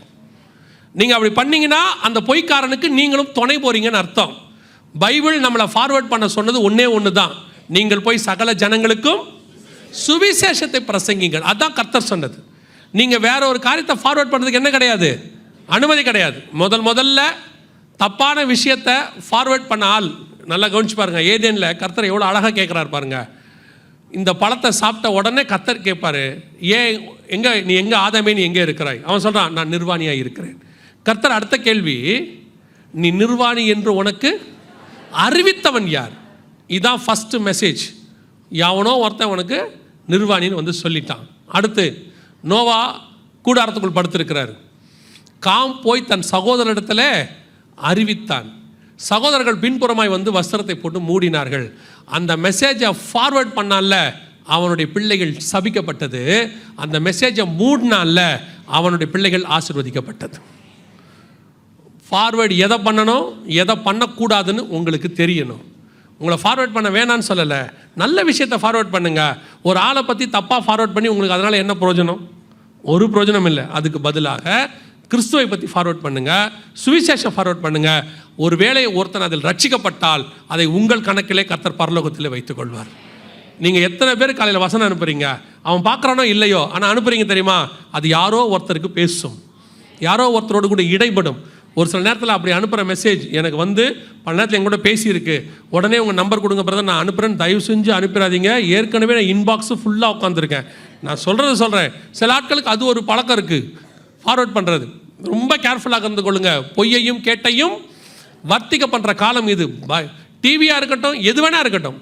நீங்கள் அப்படி பண்ணீங்கன்னா அந்த பொய்க்காரனுக்கு நீங்களும் துணை போகிறீங்கன்னு அர்த்தம். பைபிள் நம்மளை ஃபார்வேர்ட் பண்ண சொன்னது ஒன்று தான், நீங்கள் போய் சகல ஜனங்களுக்கும் சுவிசேஷத்தை பிரசங்கிங்கள். அதுதான் கர்த்தர் சொன்னது. நீங்கள் வேற ஒரு காரியத்தை ஃபார்வேர்ட் பண்ணுறதுக்கு என்ன கிடையாது, அனுமதி கிடையாது. முதல்ல தப்பான விஷயத்தை ஃபார்வேர்ட் பண்ண ஆள் நல்லா கவனிச்சு பாருங்கள். ஏதேனில் கர்த்தர் எவ்வளோ அழகாக கேட்குறாரு பாருங்கள். இந்த பழத்தை சாப்பிட்ட உடனே கர்த்தர் கேட்பார், ஏன் நீ எங்கே ஆதாமே நீ எங்கே இருக்கிறாய்? அவன் சொல்கிறான், நான் நிர்வாணியாக இருக்கிறேன். கர்த்தர் அடுத்த கேள்வி, நீ நிர்வாணி என்று உனக்கு அறிவித்தவன் யார்? இதுதான் ஃபஸ்ட்டு மெசேஜ். எவனோ ஒருத்தன் உனக்கு நிர்வாணின்னு வந்து சொல்லிட்டான். அடுத்து நோவா கூடாரத்துக்குள் படுத்திருக்கிறார். காம் போய் தன் சகோதரிடத்தில் அறிவித்தான். சகோதரர்கள் பின்புறமாய் வந்து வஸ்திரத்தை போட்டு மூடினார்கள். அந்த மெசேஜை ஃபார்வர்ட் பண்ணால அவனுடைய பிள்ளைகள் சபிக்கப்பட்டது, அந்த மெசேஜை மூடினால அவனுடைய பிள்ளைகள் ஆசீர்வதிக்கப்பட்டது. ஃபார்வேர்டு எதை பண்ணணும் எதை பண்ணக்கூடாதுன்னு உங்களுக்கு தெரியணும். உங்களை ஃபார்வேர்ட் பண்ண வேணான்னு சொல்லலை, நல்ல விஷயத்தை ஃபார்வேர்ட் பண்ணுங்கள். ஒரு ஆளை பற்றி தப்பாக ஃபார்வேர்ட் பண்ணி உங்களுக்கு அதனால் என்ன பிரயோஜனம்? ஒரு பிரயோஜனம் இல்லை. அதுக்கு பதிலாக கிறிஸ்துவை பற்றி ஃபார்வேர்ட் பண்ணுங்கள், சுவிசேஷம் ஃபார்வேர்ட் பண்ணுங்கள். ஒரு வேளை ஒருத்தன் அதில் ரட்சிக்கப்பட்டால் அதை உங்கள் கணக்கிலே கர்த்தர் பரலோகத்திலே வைத்துக் கொள்வார். நீங்கள் எத்தனை பேர் காலையில் வசனம் அனுப்புகிறீங்க, அவன் பார்க்குறானோ இல்லையோ, ஆனால் அனுப்புகிறீங்க தெரியுமா? அது யாரோ ஒருத்தருக்கு பேசும், யாரோ ஒருத்தரோடு கூட இடைப்படும். ஒரு சில நேரத்தில் அப்படி அனுப்புகிற மெசேஜ் எனக்கு வந்து பல நேரத்தில் எங்கூட பேசியிருக்கு, உடனே உங்கள் நம்பர் கொடுங்க பிரதர் நான் அனுப்புகிறேன்னு தயவு செஞ்சு அனுப்பிடாதீங்க. ஏற்கனவே நான் இன்பாக்ஸு ஃபுல்லாக உட்காந்துருக்கேன். நான் சொல்கிறேன், சில ஆட்களுக்கு அது ஒரு பழக்கம் இருக்குது, ஃபார்வர்ட் பண்ணுறது. ரொம்ப கேர்ஃபுல்லாக இருந்து கொள்ளுங்க. பொய்யையும் கேட்டையும் வர்த்திக்க பண்ணுற காலம் இது. டிவியாக இருக்கட்டும், எது வேணா இருக்கட்டும்,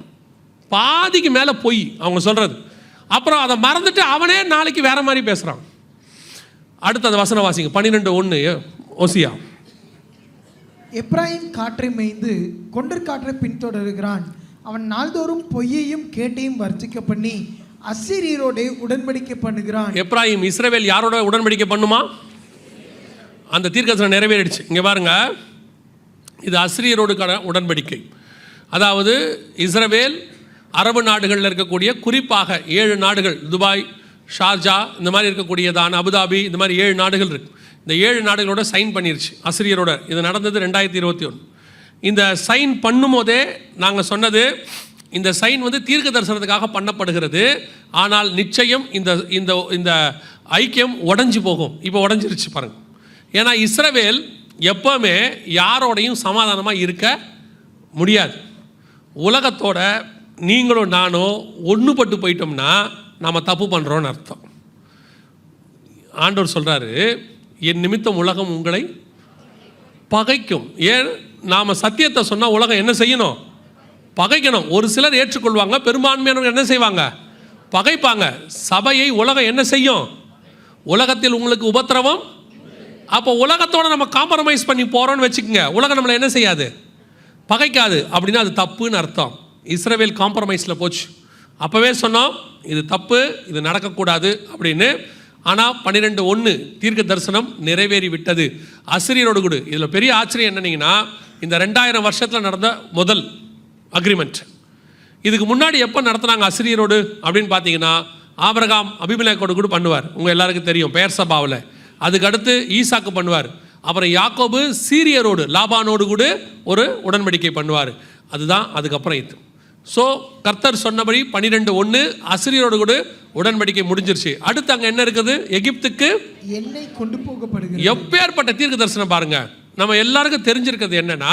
பாதிக்கு மேலே பொய் அவங்க சொல்கிறது. அப்புறம் அதை மறந்துட்டு அவனே நாளைக்கு வேற மாதிரி பேசுகிறான். அடுத்து அந்த வசனம் வாசிங்க, 12:1 ஓசியா. எப்ராயிம் காற்றை மேய்ந்து கொண்டற்காற்றை பின்தொடர்கிறான். அவன் நாள்தோறும் பொய்யையும் கேட்டையும் வர்த்திக்க பண்ணி அசீரியரோட உடன்படிக்கை பண்ணுகிறான். எப்ராயிம் இஸ்ரவேல் யாரோட உடன்படிக்கை பண்ணுமா? அந்த தீர்க்கதரிசனம் நிறைவேறிடுச்சு. இங்கே பாருங்க, இது அசீரியரோடுக்கான உடன்படிக்கை. அதாவது இஸ்ரவேல் அரபு நாடுகளில் இருக்கக்கூடிய குறிப்பாக 7 நாடுகள், துபாய், ஷார்ஜா, இந்த மாதிரி இருக்கக்கூடியதான அபுதாபி, இந்த மாதிரி 7 நாடுகள் இருக்குது. இந்த 7 நாடுகளோட சைன் பண்ணிருச்சு அசீரியரோட. இது நடந்தது 2021. இந்த சைன் பண்ணும் போதே நாங்கள் சொன்னது, இந்த சைன் வந்து தீர்க்க தரிசனத்துக்காக பண்ணப்படுகிறது. ஆனால் நிச்சயம் இந்த இந்த இந்த ஐக்கியம் உடஞ்சி போகும். இப்போ உடஞ்சிருச்சு பாருங்க. ஏன்னா இஸ்ரவேல் எப்போவுமே யாரோடையும் சமாதானமாக இருக்க முடியாது. உலகத்தோட நீங்களும் நானும் ஒன்றுபட்டு போயிட்டோம்னா நாம் தப்பு பண்ணுறோன்னு அர்த்தம். ஆண்டவர் சொல்கிறாரு, என் நிமித்தம் உலகம் உங்களை பகைக்கும். ஏன்? நாம் சத்தியத்தை சொன்னால் உலகம் என்ன செய்யணும்? பகைக்கணும். ஒரு சிலர் ஏற்றுக்கொள்வாங்க, பெரும்பான்மையானவர்கள் என்ன செய்வாங்க? பகைப்பாங்க. சபையை உலகம் என்ன செய்யும்? உலகத்தில் உங்களுக்கு உபத்திரவம். அப்போ உலகத்தோடு நம்ம காம்ப்ரமைஸ் பண்ணி போகிறோன்னு வச்சுக்கோங்க, உலகம் நம்மளை என்ன செய்யாது? பகைக்காது. அப்படின்னா அது தப்புன்னு அர்த்தம். இஸ்ரவேல் காம்ப்ரமைஸில் போச்சு. அப்போவே சொன்னோம் இது தப்பு, இது நடக்கக்கூடாது அப்படின்னு. ஆனால் 12:1 தீர்க்க தரிசனம் நிறைவேறி விட்டது அசீரியரோடு கூட. இதில் பெரிய ஆச்சரியம் என்னன்னீங்கன்னா, இந்த 2000 வருஷத்தில் நடந்த முதல் அக்ரிமெண்ட். இதுக்கு முன்னாடி எப்போ நடத்துனாங்க அசீரியரோடு அப்படின்னு பார்த்தீங்கன்னா, ஆபிரகாம் அபிமெலேக்கோடு கூட பண்ணுவார், உங்கள் எல்லாருக்கும் தெரியும், பெயர் சபாவில். அதுக்கு அடுத்து ஈசாக்கு பண்ணுவார். அப்புறம் யாக்கோபு சீரியரோடு லாபானோடு கூட ஒரு உடன்படிக்கை பண்ணுவார். அதுதான் அதுக்கப்புறம் இது. ஸோ கர்த்தர் சொன்னபடி 12:1 அசீரியரோடு கூட உடன்படிக்கை முடிஞ்சிருச்சு. அடுத்து அங்கே என்ன இருக்குது? எகிப்துக்கு எண்ணெய் கொண்டு போகப்படுகிறது. எப்பேற்பட்ட தீர்க்க தரிசனம் பாருங்க. நம்ம எல்லாருக்கும் தெரிஞ்சிருக்கிறது என்னன்னா,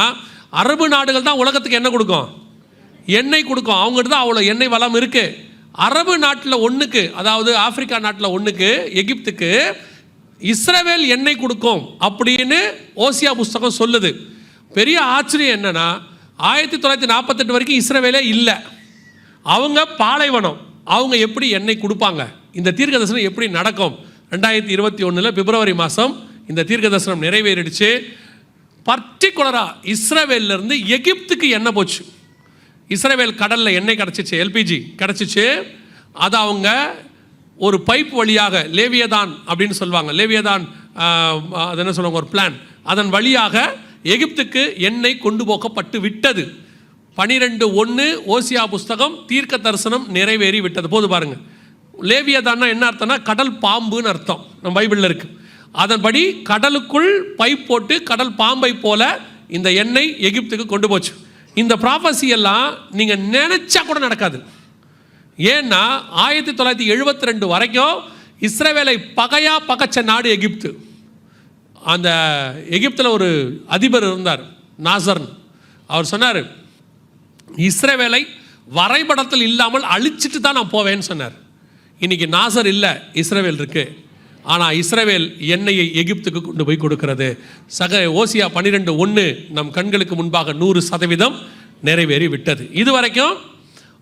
அரபு நாடுகள் தான் உலகத்துக்கு என்ன கொடுக்கும்? எண்ணெய் கொடுக்கும். அவங்ககிட்ட தான் அவ்வளோ எண்ணெய் வளம் இருக்கு. அரபு நாட்டில் ஒன்றுக்கு, அதாவது ஆப்பிரிக்கா நாட்டில் ஒன்றுக்கு, எகிப்துக்கு இஸ்ரவேல் எண்ணெய் கொடுக்கும் அப்படின்னு ஓசியா புஸ்தகம் சொல்லுது. பெரிய ஆச்சரியம் என்னன்னா, 1948 வரைக்கும் இஸ்ரவேலே இல்லை. அவங்க பாலைவனம். அவங்க எப்படி எண்ணெய் கொடுப்பாங்க? இந்த தீர்க்க தரிசனம் எப்படி நடக்கும்? 2021 பிப்ரவரி மாதம் இந்த தீர்க்க தரிசனம் நிறைவேறிடுச்சு. பர்டிகுலராக இஸ்ரவேலிருந்து எகிப்துக்கு எண்ணெய் போச்சு. இஸ்ரவேல் கடலில் எண்ணெய் கிடச்சிச்சு, எல்பிஜி கிடச்சிச்சு. அதை அவங்க ஒரு பைப் வழியாக, லேவியதான் அப்படின்னு சொல்லுவாங்க, லேவியதான் அது என்ன சொல்லுவாங்க, ஒரு பிளான், அதன் வழியாக எகிப்துக்கு எண்ணெய் கொண்டு போகப்பட்டு விட்டது. 12:1 ஓசியா புஸ்தகம் தீர்க்க தரிசனம் நிறைவேறி விட்டது. போது பாருங்க, லேவியதான்னா என்ன அர்த்தம்னா கடல் பாம்புன்னு அர்த்தம், நம்ம பைபிளில் இருக்கு. அதன்படி கடலுக்குள் பைப் போட்டு கடல் பாம்பை போல இந்த எண்ணெய் எகிப்துக்கு கொண்டு போச்சு. இந்த ப்ராபசி எல்லாம் நீங்கள் நினைச்சா கூட நடக்காது. ஏன்னா 1972 வரைக்கும் இஸ்ரவேலை பகைச்ச நாடு எகிப்து. அந்த எகிப்தில் ஒரு அதிபர் இருந்தார், நாசர்ன். அவர் சொன்னார், இஸ்ரவேலை வரைபடத்தில் இல்லாமல் அழிச்சிட்டு தான் நான் போவேன்னு சொன்னார். இன்னைக்கு நாசர் இல்லை, இஸ்ரவேல் இருக்கு. ஆனால் இஸ்ரவேல் எண்ணெயை எகிப்துக்கு கொண்டு போய் கொடுக்கிறது. ஓசியா 12:1 நம் கண்களுக்கு முன்பாக 100% நிறைவேறி விட்டது. இதுவரைக்கும்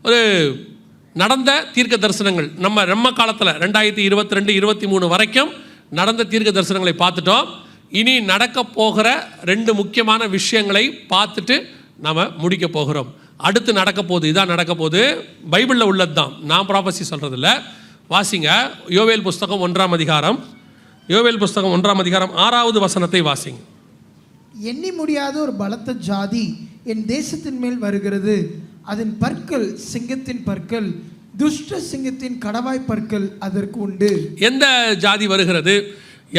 ஒரு நடந்த தீர்க்க தரிசனங்கள் நம்ம காலத்தில் 2022-23 வரைக்கும் நடந்த தீர்க்க தரிசனங்களை பார்த்துட்டோம். இனி நடக்க போகிற 2 முக்கியமான விஷயங்களை பார்த்துட்டு நாம் முடிக்க போகிறோம். அடுத்து நடக்க போகுது, இதான் நடக்க போகுது, பைபிளில் உள்ளது தான், நான் ப்ராபசி சொல்கிறதில்ல. வாசிங்க யோவேல் புஸ்தகம் 1ஆம் அதிகாரம், யோவேல் புஸ்தகம் 1ஆம் அதிகாரம் 6வது வசனத்தை வாசிங்க. எண்ணி முடியாத ஒரு பலத்த ஜாதி என் தேசத்தின் மேல் வருகிறது, அதன் பற்கள் சிங்கத்தின் பற்கள், துஷ்ட சிங்கத்தின் கடவாய் பற்கள் அதற்கு உண்டு. எந்த ஜாதி வருகிறது?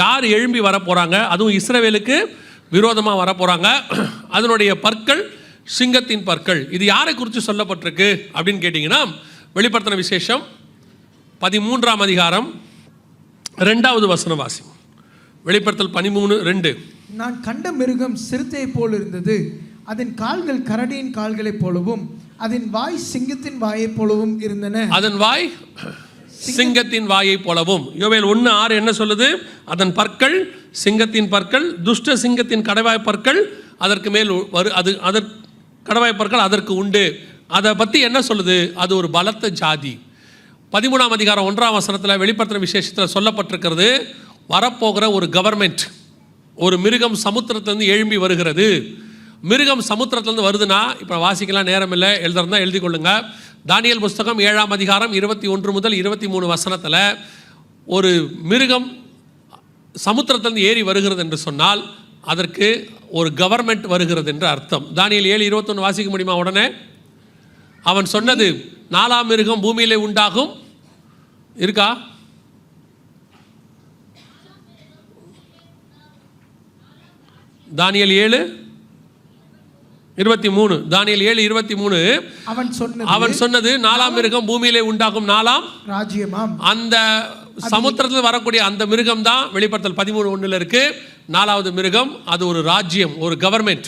யார் எழும்பி வர போகிறாங்க? அதுவும் இஸ்ரவேலுக்கு விரோதமாக வர போகிறாங்க. அதனுடைய பற்கள் சிங்கத்தின் பற்கள். இது யாரை குறித்து சொல்லப்பட்டிருக்கு அப்படின்னு கேட்டிங்கன்னா, வெளிப்படுத்தின விசேஷம் 13ஆம் அதிகாரம் 2வது வசனம் வாசி. வெளிப்படுத்தல் 13:2. நான் கண்ட மிருகம் சிறுத்தையை போல் இருந்தது, அதன் கால்கள் கரடியின் கால்களைப் போலவும் அதன் வாய் சிங்கத்தின் வாயைப் போலவும் இருந்தன. அதன் வாய் சிங்கத்தின் வாயை போலவும். யோவேல் 1:6 என்ன சொல்லுது? அதன் பற்கள் சிங்கத்தின் பற்கள், துஷ்ட சிங்கத்தின் கடவாய் பற்கள் அதற்கு மேல் அதற்கு கடவாய் பற்கள் அதற்கு உண்டு. அதை பற்றி என்ன சொல்லுது? அது ஒரு பலத்த ஜாதி. 13ஆம் அதிகாரம் 1ஆம் வசனத்தில் வெளிப்படுத்தின விசேஷத்தில் சொல்லப்பட்டிருக்கிறது, வரப்போகிற ஒரு கவர்மெண்ட், ஒரு மிருகம் சமுத்திரத்திலேருந்து எழும்பி வருகிறது. மிருகம் சமுத்திரத்திலேருந்து வருதுன்னா, இப்போ வாசிக்கலாம் நேரம் இல்லை, எழுதுறதா எழுதி கொள்ளுங்க. தானியேல் புஸ்தகம் 7ஆம் அதிகாரம் 21 முதல் 23 வசனத்தில் ஒரு மிருகம் சமுத்திரத்திலேருந்து ஏறி வருகிறது என்று சொன்னால் அதற்கு ஒரு கவர்மெண்ட் வருகிறது என்று அர்த்தம். தானியேல் 7:21 வாசிக்க முடியுமா? உடனே அவன் சொன்னது, 4ஆம் மிருகம் பூமியிலே உண்டாகும். இருக்கா? தானியேல் 7:23. தானியேல் 7:23 அவன் சொன்னது 4ஆம் மிருகம் பூமியிலே உண்டாகும் 4ஆம் ராஜ்யமாம். அந்த சமுத்திரத்தில் வரக்கூடிய அந்த மிருகம் தான் வெளிப்படுத்தல் 13:1 இருக்கு. 4வது மிருகம் அது ஒரு ராஜ்யம், ஒரு கவர்மெண்ட்.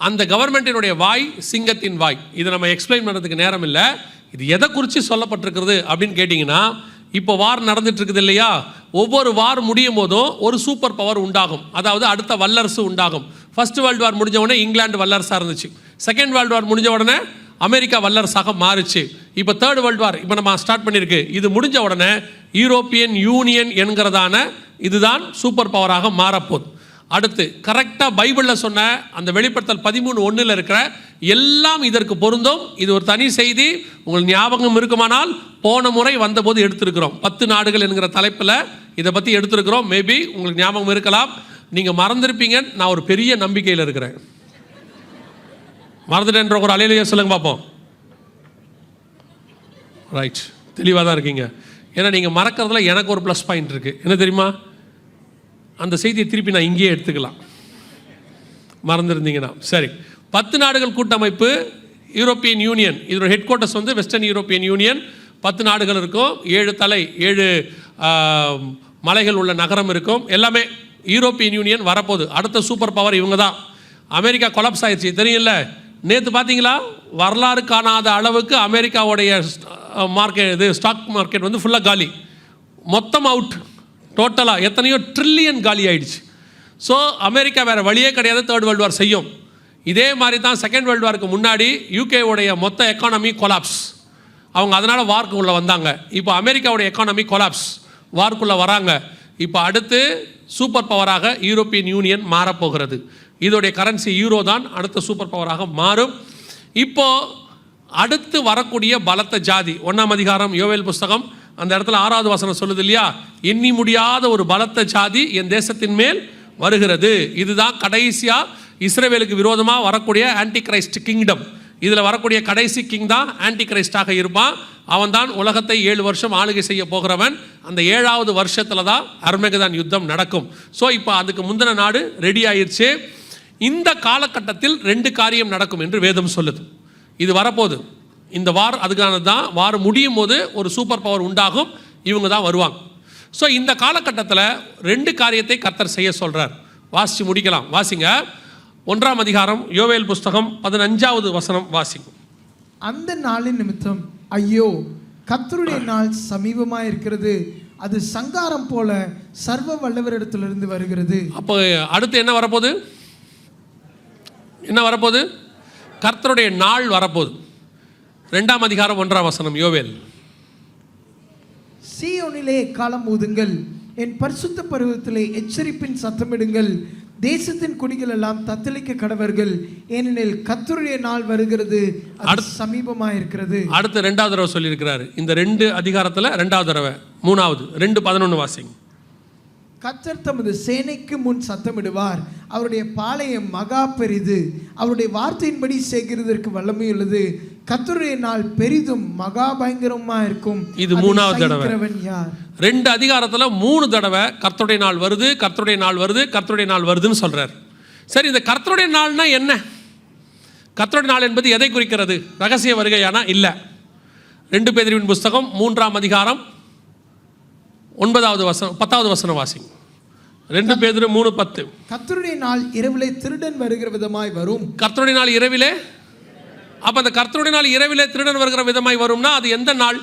அந்த கவர்மெண்ட்டினுடைய வாய் சிங்கத்தின் வாய். இதை நம்ம எக்ஸ்பிளைன் பண்ணுறதுக்கு நேரம் இல்லை. இது எதை குறித்து சொல்லப்பட்டிருக்கிறது அப்படின்னு கேட்டிங்கன்னா, இப்போ வார் நடந்துட்டு இருக்குது இல்லையா? ஒவ்வொரு வார் முடியும் போதும் ஒரு சூப்பர் பவர் உண்டாகும், அதாவது அடுத்த வல்லரசு உண்டாகும். ஃபர்ஸ்ட் வேர்ல்டு வார் முடிஞ்ச உடனே இங்கிலாந்து வல்லரசாக இருந்துச்சு. செகண்ட் வேர்ல்டு வார் முடிஞ்ச உடனே அமெரிக்கா வல்லரசாக மாறுச்சு. இப்போ தேர்ட் வேர்ல்டு வார் இப்போ நம்ம ஸ்டார்ட் பண்ணியிருக்கு. இது முடிஞ்ச உடனே யூரோப்பியன் யூனியன் என்கிறதான இதுதான் சூப்பர் பவராக மாறப்போகுது. அடுத்து கரெக்டாக பைபிளில் சொன்ன அந்த வெளிப்படுத்தல் 13:1 இருக்கிற எல்லாம் இதற்கு பொருந்தும். இது ஒரு தனி செய்தி, உங்களுக்கு ஞாபகம் இருக்குமானால் போன முறை வந்தபோது எடுத்திருக்கிறோம். 10 நாடுகள் என்கிற தலைப்பில் இதை பற்றி எடுத்திருக்கிறோம். மேபி உங்களுக்கு ஞாபகம் இருக்கலாம், நீங்கள் மறந்துருப்பீங்க. நான் ஒரு பெரிய நம்பிக்கையில் இருக்கிறேன். மறந்துட்டேன்ற ஒரு அலையிலேயே சொல்லுங்க பார்ப்போம். ரைட், தெளிவாக தான் இருக்கீங்க. ஏன்னா நீங்கள் மறக்கிறதுல எனக்கு ஒரு ப்ளஸ் பாயிண்ட் இருக்குது. என்ன தெரியுமா? அந்த செய்தியை திருப்பி நான் இங்கேயே எடுத்துக்கலாம், மறந்துருந்தீங்கன்னா. சரி, 10 நாடுகள் கூட்டமைப்பு, யூரோப்பியன் யூனியன், இதோட ஹெட் குவார்ட்டர்ஸ் வந்து வெஸ்டர்ன் யூரோப்பியன் யூனியன். 10 நாடுகள் இருக்கும், 7 தலை, 7 மலைகள் உள்ள நகரம் இருக்கும். எல்லாமே யூரோப்பியன் யூனியன் வரப்போகுது. அடுத்த சூப்பர் பவர் இவங்க தான். அமெரிக்கா கொலாப்ஸ் ஆயிடுச்சு, தெரியும்ல. நேற்று பார்த்தீங்களா, வரலாறு காணாத அளவுக்கு அமெரிக்காவுடைய மார்க்கெட், இது ஸ்டாக் மார்க்கெட் வந்து ஃபுல்லாக காலி, மொத்தம் அவுட், டோட்டலாக எத்தனையோ ட்ரில்லியன் காலி ஆயிடுச்சு. ஸோ அமெரிக்கா வேறு வழியே கிடையாது, தேர்ட் வேர்ல்டு வார் செய்யும். இதே மாதிரி தான் செகண்ட் வேர்ல்டு வாருக்கு முன்னாடி யூகேவுடைய மொத்த எக்கானமி கொலாப்ஸ், அவங்க அதனால் வார்க்குள்ளே வந்தாங்க. இப்போ அமெரிக்காவுடைய எக்கானமி கொலாப்ஸ், வார்க்குள்ளே வராங்க. இப்போ அடுத்து சூப்பர் பவராக யூரோப்பியன் யூனியன் மாறப்போகிறது. இதோடைய கரன்சி யூரோ தான் அடுத்த சூப்பர் பவராக மாறும். இப்போது அடுத்து வரக்கூடிய பலத்த ஜாதி, 1ஆம் அதிகாரம் யோவேல் புஸ்தகம் அந்த இடத்துல 6வது வசனம் சொல்லுது இல்லையா, எண்ணி முடியாத ஒரு பலத்த ஜாதி என் தேசத்தின் மேல் வருகிறது. இதுதான் கடைசியாக இஸ்ரவேலுக்கு விரோதமாக வரக்கூடிய ஆன்டி கிரைஸ்ட் கிங்டம். இதில் வரக்கூடிய கடைசி கிங் தான் ஆன்டி கிரைஸ்டாக இருப்பான். அவன் தான் உலகத்தை 7 வருஷம் ஆளுகை செய்ய போகிறவன். அந்த 7வது வருஷத்தில் தான் அர்மகதான் யுத்தம் நடக்கும். ஸோ இப்போ அதுக்கு முந்தின நாடு ரெடி ஆயிடுச்சு. இந்த காலகட்டத்தில் 2 காரியம் நடக்கும் என்று வேதம் சொல்லுது. இது வரப்போகுது, இந்த வார் அதுக்கானது தான். வார் முடியும் போது ஒரு சூப்பர் பவர் உண்டாகும், இவங்க தான் வருவாங்க. ஸோ இந்த காலகட்டத்தில் 2 காரியத்தை கர்த்தர் செய்ய சொல்கிறார். வாசித்து முடிக்கலாம். வாசிங்க 1ஆம் அதிகாரம் யோவேல் புஸ்தகம் 15வது வசனம் வாசிங்க. அந்த நாளின் நிமித்தம் ஐயோ, கர்த்தருடைய நாள் சமீபமாக இருக்கிறது, அது சங்காரம் போல சர்வ வல்லவரிடத்திலிருந்து வருகிறது. அப்போ அடுத்து என்ன வரப்போகுது? என்ன வரப்போகுது? கர்த்தருடைய நாள் வரப்போகுது. 2ஆம் அதிகாரம் 1ஆம் வசனம் யோவேல். சீயோனிலே எக்காலம் ஊதுங்கள், என் பரிசுத்த பருவத்திலே எச்சரிப்பின் சத்தமிடுங்கள், தேசத்தின் குடிகள் எல்லாம் தத்தளிக்க கடவர்கள், ஏனெனில் கர்த்தருடைய நாள் வருகிறது, அது சமீபமாயிருக்கிறது. அடுத்து 2வது தடவை சொல்லியிருக்கிறாரு. இந்த 2 அதிகாரத்தில் 2வது தடவை 3வது 2:11 வாசிங்க. கர்த்தர் தமது சேனைக்கு முன் சத்தமிடுவார், அவருடைய பாளையம் மகா பெரிது, அவருடைய வார்த்தையின்படி செய்கிறதற்கு வல்லமையுள்ளது. கர்த்தருடைய நாள் பெரிதும் மகா பயங்கரமா இருக்கும். இது 3வது தடவை. யார்? 2 அதிகாரத்தில் 3 தடவை கர்த்தருடைய நாள் வருது, கர்த்தருடைய நாள் வருது, கர்த்தருடைய நாள் வருதுன்னு சொல்றார். சரி, இந்த கர்த்தருடைய நாள்னா என்ன? கர்த்தருடைய நாள் என்பது எதை குறிக்கிறது? ரகசிய வருகையானா? இல்லை. 2 பேதுருவின் புஸ்தகம் 3ஆம் அதிகாரம் 9வது வசனம் 10வது வசனம் வாசிங்க. 2 பேதுரு 3:10. கர்த்தருடைய நாள் இரவிலே திருடன் வருகிற விதமாய் வரும். கர்த்தருடைய நாள் இரவிலே, அப்ப அந்த கர்த்தருடைய நாள் இரவிலே திருடன் வருகிற விதமாய் வரும்னா அது எந்த நாள்?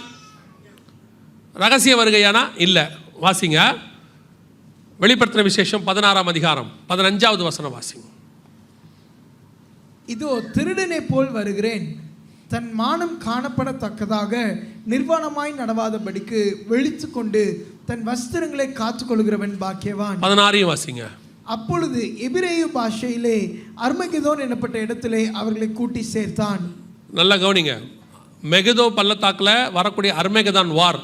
ரகசிய வருகையானா? இல்லை. வாசிங்க, வெளிப்படுத்தின விசேஷம் 16ஆம் அதிகாரம் 15வது வசனம் வாசிங்க. இதோ திருடனை போல் வருகிறேன், தன் மானம் காணப்படத்தக்கதாக நிர்வாணமாய் நடவாதபடிக்கு விழித்து கொண்டு தன் வஸ்திரங்களை காத்துக்கொள்கிறவன் பாக்கியவான். 16 வாசிங்க. அப்பொழுது எபிரேய பாஷையிலே அர்மகெதோன் எனப்பட்ட இடத்திலே அவர்களை கூட்டி சேர்த்தான். நல்லா கவனிங்க, மெகதோ பள்ளத்தாக்கில் வரக்கூடிய அர்மகெதான் வார்,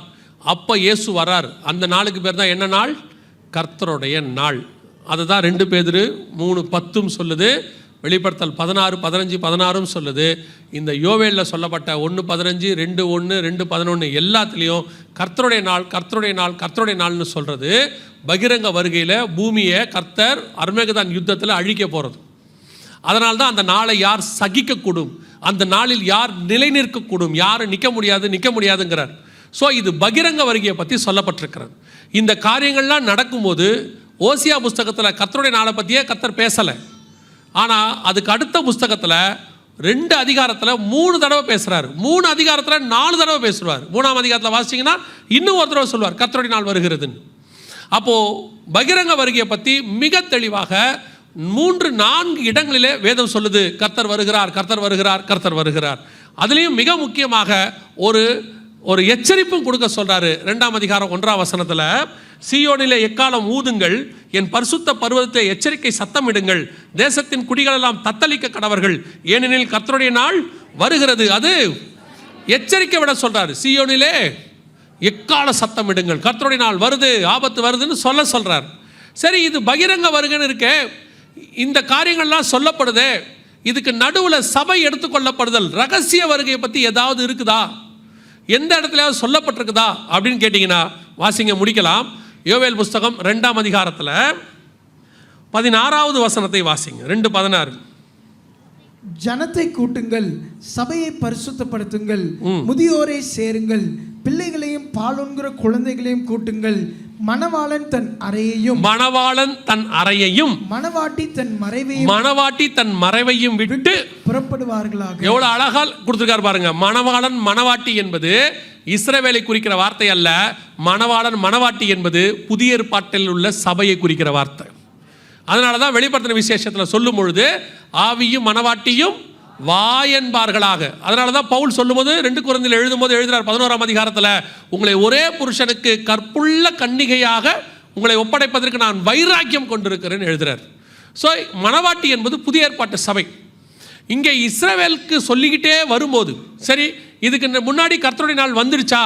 அப்போ இயேசு வரார். அந்த நாளுக்கு பேர் தான் என்ன நாள்? கர்த்தருடைய நாள். அதுதான் 2 பேதுரு 3:10 சொல்லுது. வெளிப்படுத்தல் 16, 15, 16 சொல்லுது. இந்த யோவேலில் சொல்லப்பட்ட 1:15, 2:1, 2:11 எல்லாத்துலேயும் கர்த்தருடைய நாள், கர்த்தருடைய நாள், கர்த்தருடைய நாள்னு சொல்கிறது. பகிரங்க வருகையில் பூமியை கர்த்தர் அர்மகெதான் யுத்தத்தில் அழிக்க போகிறது. அதனால தான் அந்த நாளை யார் சகிக்கக்கூடும், அந்த நாளில் யார் நிலை நிற்கக்கூடும், யார் நிற்க முடியாதுங்கிறார். ஸோ இது பகிரங்க வருகையை பற்றி சொல்லப்பட்டிருக்கிறது. இந்த காரியங்கள்லாம் நடக்கும்போது ஓசியா புஸ்தகத்தில் கர்த்தருடைய நாளை பற்றியே கர்த்தர் பேசலை. ஆனால் அதுக்கு அடுத்த புஸ்தகத்தில் 2 அதிகாரத்தில் 3 தடவை பேசுகிறார். 3 அதிகாரத்தில் 4 தடவை பேசுவார். 3ஆம் அதிகாரத்தில் வாசிச்சிங்கன்னா இன்னும் ஒரு தடவை சொல்லுவார் கர்த்தருடைய நாள் வருகிறதுன்னு. அப்போது பகிரங்க வருகையை பற்றி மிக தெளிவாக 3-4 இடங்களிலே வேதம் சொல்லுது, கர்த்தர் வருகிறார், கர்த்தர் வருகிறார், கர்த்தர் வருகிறார். அதுலேயும் மிக முக்கியமாக ஒரு எச்சரிப்பும் கொடுக்க சொல்கிறாரு. 2ஆம் அதிகாரம் 1ஆம் வசனத்தில், சீயோனிலே எக்காலம் ஊதுங்கள், என் பரிசுத்த பர்வதத்தை எச்சரிக்கை சத்தமிடுங்கள், தேசத்தின் குடிகளெல்லாம் தத்தளிக்க கடவர்கள், ஏனெனில் கர்த்தருடைய நாள் வருகிறது. அது எச்சரிக்கை விட சொல்றாரு. சீயோனிலே எக்கால சத்தமிடுங்கள், கர்த்தருடைய நாள் வருது, ஆபத்து வருதுன்னு சொல்றார். சரி, இது பகிரங்க வருகைன்னு இருக்கே, இந்த காரியங்கள்லாம் சொல்லப்படுது, இதுக்கு நடுவில் சபை எடுத்துக்கொள்ளப்படுதல், ரகசிய வருகையை பற்றி ஏதாவது இருக்குதா, எந்த இடத்துலயாவது சொல்லப்பட்டிருக்குதா அப்படின்னு கேட்டிங்கன்னா வாசிங்க, முடிக்கலாம். யோவேல் புஸ்தகம் 2ஆம் அதிகாரத்தில் 16வது வசனத்தை வாசிங்க. 2:16. ஜனத்தை கூட்டுங்கள், சபையை பரிசுத்தப்படுத்துங்கள், முதியோரை சேருங்கள், பிள்ளைகளையும் பாலுண்கிற குழந்தைகளையும் கூட்டுங்கள், மணவாளன் தன் அறையையும் மணவாட்டி தன் மறைவையும் விட்டு புறப்படுவார்களாக. எவ்வளவு அழகா கொடுத்திருக்காரு பாருங்க. மணவாளன் மணவாட்டி என்பது இஸ்ரவேலை குறிக்கிற வார்த்தை அல்ல. மணவாளன் மணவாட்டி என்பது புதிய ஏற்பாட்டில் உள்ள சபையை குறிக்கிற வார்த்தை. அதனாலதான் வெளிப்படுத்தின விசேஷத்தில் சொல்லும் பொழுது ஆவியும் மணவாட்டியும் வா என்பார்களாக. அதனாலதான் பவுல் சொல்லும்போது 2 கொரிந்தியர் எழுதும்போது எழுதுறார் 11ஆம் அதிகாரத்தில், உங்களை ஒரே புருஷனுக்கு கற்புள்ள கன்னிகையாக உங்களை ஒப்படைப்பதற்கு நான் வைராக்கியம் கொண்டிருக்கிறேன் எழுதுறார். ஸோ மணவாட்டி என்பது புதிய ஏற்பாட்டு சபை. இங்கே இஸ்ரவேலுக்கு சொல்லிக்கிட்டே வரும்போது, சரி இதுக்கு முன்னாடி கர்த்தருடைய நாள் வந்துடுச்சா,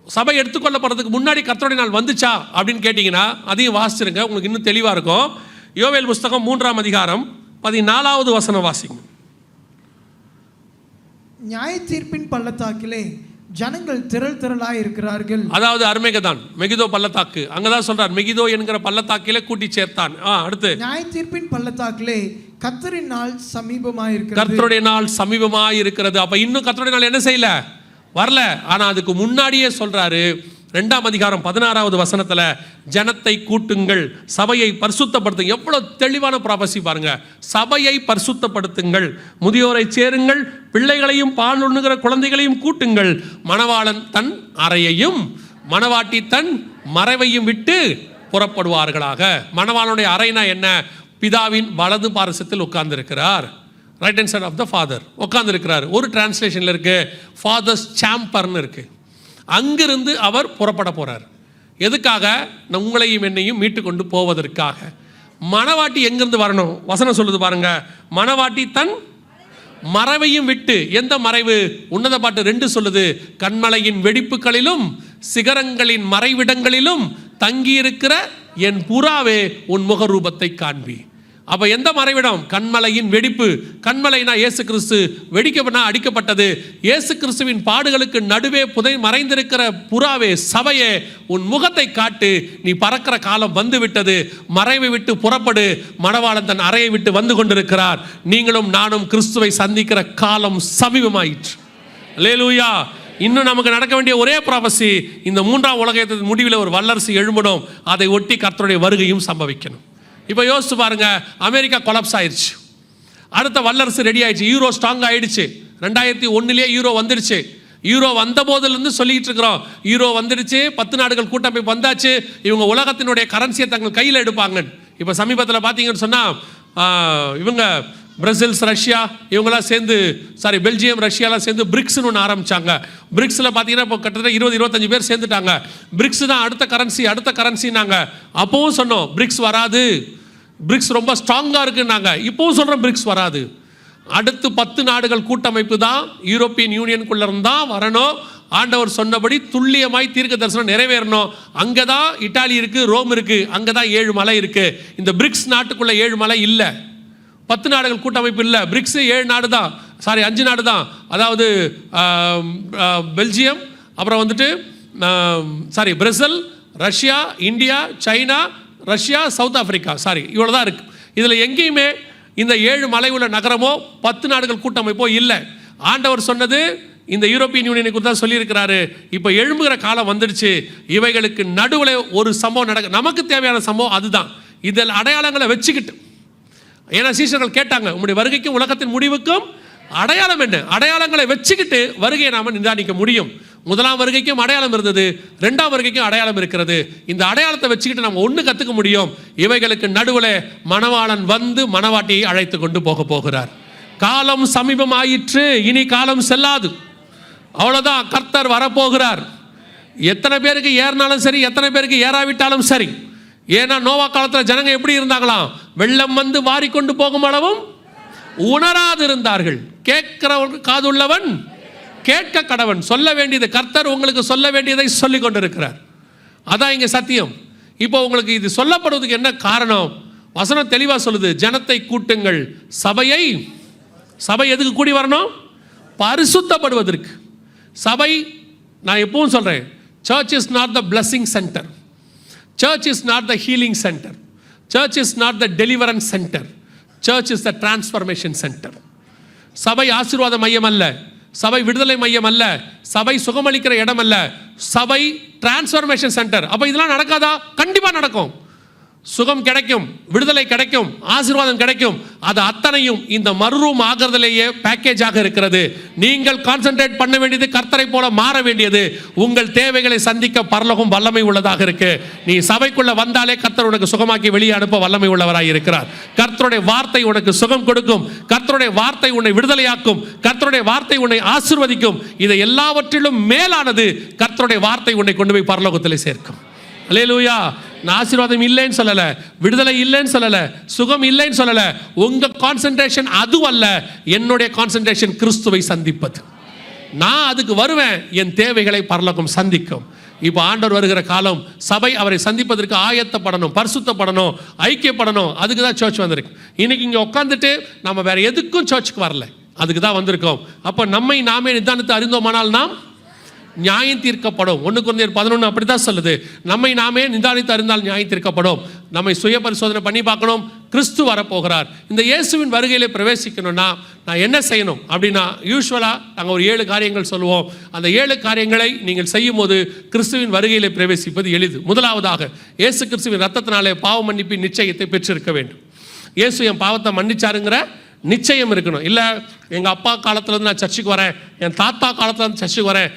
சபை எடுத்துக்கொள்ளப்படுறதுக்கு முன்னாடி கர்த்தருடைய நாள் வந்துச்சா அப்படின்னு கேட்டிங்கன்னா அதையும் வாசிச்சிருங்க, உங்களுக்கு இன்னும் தெளிவாக இருக்கும். யோவேல் புஸ்தகம் 3ஆம் அதிகாரம் 14வது வசனம் வாசிங்க. நியாய தீர்ப்பின் பள்ளத்தாக்கிலே ஜனங்கள் திரளாய் இருக்கிறார்கள். அதாவது அர்மேகதான், மெகிதோ பள்ளத்தாக்கு, அங்கதான் சொல்றார், மெகிதோ என்கிற பள்ளத்தாக்கிலே கூட்டி சேர்த்தான். அடுத்து நியாய தீர்ப்பின் பள்ளத்தாக்கிலே கர்த்தரின் நாள் சமீபமாயிருக்கிறது. கர்த்தருடைய நாள் சமீபமாயிருக்கிறது. அப்ப இன்னும் கர்த்தருடைய நாள் என்ன செய்யல, வரல. ஆனா அதுக்கு முன்னாடியே சொல்றாரு 2ஆம் அதிகாரம் 16வது வசனத்துல, ஜனத்தை கூட்டுங்கள், சபையை பரிசுத்தப்படுத்துங்க. எவ்வளவு தெளிவான ப்ராபசி பாருங்க. சபையை பரிசுத்தப்படுத்துங்கள், முதியோரை சேருங்கள், பிள்ளைகளையும் பால் உண்ணுகிற குழந்தைகளையும் கூட்டுங்கள், மணவாளன் தன் அறையையும் மணவாட்டி தன் மறைவையும் விட்டு புறப்படுவார்களாக. மணவாளனுடைய அறைனா என்ன? பிதாவின் வலது பாரசத்தில் உட்கார்ந்து இருக்கிறார், right hand side of the father உட்கார்ந்து இருக்கிறார். ஒரு டிரான்ஸ்லேஷன்ல இருக்கு ஃபாதர்ஸ் சாம்பர்னு இருக்கு. அங்கிருந்து அவர் புறப்பட போறார். எதுக்காக? உங்களையும் என்னையும் மீட்டு கொண்டு போவதற்காக. மணவாட்டி எங்கிருந்து வரணும்? வசனம் சொல்லுது பாருங்க, மணவாட்டி தன் மறைவையும் விட்டு. எந்த மறைவு? உன்னத பாட்டு 2 சொல்லுது, கண்மலையின் வெடிப்புகளிலும் சிகரங்களின் மறைவிடங்களிலும் தங்கியிருக்கிற என் புறாவே உன் முகரூபத்தை காண்பி. அப்ப எந்த மறைவிடம்? கண்மலையின் வெடிப்பு. கண்மலைனா இயேசு கிறிஸ்து, வெடிக்கப்பட்ட அடிக்கப்பட்டது. இயேசு கிறிஸ்துவின் பாடுகளுக்கு நடுவே மறைந்திருக்கிற புறாவே, சபையே, உன் முகத்தை காட்டு, நீ பறக்கிற காலம் வந்து விட்டது, மறைவை விட்டு புறப்படு, மணவாளன் தன் அறையை விட்டு வந்து கொண்டிருக்கிறார். நீங்களும் நானும் கிறிஸ்துவை சந்திக்கிற காலம் சமீபமாயிற்று. அல்லேலூயா. இன்னும் நமக்கு நடக்க வேண்டிய ஒரே ப்ராபசி, இந்த 3ஆம் உலகத்தின் முடிவில் ஒரு வல்லரசு எழும்பணும், அதை ஒட்டி கர்த்தருடைய வருகையும் சம்பவிக்கணும். இப்போ யோசிச்சு பாருங்க, அமெரிக்கா கொலாப்ஸ் ஆயிடுச்சு, அடுத்த வல்லரசு ரெடி ஆயிடுச்சு, யூரோ ஸ்ட்ராங் ஆயிடுச்சு. 2001 யூரோ வந்துடுச்சு. யூரோ வந்த போதிலிருந்து சொல்லிட்டு இருக்கிறோம், யூரோ வந்துடுச்சு, 10 நாடுகள் கூட்டமைப்பு வந்தாச்சு, இவங்க உலகத்தினுடைய கரன்சியை தங்கள் கையில் எடுப்பாங்க. இப்போ சமீபத்தில் பார்த்தீங்கன்னு சொன்னால் இவங்க பிரேசில்ஸ், ரஷ்யா இவங்களாம் சேர்ந்து, பெல்ஜியம், ரஷ்யாலாம் சேர்ந்து பிரிக்ஸ்னு ஒன்று ஆரம்பித்தாங்க. பிரிக்ஸில் பார்த்தீங்கன்னா இப்போ கிட்டத்தட்ட 20-25 பேர் சேர்ந்துட்டாங்க. பிரிக்ஸ் தான் அடுத்த கரன்சினாங்க. அப்போவும் சொன்னோம் பிரிக்ஸ் வராது, பிரிக்ஸ் ரொம்ப ஸ்ட்ராங்காக இருக்குன்னாங்க. இப்போவும் சொல்கிறோம் பிரிக்ஸ் வராது. அடுத்து 10 நாடுகள் கூட்டமைப்பு தான் யூரோப்பியன் யூனியனுக்குள்ள இருந்தால் வரணும். ஆண்டவர் சொன்னபடி துல்லியமாய் தீர்க்க தரிசனம் நிறைவேறணும். அங்கே தான் இட்டாலி இருக்குது, ரோம் இருக்குது, அங்கே தான் 7 மலை இருக்குது. இந்த பிரிக்ஸ் நாட்டுக்குள்ள 7 மலை இல்லை, 10 நாடுகள் கூட்டமைப்பு இல்லை. பிரிக்ஸ் 7 நாடு தான், 5 நாடு தான். அதாவது பெல்ஜியம், அப்புறம் வந்துட்டு Brazil, Russia, India, China, Russia, south Africa, இவ்வளோ தான் இருக்குது. இதில் எங்கேயுமே இந்த 7 மலை உள்ள நகரமோ 10 நாடுகள் கூட்டமைப்போ இல்லை. ஆண்டவர் சொன்னது இந்த யூரோப்பியன் யூனியனை குறித்து தான் சொல்லியிருக்கிறாரு. இப்போ எழும்புகிற காலம் வந்துடுச்சு. இவைகளுக்கு நடுவில் ஒரு சம்பவம் நடக்க, நமக்கு தேவையான சம்பவம் அதுதான். இதில் அடையாளங்களை வச்சுக்கிட்டு, ஏன்னா சீஷர்கள் கேட்டாங்க, உங்களுடைய வருகைக்கும் உலகத்தின் முடிவுக்கும் அடையாளம் என்ன? அடையாளங்களை வச்சுக்கிட்டு வருகையை நாம நிதானிக்க முடியும். 1ஆம் வருகைக்கும் அடையாளம் இருந்தது, 2ஆம் வருகைக்கும் அடையாளம் இருக்கிறது. இந்த அடையாளத்தை வச்சுக்கிட்டு நம்ம ஒன்று கற்றுக்க முடியும். இவைகளுக்கு நடுவில் மணவாளன் வந்து மணவாட்டியை அழைத்து கொண்டு போகிறார். காலம் சமீபம் ஆயிற்று, இனி காலம் செல்லாது, அவ்வளோதான். கர்த்தர் வரப்போகிறார். எத்தனை பேருக்கு ஏறினாலும் சரி, எத்தனை பேருக்கு ஏறாவிட்டாலும் சரி. ஏன்னா நோவா காலத்தில் ஜனங்க எப்படி இருந்தாங்களாம்? வெள்ளம் வந்து வாரிக்கொண்டு போகும் அளவும் உணராது இருந்தார்கள். கேட்கிறவன் காதுள்ளவன் கேட்க கடவன். சொல்ல வேண்டியது, கர்த்தர் உங்களுக்கு சொல்ல வேண்டியதை சொல்லி கொண்டிருக்கிறார். அதான் இங்கே சத்தியம். இப்போ உங்களுக்கு இது சொல்லப்படுவதுக்கு என்ன காரணம்? வசனம் தெளிவாக சொல்லுது, ஜனத்தை கூட்டுங்கள். சபை எதுக்கு கூடி வரணும்? பரிசுத்தப்படுவதற்கு. சபை, நான் எப்பவும் சொல்கிறேன், search is not the blessing centre, church is not the healing center, church is not the deliverance center, church is the transformation center. சபை ஆசீர்வாத மையம் அல்ல, சபை விடுதலை மையம் அல்ல, சபை சுகமளிக்கிற இடம் அல்ல, சபை டிரான்ஸ்ஃபர்மேஷன் சென்டர். அப்போ இதெல்லாம் நடக்காதா? கண்டிப்பாக நடக்கும். சுகம் கிடைக்கும், விடுதலை கிடைக்கும், ஆசீர்வாதம் கிடைக்கும். அது அத்தனையும் இந்த மறுரூம் ஆகிறதுலேயே பேக்கேஜாக இருக்கிறது. நீங்கள் கான்சென்ட்ரேட் பண்ண வேண்டியது, கர்த்தரை போல மாற வேண்டியது. உங்கள் தேவைகளை சந்திக்க பரலோகம் வல்லமை உள்ளதாக இருக்கு. நீ சபைக்குள்ள வந்தாலே கர்த்தர் உனக்கு சுகமாக்கி வெளியே அனுப்ப வல்லமை உள்ளவராக இருக்கிறார். கர்த்தருடைய வார்த்தை உனக்கு சுகம் கொடுக்கும், கர்த்தருடைய வார்த்தை உன்னை விடுதலையாக்கும், கர்த்தருடைய வார்த்தை உன்னை ஆசீர்வதிக்கும். இதை எல்லாவற்றிலும் மேலானது, கர்த்தருடைய வார்த்தை உன்னை கொண்டு போய் பரலோகத்தில் சேர்க்கும். அல்லேலூயா. நான் ஆசீர்வாதம் இல்லைன்னு சொல்லல, விடுதலை இல்லைன்னு சொல்லல, சுகம் இல்லைன்னு சொல்லல. உங்க கான்சென்ட்ரேஷன் அது அல்ல. என்னுடைய கான்சென்ட்ரேஷன் கிறிஸ்துவை சந்திப்பது. நான் அதுக்கு வருவேன், என் தேவைகளை பரலோகம் சந்திக்கும். இப்போ ஆண்டவர் வருகிற காலம், சபை அவரை சந்திப்பதற்கு ஆயத்தப்படணும், பரிசுத்தப்படணும், ஐக்கியப்படணும். அதுக்கு தான் சர்ச் வந்திருக்கு. இன்னைக்கு இங்கே உட்காந்துட்டு நம்ம வேற எதுக்கும் சர்ச்சுக்கு வரல, அதுக்கு தான் வந்திருக்கோம். அப்போ நம்மை நாமே நிதானித்து அறிந்தோமானால் நாம் நியாயம் தீர்க்கப்படும். 1 கொரிந்தியர் 11 அப்படி தான் சொல்லுது. நம்மை நாமே நிதானித்து அறிந்தால் நியாயம் தீர்க்கப்படும். நம்மை சுய பரிசோதனை பண்ணி பார்க்கணும். கிறிஸ்து வரப்போகிறார். இந்த இயேசுவின் வருகையிலே பிரவேசிக்கணும்னா நான் என்ன செய்யணும் அப்படின்னா, யூஸ்வலாக நாங்கள் ஒரு 7 காரியங்கள் சொல்லுவோம். அந்த 7 காரியங்களை நீங்கள் செய்யும் போது கிறிஸ்துவின் வருகையிலே பிரவேசிப்பது எளிது. முதலாவதாக, இயேசு கிறிஸ்துவின் ரத்தத்தினாலே பாவ மன்னிப்பின் நிச்சயத்தை பெற்றிருக்க வேண்டும். இயேசு என் பாவத்தை மன்னிச்சாருங்கிற நிச்சயம் இருக்கணும். இல்லை எங்கள் அப்பா காலத்துலேருந்து நான் சர்ச்சுக்கு வரேன், என் தாத்தா காலத்துலேருந்து சர்ச்சுக்கு வரேன்,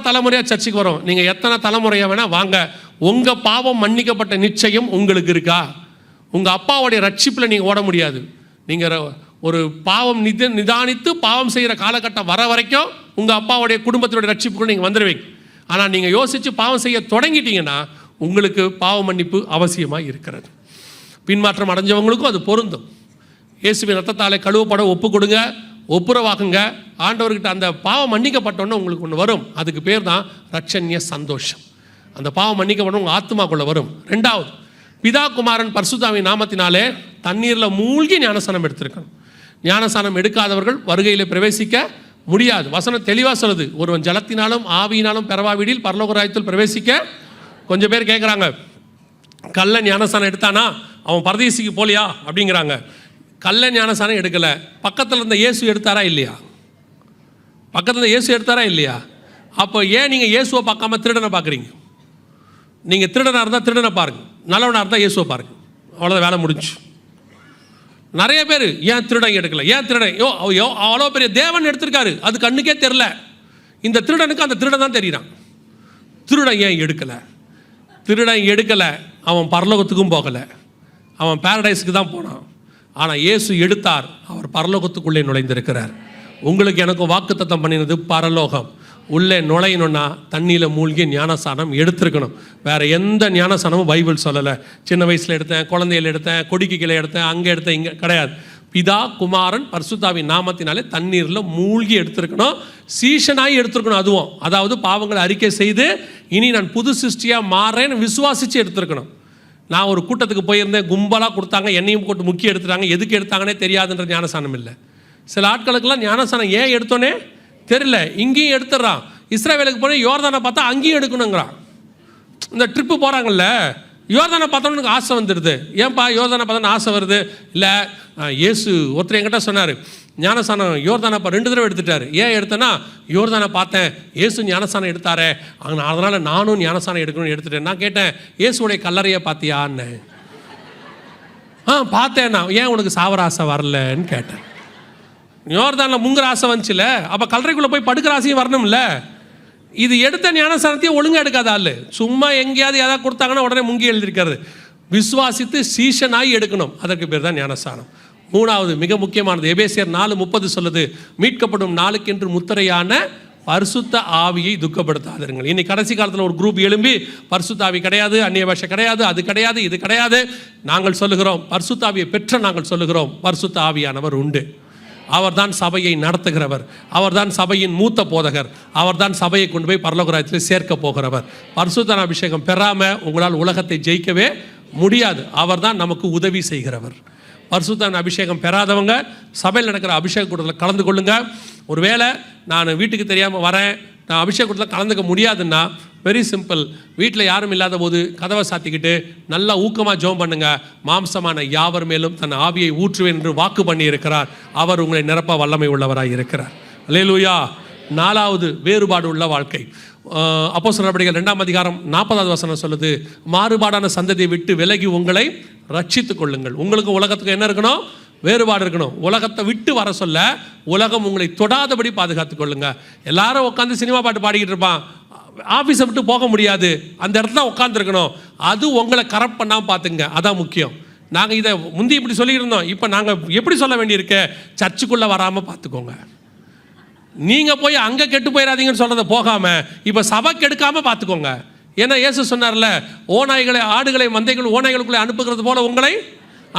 தலைமுறையாக சர்ச்சுக்கு வரோம். நீங்கள் எத்தனை தலைமுறையாக வேணால் வாங்க, உங்கள் பாவம் மன்னிக்கப்பட்ட நிச்சயம் உங்களுக்கு இருக்கா? உங்கள் அப்பாவுடைய ரட்சிப்பில் நீங்கள் ஓட முடியாது. நீங்கள் ஒரு பாவம் நிதானித்து பாவம் செய்கிற காலகட்டம் வர வரைக்கும் உங்கள் அப்பாவுடைய குடும்பத்தினுடைய ரட்சிப்புக்குள்ள நீங்கள் வந்துடுவீங்க. ஆனால் நீங்கள் யோசித்து பாவம் செய்ய தொடங்கிட்டீங்கன்னா உங்களுக்கு பாவ மன்னிப்பு அவசியமாக இருக்கிறது. பின்மாற்றம் அடைஞ்சவங்களுக்கும் அது பொருந்தும். இயேசுவின் ரத்தத்தாலே கழுவப்பட ஒப்பு கொடுங்க, ஒப்புரவாக்குங்க. ஆண்டவர்கிட்ட அந்த பாவம் மன்னிக்கப்பட்டோன்னு உங்களுக்கு ஒன்று வரும். அதுக்கு பேர் தான் ரட்சண்ய சந்தோஷம். அந்த பாவம் மன்னிக்கப்பட்ட உங்கள் ஆத்மாக்குள்ளே வரும். ரெண்டாவது, பிதா குமாரன் பரிசுத்தாவின் நாமத்தினாலே தண்ணீரில் மூழ்கி ஞானஸ்நானம் எடுத்திருக்கணும். ஞானஸ்நானம் எடுக்காதவர்கள் வருகையில் பிரவேசிக்க முடியாது. வசனம் தெளிவாக சொல்லுது, ஒருவன் ஜலத்தினாலும் ஆவியினாலும் பெறவாவிடில் பரலோக ராஜ்யத்தில் பிரவேசிக்க. கொஞ்சம் பேர் கேட்குறாங்க, கள்ள ஞானஸ்நானம் எடுத்தானா அவன் பரதேசிக்கு போலியா அப்படிங்கிறாங்க. கள்ள ஞானஸ்நானம் எடுக்கலை. பக்கத்தில் இருந்த இயேசு எடுத்தாரா இல்லையா? பக்கத்தில் இருந்த இயேசு எடுத்தாரா இல்லையா? அப்போ ஏன் நீங்கள் இயேசுவை பார்க்காம திருடனை பார்க்குறீங்க? நீங்கள் திருடனாக இருந்தால் திருடனை பாருங்க, நல்லவனாக இருந்தால் இயேசுவை பாருங்க. அவ்வளோதான், வேலை முடிஞ்சு. நிறைய பேர் ஏன் திருடன் எடுக்கல, ஏன் திருடன் அவ்வளோ பெரிய தேவன் எடுத்திருக்காரு, அது கண்ணுக்கே தெரில. இந்த திருடனுக்கு அந்த திருடன் தான் தெரியுறான். திருடன் ஏன் எடுக்கலை? திருடன் எடுக்கலை, அவன் பரலோகத்துக்கும் போகலை, அவன் பாரடைஸுக்கு தான் போனான். ஆனால் இயேசு எடுத்தார், அவர் பரலோகத்துக்குள்ளே நுழைந்திருக்கிறார். உங்களுக்கு எனக்கும் வாக்குத்தத்தம் பண்ணினது பரலோகம். உள்ளே நுழையணுன்னா தண்ணியில் மூழ்கி ஞானஸ்நானம் எடுத்திருக்கணும். வேறு எந்த ஞானஸ்நானமும் பைபிள் சொல்லலை. சின்ன வயசில் எடுத்தேன், குழந்தையில் எடுத்தேன், கொடிக்கு கீழே எடுத்தேன், அங்கே எடுத்தேன், இங்கே கிடையாது. பிதா குமாரன் பரிசுத்தாவின் நாமத்தினாலே தண்ணீரில் மூழ்கி எடுத்திருக்கணும். சீஷனாகி எடுத்திருக்கணும். அதுவும் அதாவது பாவங்களை அறிக்கை செய்து இனி நான் புது சிருஷ்டியாக மாறேன்னு விசுவாசித்து எடுத்திருக்கணும். நான் ஒரு கூட்டத்துக்கு போயிருந்தேன், கும்பலாக கொடுத்தாங்க, என்னையும் போட்டு முக்கிய எடுத்துட்டாங்க, எதுக்கு எடுத்தாங்கன்னே தெரியாதுன்ற ஞானஸ்நானம் இல்லை. சில ஆட்களுக்கெல்லாம் ஞானஸ்நானம் ஏன் எடுத்தோன்னே தெரியல, இங்கேயும் எடுத்துடுறான். இஸ்ரவேலுக்கு போய் யோர்தானை பார்த்தா அங்கேயும் எடுக்கணுங்கிறான். இந்த ட்ரிப்பு போகிறாங்கல்ல, யோர்தானை பார்த்தோன்னு ஆசை வந்துடுது. ஏன்பா யோர்தானை பார்த்தோன்னு ஆசை வருது? இல்லை, இயேசு ஒருத்தர் என்கிட்ட சொன்னார், ஞானஸ்நானம் யோர்தானை 2 தடவை எடுத்துட்டார். ஏன் எடுத்தேன்னா, யோர்தானை பார்த்தேன், இயேசு ஞானஸ்நானம் எடுத்தாரே, அதனால் நானும் ஞானஸ்நானம் எடுக்கணும்னு எடுத்துட்டேன். நான் கேட்டேன், இயேசுடைய கல்லறையை பார்த்தியான்னு. பார்த்தேன். நான் ஏன் உனக்கு சாவர ஆசை வரலன்னு கேட்டேன். யோர்தானில் முங்குற ஆசை வந்துச்சுல, அப்போ கல்லறைக்குள்ளே போய் படுக்கிற ஆசையும் வரணும்ல. இது எடுத்த ஞானஸ்நானத்தையும் ஒழுங்காக எடுக்காத ஆள், சும்மா எங்கேயாவது ஏதாவது கொடுத்தாங்கன்னா உடனே முங்கி எழுதியிருக்கிறது. விசுவாசித்து சீஷனாகி எடுக்கணும், அதற்கு பேர் தான் ஞானஸ்நானம். மூணாவது மிக முக்கியமானது, எபேசியர் 4:30 சொல்லுது, மீட்கப்படும் நாளுக்கென்று முத்திரையான பரிசுத்த ஆவியை துக்கப்படுத்தாதீர்கள். இன்னைக்கு கடைசி காலத்தில் ஒரு குரூப் எழும்பி பரிசுத்த ஆவி கிடையாது, அந்நிய பாஷை கிடையாது, அது கிடையாது, இது கிடையாது. நாங்கள் சொல்லுகிறோம், பரிசுத்த ஆவியை பெற்ற நாங்கள் சொல்லுகிறோம், பரிசுத்த ஆவியானவர் உண்டு. அவர்தான் சபையை நடத்துகிறவர், அவர்தான் சபையின் மூத்த போதகர், அவர்தான் சபையை கொண்டு போய் பரலோக ராஜ்யத்தில் சேர்க்க போகிறவர். பரிசுத்த அபிஷேகம் பெறாமல் உங்களால் உலகத்தை ஜெயிக்கவே முடியாது. அவர்தான் நமக்கு உதவி செய்கிறவர். பரிசுத்த அபிஷேகம் பெறாதவங்க சபையில் நடக்கிற அபிஷேக கூட்டத்தில் கலந்து கொள்ளுங்க. ஒருவேளை நான் வீட்டுக்கு தெரியாமல் வரேன், நான் அபிஷேக கூட்டத்தில் கலந்துக்க முடியாதுன்னா வெரி சிம்பிள், வீட்டில் யாரும் இல்லாத போது கதவை சாத்திக்கிட்டு நல்லா ஊக்கமாக ஜெபம் பண்ணுங்க. மாம்சமான யாவர் மேலும் தன் ஆவியை ஊற்றுவேன் என்று வாக்கு பண்ணி இருக்கிறார். அவர் உங்களை நிரப்ப வல்லமை உள்ளவராக இருக்கிறார். அல்லேலூயா. 4வது வேறுபாடு உள்ள வாழ்க்கை. அப்போஸ்தலர் நடபடிகள் 2ஆம் அதிகாரம் 40வது வசனம் சொல்லுது, மாறுபாடான சந்ததியை விட்டு விலகி உங்களை ரட்சித்துக் கொள்ளுங்கள். உங்களுக்கு உலகத்துக்கு என்ன இருக்கணும்? வேறுபாடு இருக்கணும். உலகத்தை விட்டு வர சொல்ல, உலகம் உங்களை தொடாதபடி பாதுகாத்துக் கொள்ளுங்க. எல்லாரும் உட்காந்து சினிமா பாட்டு பாடிக்கிட்டு இருப்பான், ஆஃபீஸை விட்டு போக முடியாது, அந்த இடத்துல உட்காந்துருக்கணும். அது உங்களை கரெக்ட் பண்ணாமல் பார்த்துங்க, அதான் முக்கியம். நாங்கள் இதை முந்தி இப்படி சொல்லியிருந்தோம், இப்போ நாங்கள் எப்படி சொல்ல வேண்டியிருக்கு? சர்ச்சுக்குள்ளே வராமல் பார்த்துக்கோங்க. நீங்கள் போய் அங்கே கெட்டு போயிடாதீங்கன்னு சொல்கிறத போகாமல் இப்போ சபை கெடுக்காமல் பார்த்துக்கோங்க. ஏன்னா இயேசு சொன்னார்ல, ஓநாய்களை ஆடுகளை மந்தைகள் ஓநாய்களுக்குள்ளே அனுப்புகிறது போல உங்களை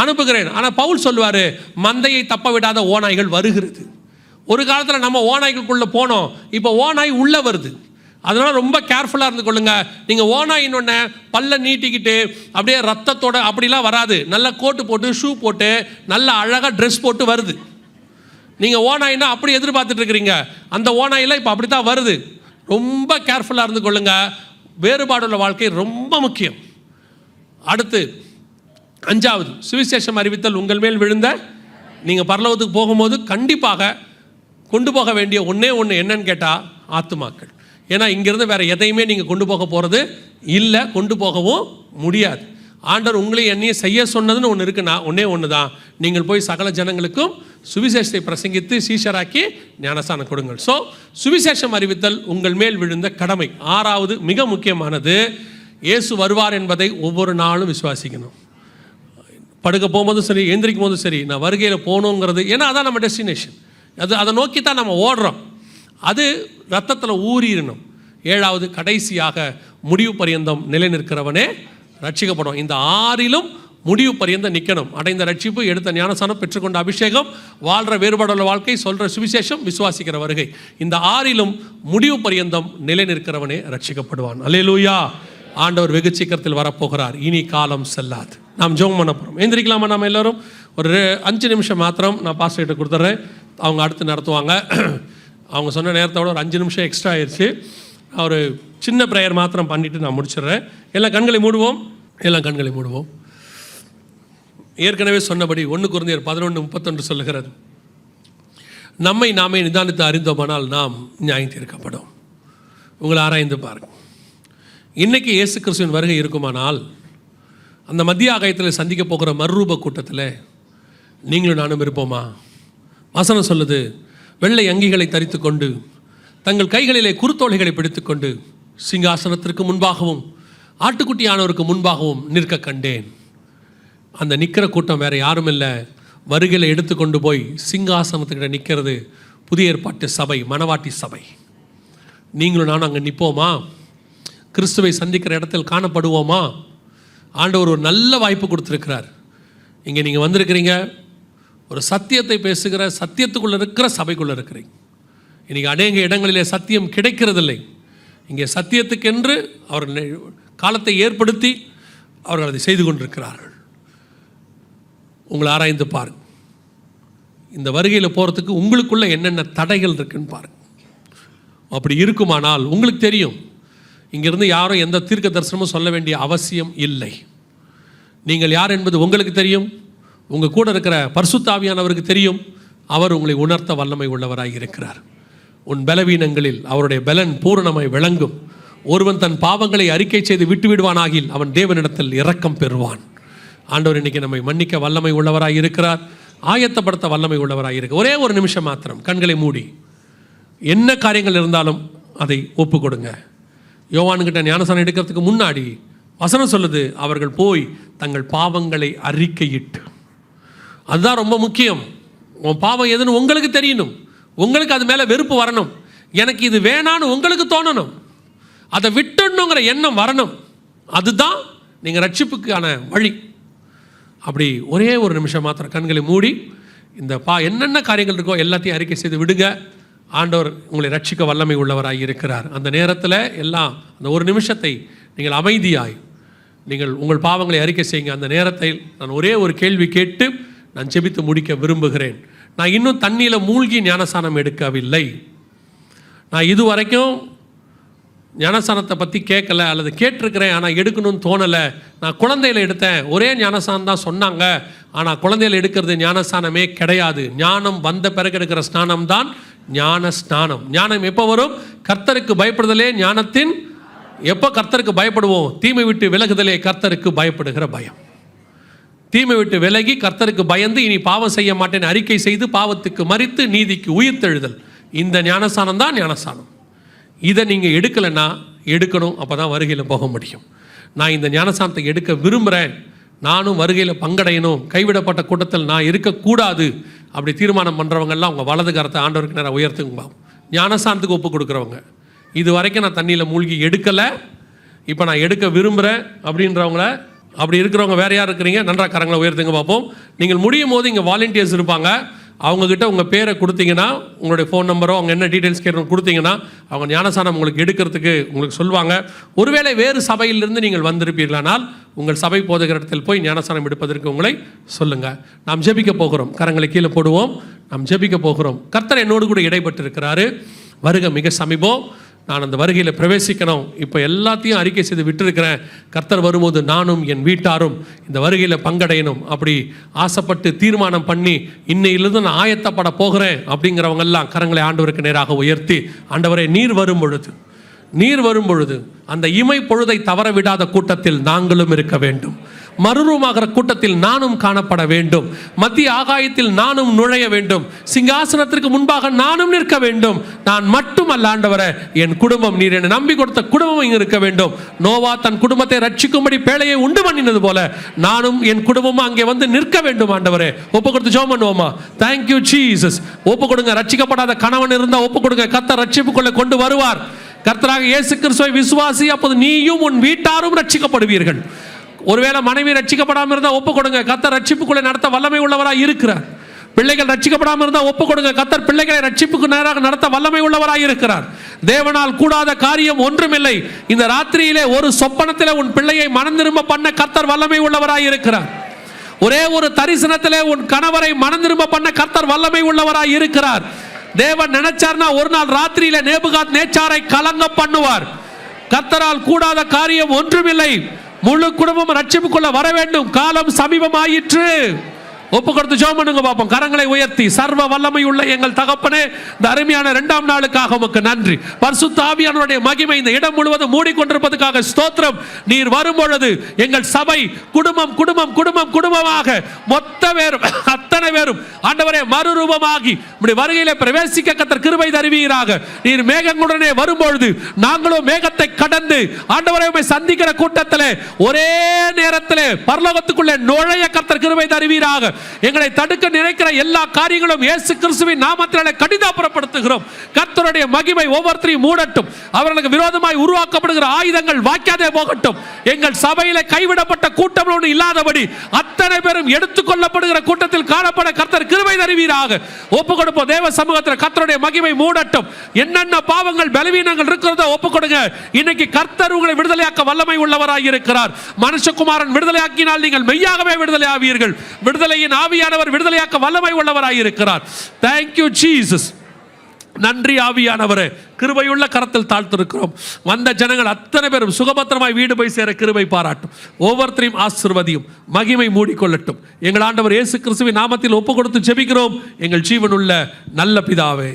அனுப்புகிறேன். ஆனால் பவுல் சொல்லுவார், மந்தையை தப்ப விடாத ஓநாய்கள் வருகிறது. ஒரு காலத்தில் நம்ம ஓநாய்களுக்குள்ளே போனோம், இப்போ ஓநாய் உள்ளே வருது. அதனால் ரொம்ப கேர்ஃபுல்லாக இருந்து கொள்ளுங்க. நீங்கள் ஓநாயின்னொன்னே பல்ல நீட்டிக்கிட்டு அப்படியே ரத்தத்தோட அப்படிலாம் வராது. நல்ல கோட்டு போட்டு ஷூ போட்டு நல்ல அழகாக ட்ரெஸ் போட்டு வருது. நீங்கள் ஓநாயின்னா அப்படி எதிர்பார்த்துட்டு இருக்கிறீங்க, அந்த ஓநாயில் இப்போ அப்படி தான் வருது. ரொம்ப கேர்ஃபுல்லாக இருந்து கொள்ளுங்க. வேறுபாடுள்ள வாழ்க்கை ரொம்ப முக்கியம். அடுத்து 5வது, சுவிசேஷம் அறிவித்தல் உங்கள் மேல் விழுந்த. நீங்கள் பரலோகத்துக்கு போகும்போது கண்டிப்பாக கொண்டு போக வேண்டிய ஒன்றே ஒன்று என்னன்னு கேட்டால் ஆத்துமாக்கள். ஏன்னா இங்கேருந்து வேறு எதையுமே நீங்கள் கொண்டு போக போகிறது இல்லை, கொண்டு போகவும் முடியாது. ஆண்டவர் உங்களை என்னையும் செய்ய சொன்னதுன்னு ஒன்று இருக்குன்னா ஒன்றே ஒன்று தான், நீங்கள் போய் சகல ஜனங்களுக்கும் சுவிசேஷத்தை பிரசங்கித்து சீஷராக்கி ஞானஸ்நானம் கொடுங்கள். ஸோ சுவிசேஷம் அறிவித்தல் உங்கள் மேல் விழுந்த கடமை. 6வது மிக முக்கியமானது, இயேசு வருவார் என்பதை ஒவ்வொரு நாளும் விசுவாசிக்கணும். படுக்க போகும்போதும் சரி, எந்திரிக்கும் போதும் சரி, நான் வருகையில் போகணுங்கிறது, ஏன்னா அதான் நம்ம டெஸ்டினேஷன். அதை நோக்கி தான் நம்ம ஓடுறோம். அது ரத்தத்தில் ஊறிடணும். 7வது கடைசியாக முடிவு பரியந்தம் நிலை நிற்கிறவனே ரட்சிக்கப்படும். இந்த 6லும் முடிவு பரியந்த நிற்கணும். அடைந்த ரட்சிப்பு, எடுத்த ஞானசானம், பெற்றுக்கொண்ட அபிஷேகம், வாழ்கிற வேறுபாடுள்ள வாழ்க்கை, சொல்கிற சுவிசேஷம், விசுவாசிக்கிற வருகை, இந்த 6லும் முடிவு பரியந்தம் நிலை நிற்கிறவனே ரட்சிக்கப்படுவான். அல்லேலூயா. ஆண்டவர் வெகு சீக்கிரத்தில் வரப்போகிறார். இனி காலம் செல்லாது. நாம் ஜெபம் பண்ண போகிறோம். எந்திரிக்கலாமா? நாம் எல்லோரும் ஒரு 5 நிமிஷம் மாத்திரம் நான் பாஸ்டர்கிட்ட கொடுத்துட்றேன். அவங்க அடுத்து நடத்துவாங்க. அவங்க சொன்ன நேரத்தோட ஒரு 5 நிமிஷம் எக்ஸ்ட்ரா ஆயிடுச்சு. ஒரு சின்ன ப்ரேயர் மாத்திரம் பண்ணிவிட்டு நான் முடிச்சிடுறேன். எல்லாம் கண்களை மூடுவோம். ஏற்கனவே சொன்னபடி 1 கொரிந்தியர் 11:31 சொல்லுகிறது, நம்மை நாமே நிதானித்து அறிந்தோமானால் நாம் நியாயம் தீர்க்கப்படும். உங்களை ஆராய்ந்து பாருங்கள். இன்றைக்கி இயேசு கிறிஸ்துவின் வருகை இருக்குமானால் அந்த மத்திய ஆகாயத்தில் சந்திக்க போகிற மறுரூப கூட்டத்தில் நீங்களும் நானும் இருப்போமா? வசனம் சொல்லுது, வெள்ளை அங்கிகளை தரித்து கொண்டு தங்கள் கைகளிலே குருத்தோலைகளை பிடித்துக்கொண்டு சிங்காசனத்திற்கு முன்பாகவும் ஆட்டுக்குட்டியானவருக்கு முன்பாகவும் நிற்க கண்டேன். அந்த நிற்கிற கூட்டம் வேறு யாரும் இல்லை, வருகையில் எடுத்துக்கொண்டு போய் சிங்காசனத்துக்கிட்ட நிற்கிறது புதிய ஏற்பாட்டு சபை, மணவாட்டி சபை. நீங்களும் நானும் அங்கே நிற்போமா? கிறிஸ்துவை சந்திக்கிற இடத்தில் காணப்படுவோமா? ஆண்டவர் ஒரு நல்ல வாய்ப்பு கொடுத்துருக்கிறார். இங்கே நீங்கள் வந்திருக்கிறீங்க, ஒரு சத்தியத்தை பேசுகிற, சத்தியத்துக்குள்ளே இருக்கிற சபைக்குள்ளே இருக்கிறீங்க. இன்றைக்கி அநேக இடங்களிலே சத்தியம் கிடைக்கிறதில்லை. இங்கே சத்தியத்துக்கென்று அவர்கள் காலத்தை ஏற்படுத்தி அவர்கள் அதை செய்து கொண்டிருக்கிறார்கள். உங்களை ஆராய்ந்து பாருங்கள். இந்த வருகையில் போகிறதுக்கு உங்களுக்குள்ளே என்னென்ன தடைகள் இருக்குன்னு பாருங்கள். அப்படி இருக்குமானால் உங்களுக்கு தெரியும், இங்கிருந்து யாரும் எந்த தீர்க்க தரிசனமும் சொல்ல வேண்டிய அவசியம் இல்லை. நீங்கள் யார் என்பது உங்களுக்கு தெரியும். உங்கள் கூட இருக்கிற பரிசுத்த ஆவியானவருக்கு தெரியும். அவர் உங்களை உணர்த்த வல்லமை உள்ளவராக இருக்கிறார். உன் பலவீனங்களில் அவருடைய பலன் பூரணமாய் விளங்கும். ஒருவன் தன் பாவங்களை அறிக்கை செய்து விட்டு விடுவானாகில் அவன் தேவனிடத்தில் இரக்கம் பெறுவான். ஆண்டவர் இன்றைக்கி நம்மை மன்னிக்க வல்லமை உள்ளவராக இருக்கிறார். ஆயத்தப்படுத்த வல்லமை உள்ளவராக இருக்கிறார். ஒரே ஒரு நிமிஷம் மாத்திரம் கண்களை மூடி என்ன காரியங்கள் இருந்தாலும் அதை ஒப்பு கொடுங்க. யோவான்கிட்ட ஞானசானம் எடுக்கிறதுக்கு முன்னாடி வசனம் சொல்லுது, அவர்கள் போய் தங்கள் பாவங்களை அறிக்கையிட்டு. அதுதான் ரொம்ப முக்கியம். உன் பாவம் எதுன்னு உங்களுக்கு தெரியணும். உங்களுக்கு அது மேலே வெறுப்பு வரணும். எனக்கு இது வேணான்னு உங்களுக்கு தோணணும். அதை விட்டுடணுங்கிற எண்ணம் வரணும். அதுதான் நீங்கள் ரட்சிப்புக்கான வழி. அப்படி ஒரே ஒரு நிமிஷம் மாத்திரம் கண்களை மூடி இந்த என்னென்ன காரியங்கள் இருக்கோ எல்லாத்தையும் அறிக்கை செய்து விடுங்க. ஆண்டவர் உங்களை ரட்சிக்க வல்லமை உள்ளவராக இருக்கிறார். அந்த நேரத்தில் எல்லாம் அந்த ஒரு நிமிஷத்தை நீங்கள் அமைதியாய் நீங்கள் உங்கள் பாவங்களை அறிக்கை செய்யுங்க. அந்த நேரத்தில் நான் ஒரே ஒரு கேள்வி கேட்டு நான் ஜெபித்து முடிக்க விரும்புகிறேன். நான் இன்னும் தண்ணியில் மூழ்கி ஞானசானம் எடுக்கவில்லை. நான் இதுவரைக்கும் ஞானசானத்தை பற்றி கேட்கலை அல்லது கேட்டிருக்கிறேன், ஆனால் எடுக்கணும்னு தோணலை. நான் குழந்தையில் எடுத்தேன், ஒரே ஞானசானம் தான் சொன்னாங்க, ஆனால் குழந்தையில் எடுக்கிறது ஞானஸ்தானமே கிடையாது. ஞானம் வந்த பிறகு எடுக்கிற ஸ்நானம் தான் ஞான ஸ்நானம். ஞானம் எப்போ வரும்? கர்த்தருக்கு பயப்படுதலே ஞானத்தின். எப்போ கர்த்தருக்கு பயப்படுவோம்? தீமை விட்டு விலகுதலே கர்த்தருக்கு பயப்படுகிற பயம். தீமை விட்டு விலகி கர்த்தருக்கு பயந்து இனி பாவம் செய்ய மாட்டேன் அறிக்கை செய்து பாவத்துக்கு மரித்து நீதிக்கு உயிர்த்தெழுதல். இந்த ஞானஸ்தானம் தான் ஞானஸ்தானம். இதை நீங்கள் எடுக்கலைன்னா எடுக்கணும். அப்போ தான் வருகையில் போக முடியும். நான் இந்த ஞானஸ்தானத்தை எடுக்க விரும்புகிறேன், நானும் வருகையில் பங்கடையணும், கைவிடப்பட்ட கூட்டத்தில் நான் இருக்கக்கூடாது, அப்படி தீர்மானம் பண்ணுறவங்கெல்லாம் அவங்க வலது கரத்தை ஆண்டவருக்கு நேரம் உயர்த்துங்க. ஞானஸ்தானத்துக்கு ஒப்பு கொடுக்குறவங்க, இது வரைக்கும் நான் தண்ணியில் மூழ்கி எடுக்கலை, இப்போ நான் எடுக்க விரும்புகிறேன் அப்படின்றவங்கள, அப்படி இருக்கிறவங்க வேறு யார் இருக்கிறீங்க? நன்றாக கரங்களை உயர்த்துங்க பார்ப்போம். நீங்கள் முடியும் போது இங்கே வாலண்டியர்ஸ் இருப்பாங்க. அவங்கக்கிட்ட உங்கள் பேரை கொடுத்தீங்கன்னா, உங்களுடைய ஃபோன் நம்பரோ அவங்க என்ன டீட்டெயில்ஸ் கேட்கணும் கொடுத்தீங்கன்னா, அவங்க ஞானசானம் உங்களுக்கு எடுக்கிறதுக்கு உங்களுக்கு சொல்லுவாங்க. ஒருவேளை வேறு சபையிலிருந்து நீங்கள் வந்திருப்பீர்களானால் உங்கள் சபை போதுகிற இடத்தில் போய் ஞானசானம் எடுப்பதற்கு உங்களை சொல்லுங்கள். நாம் ஜெபிக்க போகிறோம். கரங்களை கீழே போடுவோம். நாம் ஜெபிக்க போகிறோம். கர்த்தர் என்னோடு கூட இடைப்பட்டு இருக்கிறாரு. வருகை மிக சமீபம். நான் அந்த வருகையில் பிரவேசிக்கணும். இப்போ எல்லாத்தையும் அறிக்கை செய்து விட்டுருக்கிறேன். கர்த்தர் வரும்போது நானும் என் வீட்டாரும் இந்த வருகையில் பங்கடையணும் அப்படி ஆசைப்பட்டு தீர்மானம் பண்ணி இன்னையிலிருந்து நான் ஆயத்தப்பட போகிறேன் அப்படிங்கிறவங்கெல்லாம் கரங்களை ஆண்டவருக்கு நேராக உயர்த்தி, ஆண்டவரே நீர் வரும் பொழுது அந்த இமை பொழுதை தவற விடாத கூட்டத்தில் நாங்களும் இருக்க வேண்டும். மறுரூபமாகிற கூட்டத்தில் நானும் காணப்பட வேண்டும். மத்திய ஆகாயத்தில் நானும் நுழைய வேண்டும். சிங்காசனத்திற்கு முன்பாக நானும் நிற்க வேண்டும். நான் மட்டுமல்ல ஆண்டவரே, என் குடும்பம், நீர் என்னை நம்பி கொடுத்த குடும்பம் இங்கே இருக்க வேண்டும். நோவா தன் குடும்பத்தை ரட்சிக்கும்படி பேழையை உண்டு பண்ணினது போல நானும் என் குடும்பமும் அங்கே வந்து நிற்க வேண்டும். ஆண்டவரே ஒப்பு கொடுத்து ஜெபம் பண்ணுவோமா? Thank you Jesus. ஒப்பு கொடுங்க. ரட்சிக்கப்படாத கணவன் இருந்தால் ஒப்பு கொடுங்க. கர்த்தர் ரட்சிப்புக்குள்ளே கொண்டு வருவார். கர்த்தராக இயேசு கிறிஸ்துவை விசுவாசி, அப்போது நீயும் உன் வீட்டாரும் ரட்சிக்கப்படுவீர்கள். ஒருவேளை மனைவி ரட்சிக்கப்படாமல் இருந்தால் ஒப்பு கொடுங்க, கர்த்தர் ரட்சிப்புக்குள்ளே நடத்த வல்லமை உள்ளவராய் இருக்கிறார். பிள்ளைகள் ரட்சிக்கப்படாமல் இருந்தால் ஒப்பு கொடுங்க, கர்த்தர் பிள்ளைகளை ரட்சிப்புக்கு நேராக நடத்த வல்லமை உள்ளவராய் இருக்கிறார். தேவனால் கூடாத காரியம் ஒன்றுமில்லை. இந்த ராத்திரியிலே ஒரு சொப்பனத்திலே உன் பிள்ளையை மனம் திரும்ப பண்ண கர்த்தர் வல்லமை உள்ளவராய் இருக்கிறார். ஒரே ஒரு தரிசனத்திலே உன் கணவரை மனம் திரும்ப பண்ண கர்த்தர் வல்லமை உள்ளவராய் இருக்கிறார். தேவன் நினைச்சார்னா ஒரு நாள் ராத்திரியில நேபுகாத் நேச்சாரை கலங்க பண்ணுவார். கர்த்தரால் கூடாத காரியம் ஒன்றுமில்லை. முழு குடும்பம் ரட்சிப்புக்குள்ள வர வேண்டும். காலம் சமீபமாயிற்று. ஒப்பு கொடுத்து ஜெபம் பண்ணுங்க பாப்போம். கரங்களை உயர்த்தி, சர்வ வல்லமை உள்ள எங்கள் தகப்பனே, இந்த அருமையான 2ஆம் நாளுக்காக உமக்கு நன்றி. பரிசுத்த ஆவியானவருடைய மகிமை இந்த இடம் முழுவதும் மூடிக்கொண்டிருப்பதற்காக ஸ்தோத்திரம். நீர் வரும்பொழுது எங்கள் சபை குடும்பம் குடும்பம் குடும்பம் குடும்பமாக மொத்த பேரும் அத்தனை பேரும் ஆண்டவரே மறுரூபமாகி உம்முடைய வருகையிலே பிரவேசிக்க கர்த்தர் கிருபை தருவீராக. நீர் மேகங்களுடனே வரும்பொழுது நாங்களும் மேகத்தை கடந்து ஆண்டவரை உம்மை சந்திக்கிற கூட்டத்திலே ஒரே நேரத்திலே பரலோகத்துக்குள்ளே நுழைய கர்த்தர் கிருபை தருவீராக. எங்களை தடுக்க நினைக்கிற எல்லா காரியங்களும் இயேசு கிறிஸ்துவின் நாமத்தினாலே கடிதப்படுத்துகிறோம். கர்த்தருடைய மகிமை ஒவ்வொருத்தரையும் மூடட்டும். அவர்களுக்கு விரோதமாய் உருவாக்கப்படுகிற ஆயுதங்கள் வாய்க்காதே போகட்டும். எங்கள் சபையிலே கைவிடப்பட்ட கூட்டம் ஒன்று இல்லாதபடி அத்தனை பேரும் எடுத்துக்கொள்ளப்படுகிற கூட்டத்தில் காணப்பட கர்த்தர் கிருபை தருவீராக. ஒப்பு கொடுப்போம். தேவ சமூகத்தில் கர்த்தருடைய மகிமை மூடட்டும். என்னென்ன பாவங்கள் பலவீனங்கள் இருக்கிறதோ ஒப்பு கொடுங்க. இன்னைக்கு கர்த்தர் உங்களை விடுதலையாக்க வல்லமை உள்ளவராய் இருக்கிறார். மனுஷகுமாரன் விடுதலையாக்கினால் நீங்கள் மெய்யாகவே விடுதலை ஆவீர்கள். விடுதலையின் ஆவியானவர் விடுதலையாக்க வல்லமை உள்ளவராய் இருக்கிறார். Thank you Jesus. நன்றி ஆவியானவரே. கிருபையுள்ள கரத்தில் தாழ்த்திருக்கிறோம். வந்த ஜனங்கள் அத்தனை பேரும் சுகபத்திரமாய் வீடு போய் சேர கிருபை பாராட்டும். ஒவ்வொருத்தரையும் ஆசீர்வதியும். மகிமை மூடிக்கொள்ளட்டும். எங்கள் ஆண்டவர் இயேசு கிறிஸ்துவின் நாமத்தில் ஒப்பு கொடுத்து ஜெபிக்கிறோம் எங்கள் ஜீவனுள்ள நல்ல பிதாவே.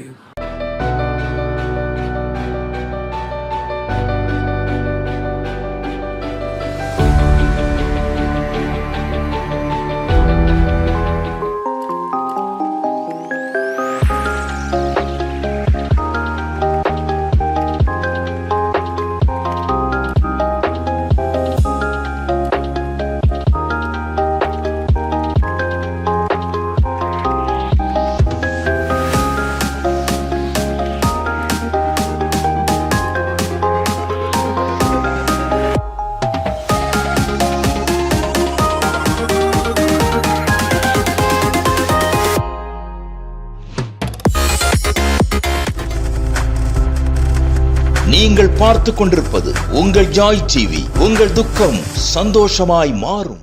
நீங்கள் பார்த்து கொண்டிருப்பது உங்கள் ஜாய் டிவி. உங்கள் துக்கம் சந்தோஷமாய் மாறும்.